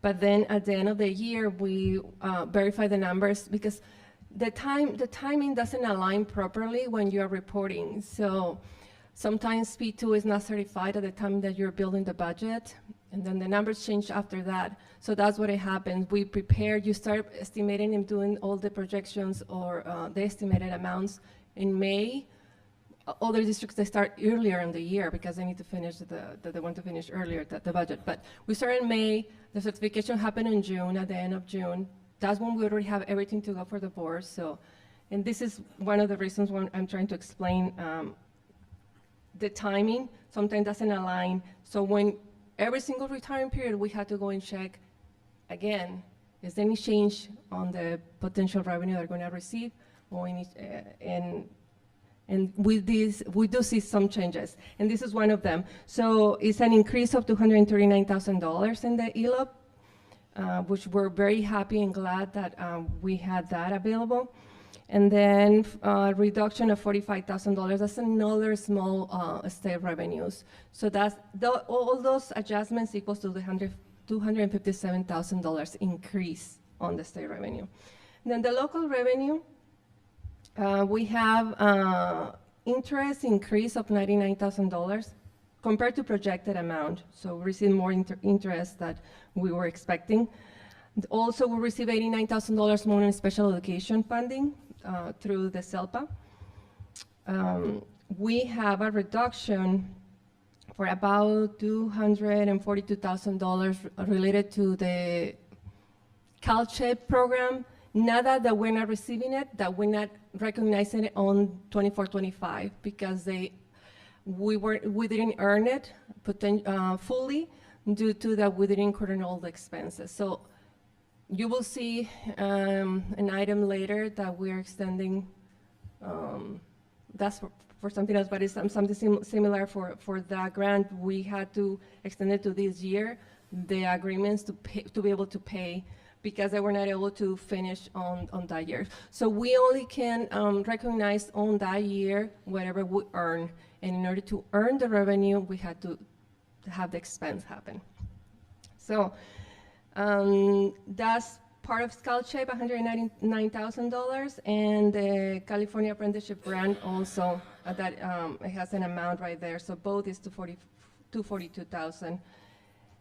but then at the end of the year we verify the numbers because the timing doesn't align properly when you are reporting. So sometimes P2 is not certified at the time that you're building the budget, and then the numbers change after that. So that's what happens. We prepare, you start estimating and doing all the projections or the estimated amounts in May. Other districts, they start earlier in the year because they need to finish they want to finish earlier the budget. But we start in May, the certification happened in June, at the end of June. That's when we already have everything to go for the board. So, and this is one of the reasons when I'm trying to explain the timing sometimes doesn't align. So when every single retirement period, we had to go and check again, is there any change on the potential revenue they're going to receive? Or and with this, we do see some changes, and this is one of them. So it's an increase of $239,000 in the ELOP, which we're very happy and glad that we had that available. And then a reduction of $45,000, that's another small state revenues. So that's all those adjustments equals to the $257,000 increase on the state revenue. And then the local revenue, we have interest increase of $99,000 compared to projected amount. So we received more interest that we were expecting. Also, we received $89,000 more in special education funding through the SELPA. We have a reduction for about $242,000 related to the CalChip program. Not that we're not receiving it, that we're not recognizing it on 24-25 because we didn't earn it fully due to that we didn't incur all the expenses. So you will see an item later that we're extending. That's for something else, but it's something similar for that grant. We had to extend it to this year, the agreements to be able to pay because they were not able to finish on that year. So we only can recognize on that year whatever we earn. And in order to earn the revenue, we had to have the expense happen. So that's part of ScalChip, $199,000, and the California Apprenticeship Grant also, that it has an amount right there. So both is $242,000.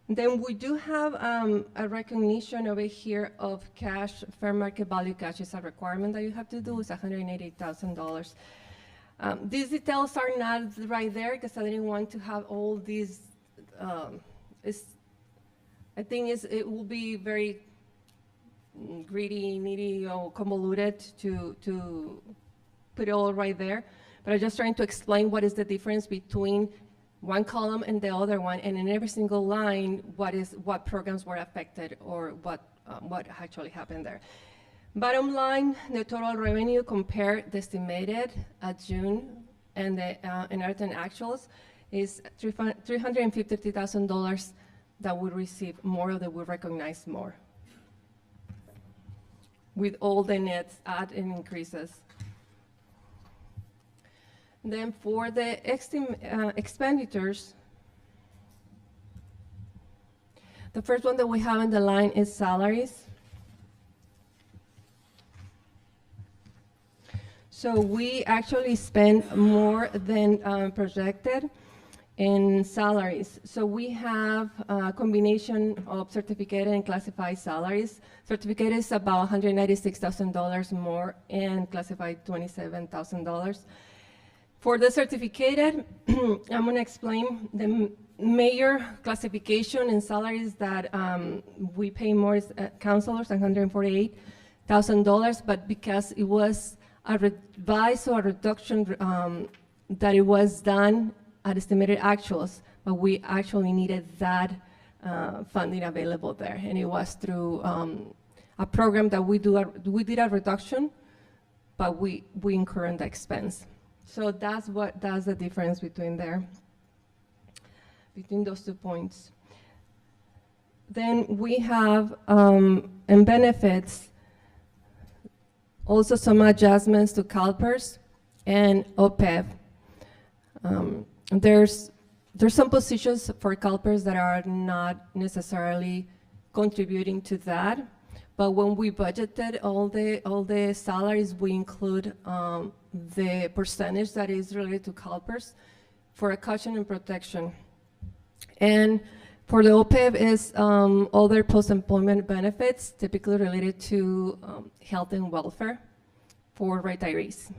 Then we do have a recognition over here of cash, fair market value cash is a requirement that you have to do. It's $188,000. These details are not right there because I didn't want to have all these. I think it will be very greedy, needy, or convoluted to put it all right there. But I'm just trying to explain what is the difference between one column and the other one, and in every single line, what programs were affected or what actually happened there. Bottom line, the total revenue compared the estimated at June and the inherent actuals is $350,000 that we receive more or that we recognize more with all the nets add and increases. Then for the expenditures, the first one that we have on the line is salaries. So we actually spend more than projected in salaries. So we have a combination of certificated and classified salaries. Certificated is about $196,000 more and classified $27,000. For the certificated, I'm going to explain the major classification and salaries that we pay more is counselors, $148,000. $1,000, but because it was a revise or a reduction that it was done at estimated actuals, but we actually needed that funding available there, and it was through a program that we did a reduction, but we incurred the expense. So that's the difference between those 2 points. Then we have in benefits also some adjustments to CalPERS and OPEB. There's some positions for CalPERS that are not necessarily contributing to that, but when we budgeted all the salaries, we include the percentage that is related to CalPERS for a caution and protection. And for the OPEB is other post-employment benefits, typically related to health and welfare for retirees.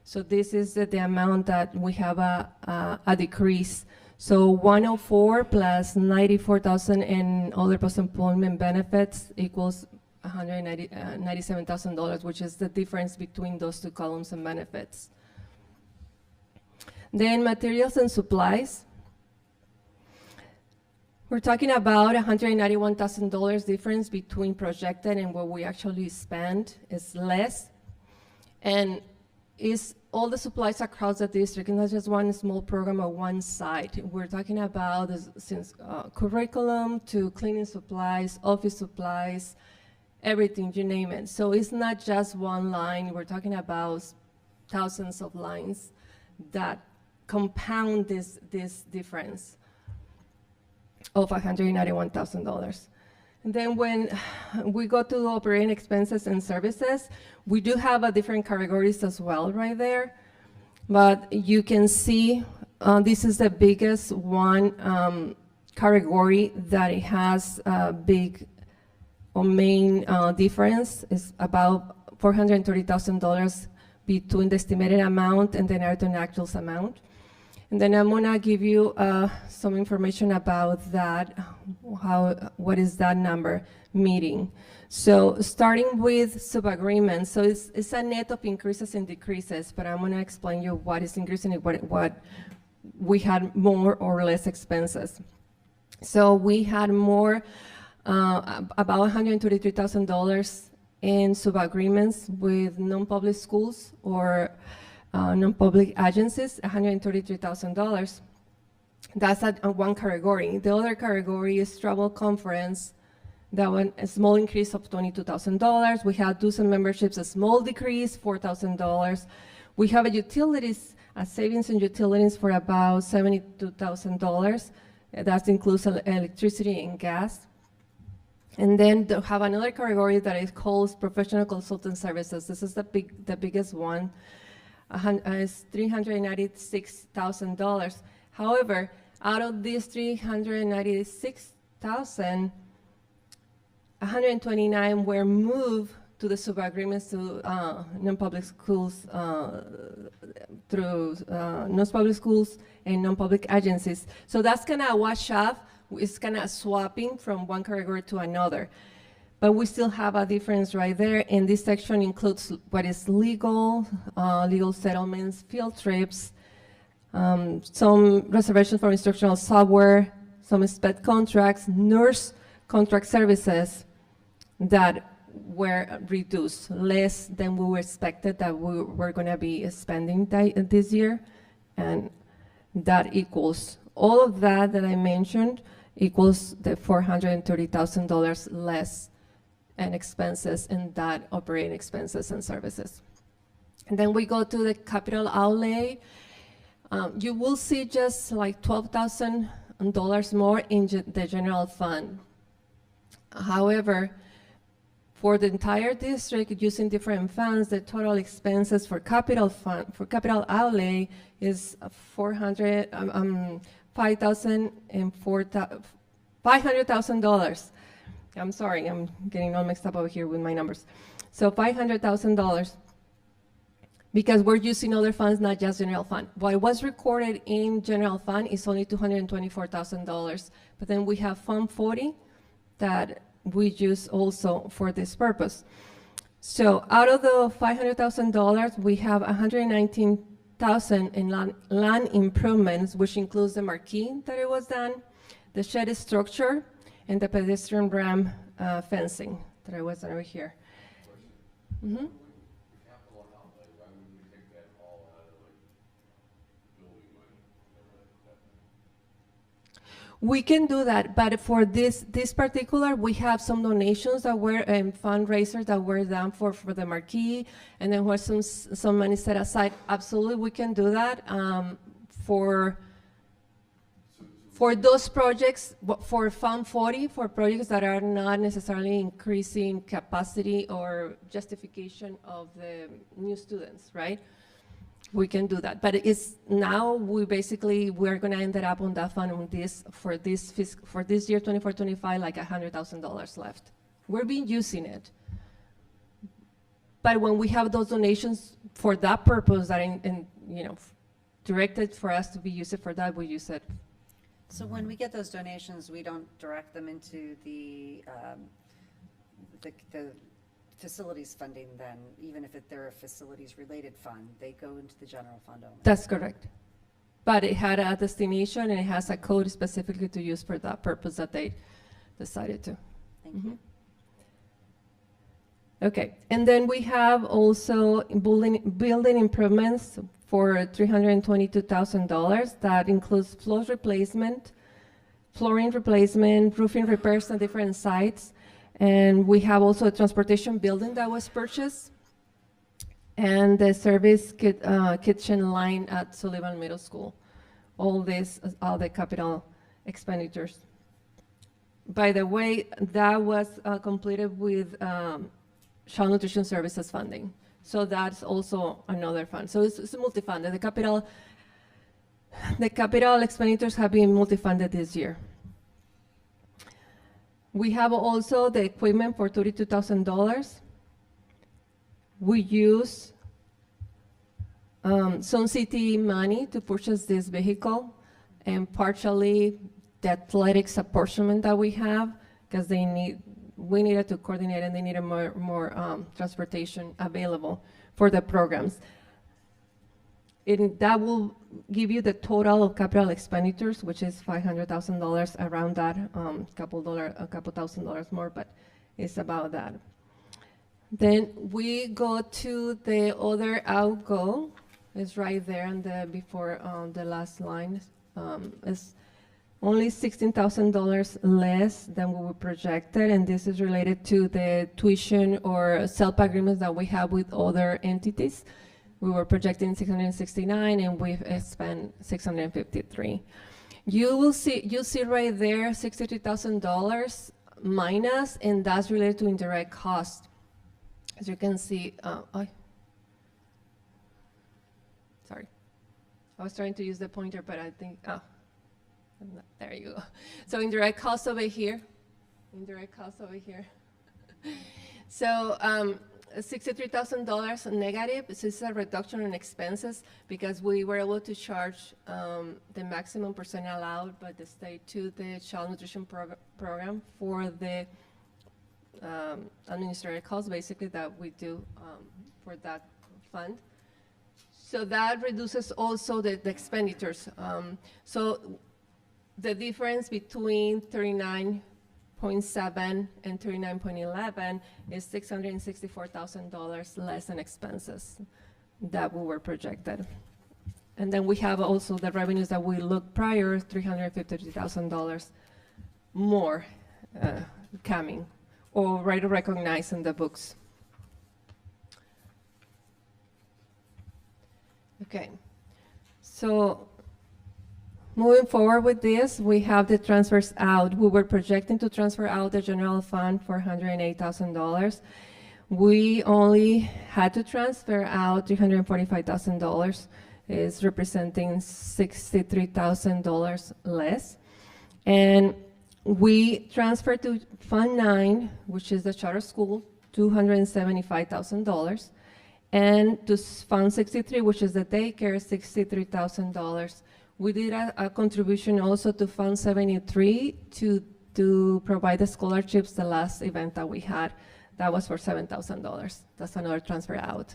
So this is the amount that we have a decrease. So 104 plus 94,000 in other post-employment benefits equals $197,000, which is the difference between those two columns and benefits. Then materials and supplies. We're talking about $191,000 difference between projected and what we actually spend is less. And is all the supplies across the district, and not just one small program or one site. We're talking about since curriculum to cleaning supplies, office supplies, everything, you name it. So it's not just one line. We're talking about thousands of lines that compound this difference of $191,000. And then when we go to operating expenses and services, we do have different categories as well right there. But you can see this is the biggest one category that it has a big or main difference. Is about $430,000 between the estimated amount and the narrative actuals amount. And then I'm gonna give you some information about that, what is that number meeting. So starting with sub-agreements, so it's a net of increases and decreases, but I'm gonna explain you what is increasing and what we had more or less expenses. So we had more, about $133,000 in sub-agreements with non-public schools or non-public agencies, $133,000. That's one category. The other category is travel conference. That one, a small increase of $22,000. We have dues and memberships, a small decrease, $4,000. We have a utilities, a savings in utilities for about $72,000. That includes electricity and gas. And then they have another category that is called professional consultant services. This is the biggest one. Is $396,000. However, out of these $396,000, 129 were moved to the sub-agreements to non-public schools through non-public schools and non-public agencies. So that's kind of a wash off. It's kind of swapping from one category to another. But we still have a difference right there, and this section includes what is legal, legal settlements, field trips, some reservations for instructional software, some SPED contracts, nurse contract services that were reduced, less than we were expected that we were going to be spending this year, and that equals, all of that I mentioned equals the $430,000 less and expenses in that operating expenses and services. And then we go to the capital outlay. You will see just like $12,000 more in the general fund. However, for the entire district, using different funds, the total expenses for capital outlay is $500,000. I'm sorry, I'm getting all mixed up over here with my numbers. So $500,000, because we're using other funds, not just general fund. What was recorded in general fund is only $224,000, but then we have Fund 40 that we use also for this purpose. So out of the $500,000, we have $119,000 in land improvements, which includes the marquee that it was done, the shed structure, and the pedestrian ramp fencing that I was over here. Mm-hmm. We can do that, but for this particular, we have some donations that were fundraisers that were done for the marquee, and then was some money set aside. Absolutely, we can do that for those projects, for Fund 40, for projects that are not necessarily increasing capacity or justification of the new students, right? We can do that, but it's now we're going to end up on that fund on this for this year 24-25 like $100,000 left. We've been using it, but when we have those donations for that purpose that directed for us to be used for that, we use it. So when we get those donations, we don't direct them into the facilities funding then, even if they're a facilities-related fund, they go into the general fund only? That's correct. But it had a destination and it has a code specifically to use for that purpose that they decided to. Thank you. Okay, and then we have also building improvements for $322,000. That includes flooring replacement, roofing repairs on different sites. And we have also a transportation building that was purchased and the service kitchen line at Sullivan Middle School. All the capital expenditures. By the way, that was completed with Child Nutrition Services funding. So that's also another fund. So it's multi-funded. The capital expenditures have been multi-funded this year. We have also the equipment for $32,000. We use some city money to purchase this vehicle and partially the athletics apportionment that we have because we needed to coordinate and they needed more transportation available for the programs. That will give you the total of capital expenditures, which is $500,000, around that, a couple $1,000 more, but it's about that. Then we go to the other outgo. It's right there and before the last line. It's only $16,000 less than what we projected, and this is related to the tuition or SELP agreements that we have with other entities. We were projecting 669 and we've spent 653. You see right there $63,000 minus, and that's related to indirect cost. As you can see, sorry. I was trying to use the pointer, but I think, there you go. So indirect cost over here. So, $63,000 negative. This is a reduction in expenses because we were able to charge the maximum percent allowed by the state to the child nutrition program for the administrative costs, basically, that we do for that fund. So that reduces also the expenditures. So the difference between 39.7 and 39.11 is $664,000 less in expenses that we were projected. And then we have also the revenues that we looked prior, $353,000 more coming or already recognized in the books. Okay, so moving forward with this, we have the transfers out. We were projecting to transfer out the general fund for $108,000. We only had to transfer out $345,000. It's representing $63,000 less. And we transferred to Fund 9, which is the charter school, $275,000. And to Fund 63, which is the daycare, $63,000. We did a contribution also to Fund 73 to provide the scholarships, the last event that we had That was for $7,000. That's another transfer out.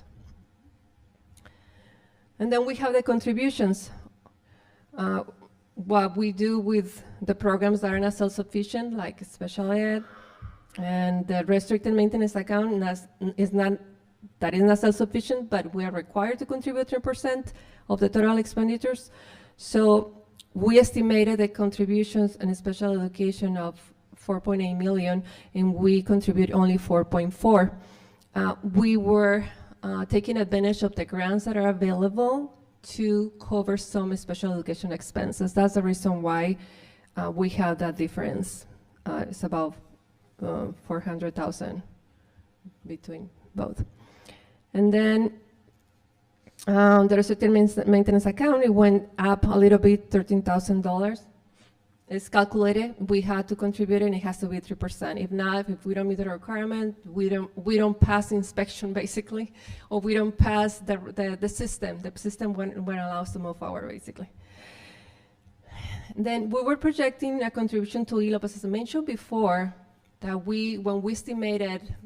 And then we have the contributions. What we do with the programs that are not self-sufficient, like special ed, and the restricted maintenance account is not self-sufficient, but we are required to contribute 3% of the total expenditures. So we estimated the contributions in special education of 4.8 million, and we contribute only 4.4. We were taking advantage of the grants that are available to cover some special education expenses. That's the reason why we have that difference. It's about 400,000 between both. And then the restricted maintenance account, it went up a little bit, $13,000. It's calculated, we had to contribute and it has to be 3%. If not, if we don't meet the requirement, we don't pass inspection basically, or we don't pass the system. The system won't allow us to move forward basically. Then we were projecting a contribution to ELOP, as I mentioned before, that when we estimated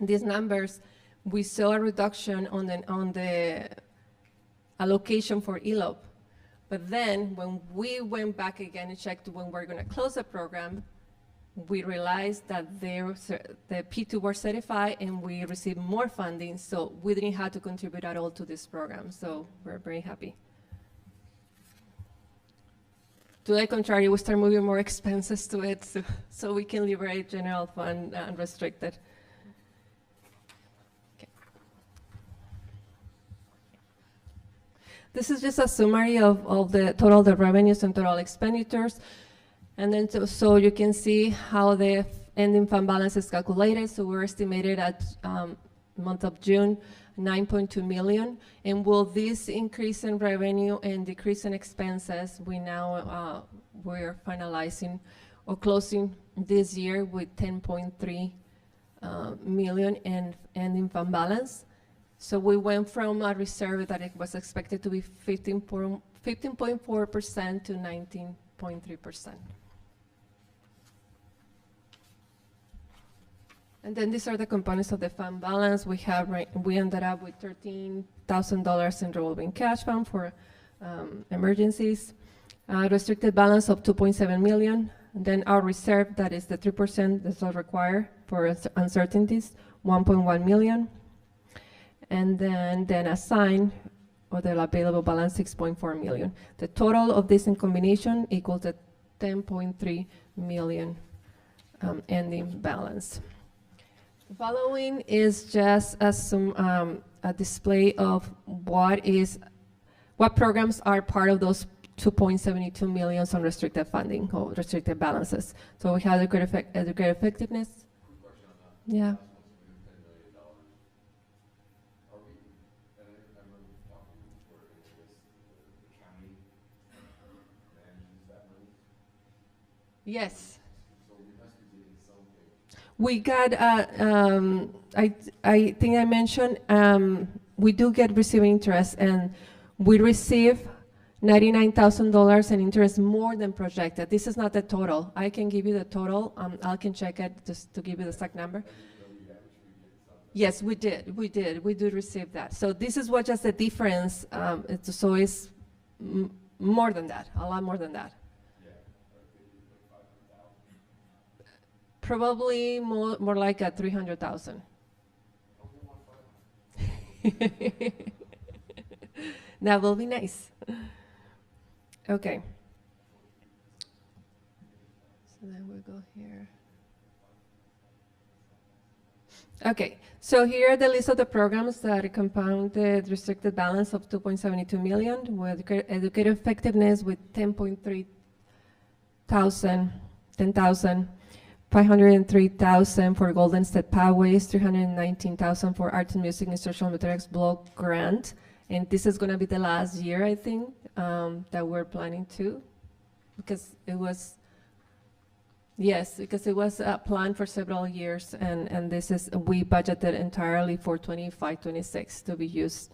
these numbers, we saw a reduction on the allocation for ELOP. But then when we went back again and checked when we're going to close the program, we realized that the P2 were certified and we received more funding, so we didn't have to contribute at all to this program. So we're very happy. To the contrary, we start moving more expenses to it so we can liberate general fund unrestricted. This is just a summary of the total the revenues and total expenditures. And then so you can see how the ending fund balance is calculated. So we're estimated at month of June, 9.2 million. And with this increase in revenue and decrease in expenses, we're finalizing or closing this year with 10.3 million in ending fund balance. So we went from a reserve that it was expected to be 15.4% to 19.3%. And then these are the components of the fund balance. We ended up with $13,000 in revolving cash fund for emergencies, restricted balance of 2.7 million. And then our reserve, that is the 3% that's all required for uncertainties, 1.1 million. And then assigned, or the available balance, 6.4 million. The total of this in combination equals the 10.3 million ending balance. The following is just a display of what programs are part of those 2.72 million unrestricted funding or restricted balances. So we have educator effectiveness. Yeah. Yes. We got, I think I mentioned, we do get receiving interest, and we receive $99,000 in interest more than projected. This is not the total. I can give you the total. I can check it just to give you the exact number. Yes, we did. We do receive that. So this is what just the difference. So it's more than that, a lot more than that. Probably more like a 300,000. That will be nice. Okay. So then we'll go here. Okay, so here are the list of the programs that compound the restricted balance of 2.72 million with educator effectiveness with 10,000, 503,000 for Golden State Pathways, 319,000 for Arts and Music Instructional Materials Block Grant. And this is going to be the last year, I think, that we're planning to, because it was, planned for several years, and we budgeted entirely for 25-26 to be used.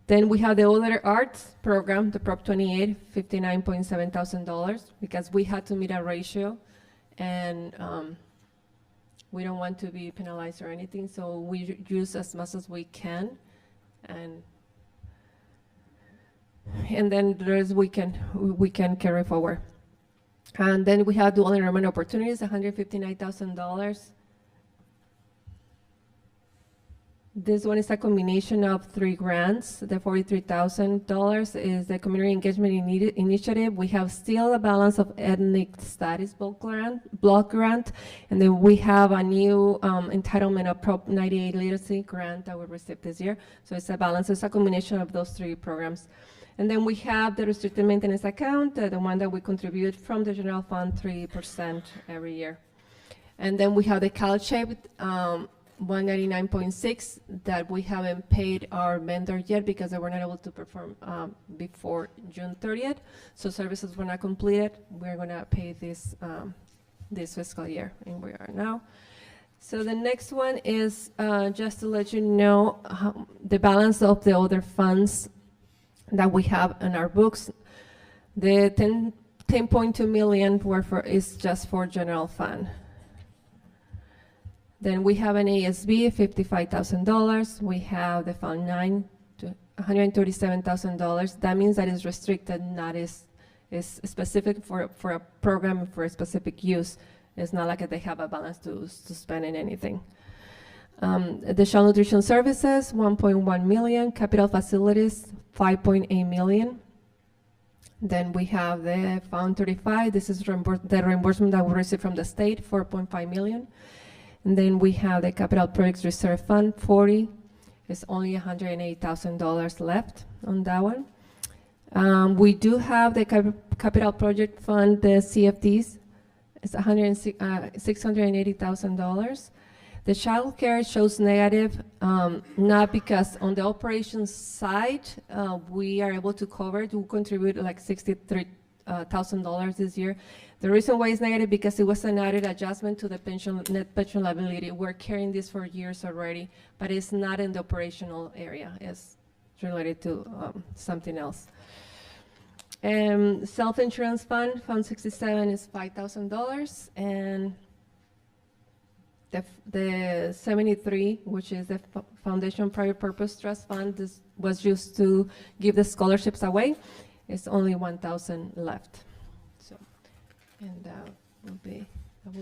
Then we have the other arts program, the Prop 28, $59.7 thousand, because we had to meet a ratio, and We don't want to be penalized or anything, so we use as much as we can, and then the rest we can carry forward. And then we have dual enrollment opportunities, $159,000. This one is a combination of 3 grants. The $43,000 is the Community Engagement Initiative. We have still a balance of Ethnic Studies block grant, and then we have a new entitlement of Prop 98 Literacy grant that we received this year. So it's a balance, it's a combination of those 3 programs. And then we have the restricted maintenance account, the one that we contribute from the general fund 3% every year. And then we have the CalShape 199.6 that we haven't paid our vendor yet because they were not able to perform before June 30th. So services were not completed. We're going to pay this this fiscal year, and we are now. So the next one is just to let you know the balance of the other funds that we have in our books. The 10.2 million is just for general fund. Then we have an ASB, $55,000. We have the Fund 9, $137,000. That means that is restricted, not is specific for a program for a specific use. It's not like they have a balance to spend in anything. The Child Nutrition Services, 1.1 million. Capital Facilities, 5.8 million. Then we have the Fund 35. This is the reimbursement that we received from the state, 4.5 million. And then we have the Capital Projects Reserve Fund, 40. It's only $108,000 left on that one. We do have the Capital Project Fund, the CFDs. It's $680,000. The child care shows negative, not because on the operations side, we are able to cover, to contribute like $63,000 this year. The reason why it's negative because it was an added adjustment to the net pension liability. We're carrying this for years already, but it's not in the operational area. It's related to something else. Self-insurance fund, Fund 67 is $5,000, and the 73, which is the Foundation Private Purpose Trust Fund, this was used to give the scholarships away. It's only $1,000 left. So, and that will be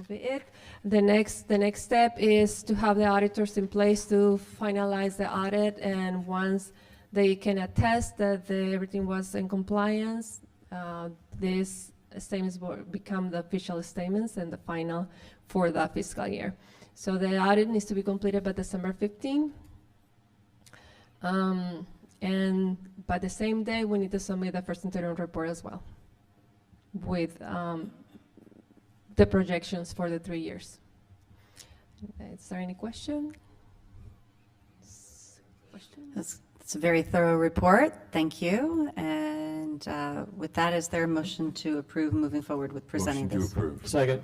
it. The next step is to have the auditors in place to finalize the audit, and once they can attest that everything was in compliance, these statements will become the official statements and the final for that fiscal year. So the audit needs to be completed by December 15. And by the same day, we need to submit the first interim report as well with the projections for the 3 years. Is there any question? It's a very thorough report. Thank you. And with that, is there a motion to approve moving forward with presenting this? Motion to approve. Second.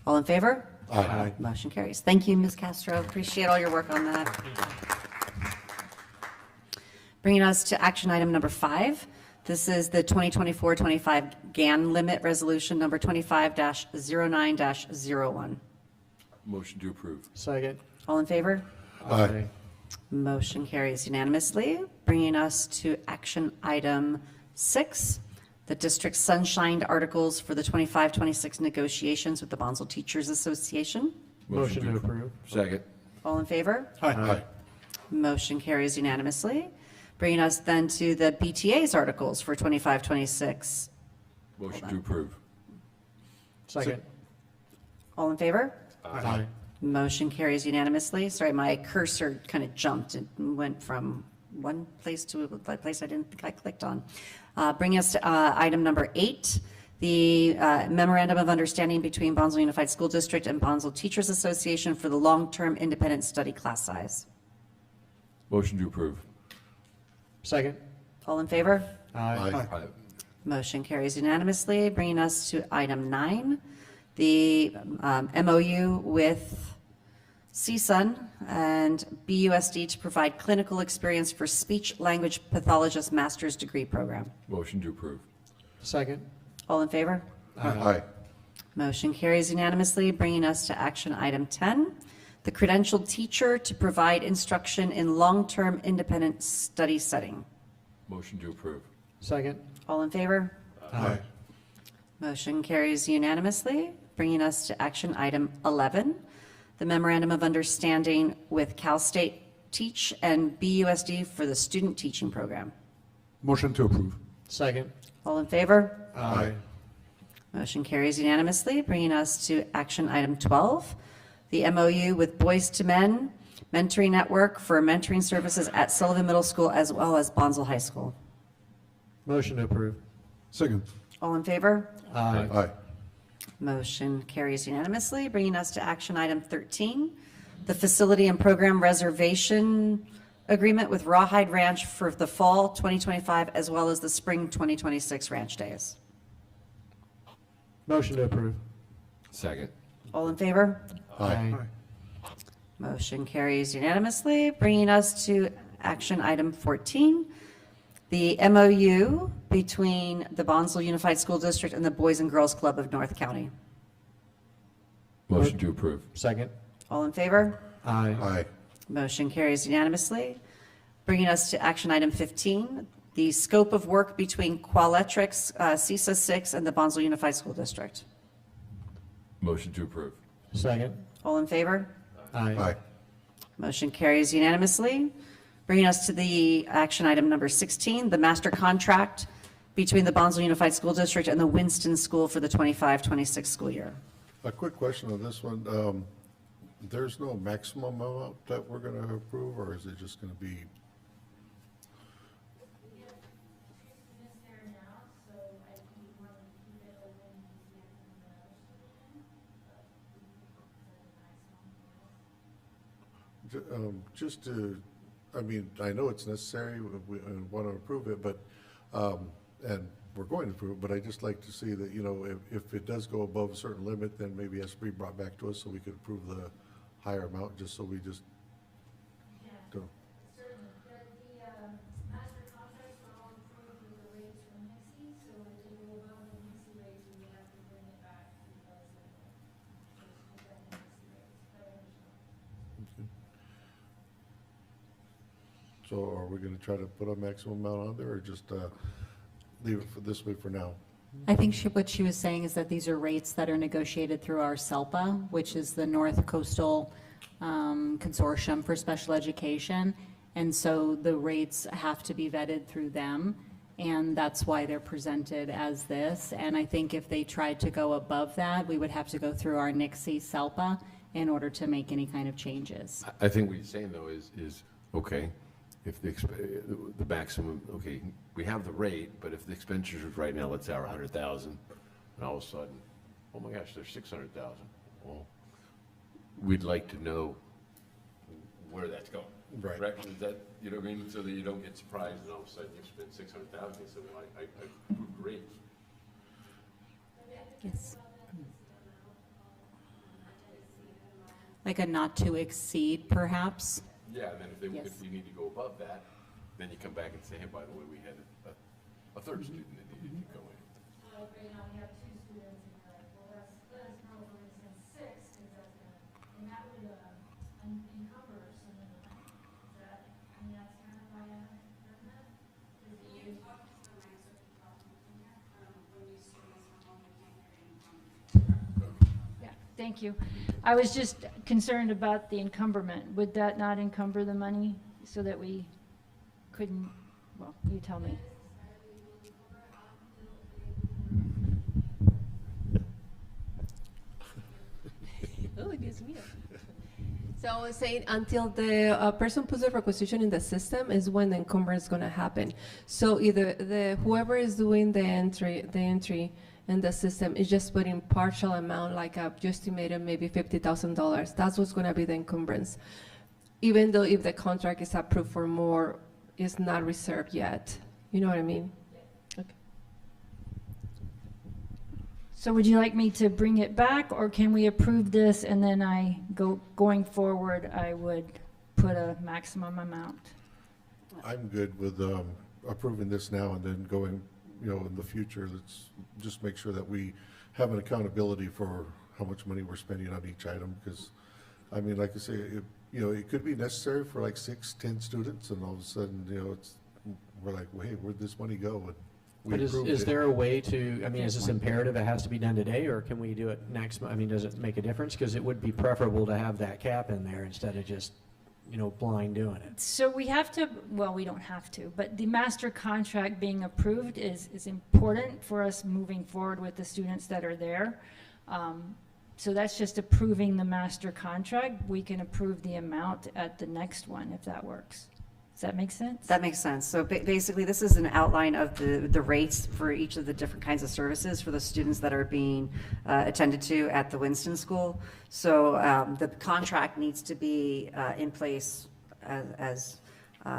All in favor? Aye. Motion carries. Thank you, Ms. Castro. Appreciate all your work on that. Bringing us to action item number 5. This is the 2024-25 GAN limit resolution number 25-09-01. Motion to approve. Second. All in favor? Aye. Motion carries unanimously. Bringing us to action item 6, the district sunshined articles for the 25-26 negotiations with the Bonsall Teachers Association. Motion to approve. Second. All in favor? Aye. Motion carries unanimously. Bringing us then to the BTA's articles for 25-26. Motion to approve. Second. All in favor? Aye. Motion carries unanimously. Sorry, my cursor kind of jumped and went from one place to a place I didn't think I clicked on. Bringing us to item number 8, the Memorandum of Understanding between Bonsall Unified School District and Bonsall Teachers Association for the long-term independent study class size. Motion to approve. Second. All in favor? Aye. Aye. Motion carries unanimously. Bringing us to item 9, the MOU with CSUN and BUSD to provide clinical experience for speech language pathologist master's degree program. Motion to approve. Second. All in favor? Aye. Motion carries unanimously, bringing us to action item 10, the credentialed teacher to provide instruction in long-term independent study setting. Motion to approve. Second. All in favor? Aye. Motion carries unanimously, bringing us to action item 11, the memorandum of understanding with Cal State Teach and BUSD for the student teaching program. Motion to approve. Second. All in favor? Aye. Motion carries unanimously, bringing us to action item 12, the MOU with Boys to Men Mentoring Network for mentoring services at Sullivan Middle School as well as Bonsall High School. Motion to approve. Second. All in favor? Aye. Aye. Motion carries unanimously, bringing us to action item 13, the facility and program reservation agreement with Rawhide Ranch for the fall 2025 as well as the spring 2026 ranch days. Motion to approve. Second. All in favor? Aye. Motion carries unanimously, bringing us to action item 14, the MOU between the Bonsall Unified School District and the Boys and Girls Club of North County. Motion to approve. Second. All in favor? Aye. Aye. Motion carries unanimously, bringing us to action item 15, the scope of work between Qualtrics, CISA 6, and the Bonsall Unified School District. Motion to approve. Second. All in favor? Aye. Aye. Motion carries unanimously, bringing us to the action item number 16, the master contract between the Bonsall Unified School District and the Winston School for the 25-26 school year. A quick question on this one. There's no maximum amount that we're going to approve, or is it just going to be? Just to, I mean, I know it's necessary, we want to approve it, but, and we're going to approve it, but I just like to see that, you know, if it does go above a certain limit, then maybe it has to be brought back to us so we could approve the higher amount, just so we just don't. So are we going to try to put a maximum amount on there, or just leave it for this way for now? I think what she was saying is that these are rates that are negotiated through our SELPA, which is the North Coastal Consortium for Special Education. And so the rates have to be vetted through them, and that's why they're presented as this. And I think if they tried to go above that, we would have to go through our NICSE SELPA in order to make any kind of changes. I think what you're saying, though, is okay, if the maximum, okay, we have the rate, but if the expenditures right now, let's say are 100,000, and all of a sudden, oh my gosh, there's 600,000. Well, we'd like to know where that's going. Right. Correct? Is that, you know what I mean? So that you don't get surprised and all of a sudden you spend 600,000, you say, well, I agree. Yes. Like a not to exceed, perhaps? Yeah, and then Yes. if you need to go above that, then you come back and say, hey, by the way, we had a third student that needed to go in. Like right now, we have 2 students, and you're like, well, let us know, for instance, 6, because that's gonna, and that would encumber some of the money. Is that, I mean, that's kind of why I haven't done that. You talk to the ranks of people when you students come home, they can't carry any. Yeah, thank you. I was just concerned about the encumberment. Would that not encumber the money so that we couldn't, well, you tell me. Oh, Dios mío. So I was saying until the person puts the requisition in the system is when the encumbrance is going to happen. So either whoever is doing the entry in the system is just putting partial amount, like I've just estimated maybe $50,000. That's what's going to be the encumbrance. Even though if the contract is approved for more, it's not reserved yet. You know what I mean? Okay. So would you like me to bring it back, or can we approve this and then going forward, I would put a maximum amount? I'm good with approving this now and then going, you know, in the future, let's just make sure that we have an accountability for how much money we're spending on each item, because I mean, like I say, it could be necessary for like 6, 10 students, and all of a sudden, we're like, well, hey, where'd this money go? And we But approved is it. there a way to, I mean, is this imperative, it has to be done today, or can we do it next month? I mean, does it make a difference? Because it would be preferable to have that cap in there instead of just, blind doing it. So we have to, well, we don't have to, but the master contract being approved is important for us moving forward with the students that are there. So that's just approving the master contract. We can approve the amount at the next one if that works. Does that make sense? That makes sense. So basically, this is an outline of the rates for each of the different kinds of services for the students that are being attended to at the Winston School. So the contract needs to be in place as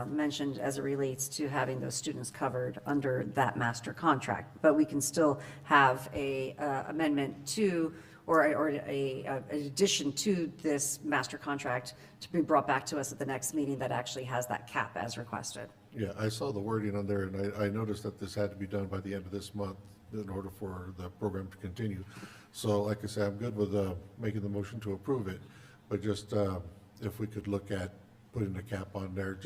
mentioned as it relates to having those students covered under that master contract. But we can still have a amendment to or an addition to this master contract to be brought back to us at the next meeting that actually has that cap as requested. Yeah, I saw the wording on there, and I noticed that this had to be done by the end of this month in order for the program to continue. So like I said, I'm good with making the motion to approve it, but just if we could look at putting a cap on there,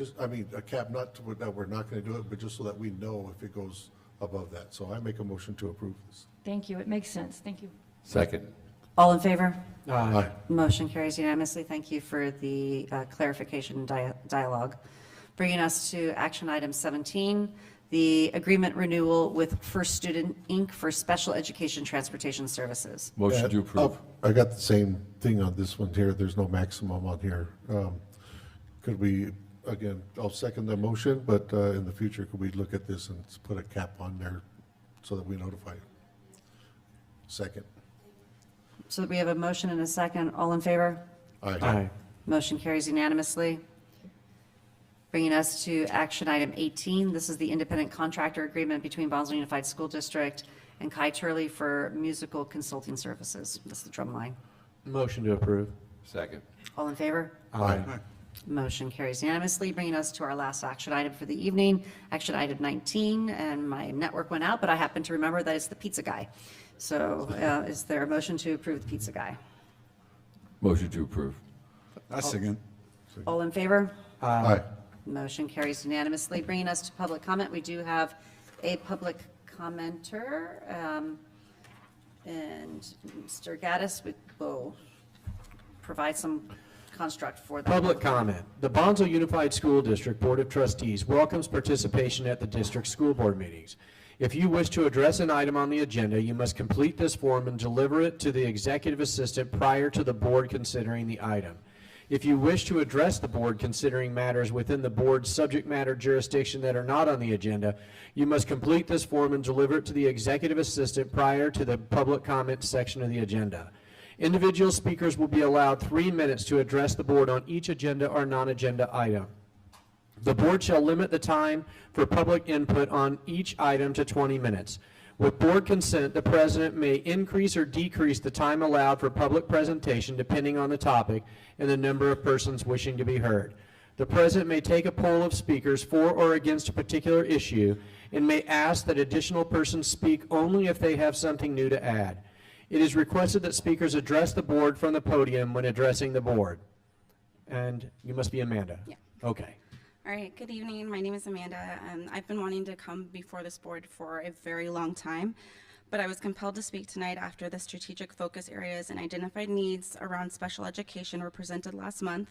a cap that we're not going to do it, but just so that we know if it goes above that. So I make a motion to approve this. Thank you. It makes sense. Thank you. Second. All in favor? Aye. Motion carries unanimously. Thank you for the clarification and dialogue. Bringing us to action item 17, the agreement renewal with First Student, Inc. for special education transportation services. Motion to approve. I got the same thing on this one here. There's no maximum on here. Could we, again, I'll second the motion, but in the future, could we look at this and put a cap on there so that we notify you? Second. So we have a motion and a second. All in favor? Aye. Motion carries unanimously. Bringing us to action item 18. This is the independent contractor agreement between Bonsall Unified School District and Kai Turley for musical consulting services. This is the drum line. Motion to approve. Second. All in favor? Aye. Motion carries unanimously, bringing us to our last action item for the evening, action item 19, and my network went out, but I happen to remember that it's the pizza guy. So is there a motion to approve the pizza guy? Motion to approve. Second. All in favor? Aye. Motion carries unanimously, bringing us to public comment. We do have a public commenter, and Mr. Gaddis will provide some construct for that. Public comment. The Bonsall Unified School District Board of Trustees welcomes participation at the district school board meetings. If you wish to address an item on the agenda, you must complete this form and deliver it to the executive assistant prior to the board considering the item. If you wish to address the board considering matters within the board's subject matter jurisdiction that are not on the agenda, you must complete this form and deliver it to the executive assistant prior to the public comment section of the agenda. Individual speakers will be allowed 3 minutes to address the board on each agenda or non-agenda item. The board shall limit the time for public input on each item to 20 minutes. With board consent, the president may increase or decrease the time allowed for public presentation depending on the topic and the number of persons wishing to be heard. The president may take a poll of speakers for or against a particular issue and may ask that additional persons speak only if they have something new to add. It is requested that speakers address the board from the podium when addressing the board. And you must be Amanda. Yeah. Okay. All right, good evening. My name is Amanda. I've been wanting to come before this board for a very long time, but I was compelled to speak tonight after the strategic focus areas and identified needs around special education were presented last month.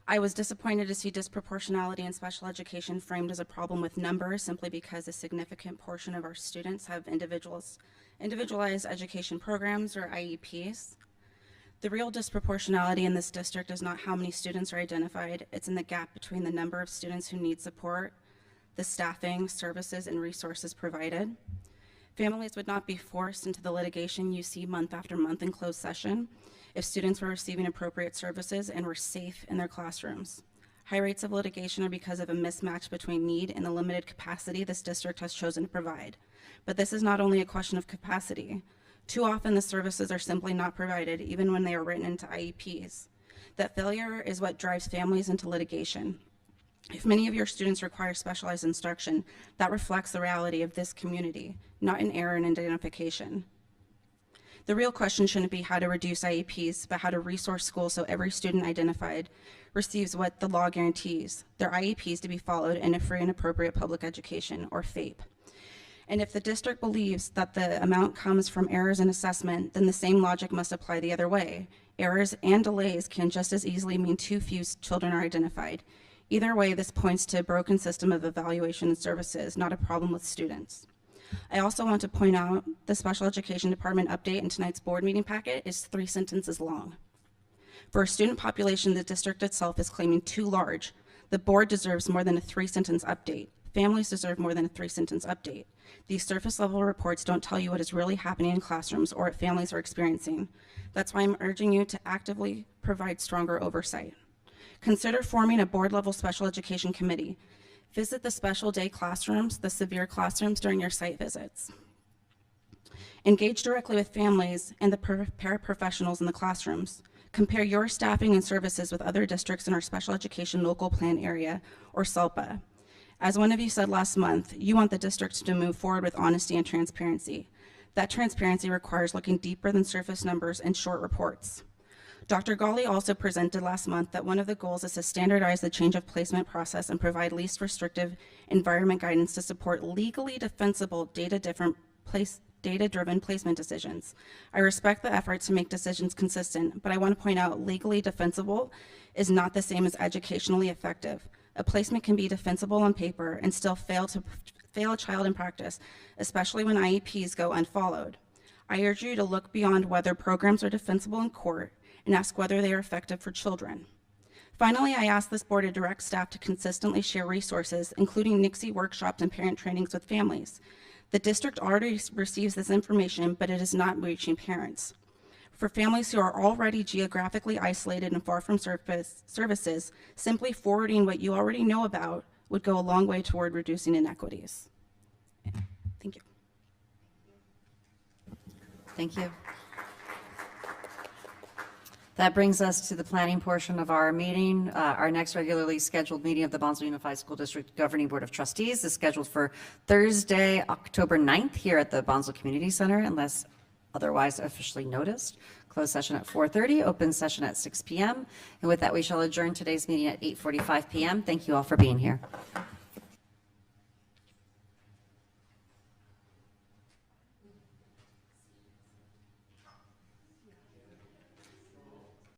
I was disappointed to see disproportionality in special education framed as a problem with numbers simply because a significant portion of our students have individualized education programs or IEPs. The real disproportionality in this district is not how many students are identified, it's in the gap between the number of students who need support, the staffing, services, and resources provided. Families would not be forced into the litigation you see month after month in closed session if students were receiving appropriate services and were safe in their classrooms. High rates of litigation are because of a mismatch between need and the limited capacity this district has chosen to provide. But this is not only a question of capacity. Too often the services are simply not provided, even when they are written into IEPs. That failure is what drives families into litigation. If many of your students require specialized instruction, that reflects the reality of this community, not an error in identification. The real question shouldn't be how to reduce IEPs, but how to resource schools so every student identified receives what the law guarantees, their IEPs to be followed in a free and appropriate public education, or FAPE. And if the district believes that the amount comes from errors in assessment, then the same logic must apply the other way. Errors and delays can just as easily mean too few children are identified. Either way, this points to a broken system of evaluation and services, not a problem with students. I also want to point out the special education department update in tonight's board meeting packet is 3 sentences long. For a student population the district itself is claiming too large, the board deserves more than a 3-sentence update. Families deserve more than a 3-sentence update. These surface level reports don't tell you what is really happening in classrooms or what families are experiencing. That's why I'm urging you to actively provide stronger oversight. Consider forming a board level special education committee. Visit the special day classrooms, the severe classrooms during your site visits. Engage directly with families and the paraprofessionals in the classrooms. Compare your staffing and services with other districts in our special education local plan area, or SELPA. As one of you said last month, you want the district to move forward with honesty and transparency. That transparency requires looking deeper than surface numbers and short reports. Dr. Ghali also presented last month that one of the goals is to standardize the change of placement process and provide least restrictive environment guidance to support legally defensible data-driven placement decisions. I respect the effort to make decisions consistent, but I want to point out legally defensible is not the same as educationally effective. A placement can be defensible on paper and still fail a child in practice, especially when IEPs go unfollowed. I urge you to look beyond whether programs are defensible in court and ask whether they are effective for children. Finally, I ask this board to direct staff to consistently share resources, including NICSE workshops and parent trainings with families. The district already receives this information, but it is not reaching parents. For families who are already geographically isolated and far from services, simply forwarding what you already know about would go a long way toward reducing inequities. Thank you. Thank you. That brings us to the planning portion of our meeting. Our next regularly scheduled meeting of the Bonsall Unified School District Governing Board of Trustees is scheduled for Thursday, October 9th here at the Bonsall Community Center, unless otherwise officially noticed. Closed session at 4:30, open session at 6 p.m. And with that, we shall adjourn today's meeting at 8:45 p.m. Thank you all for being here.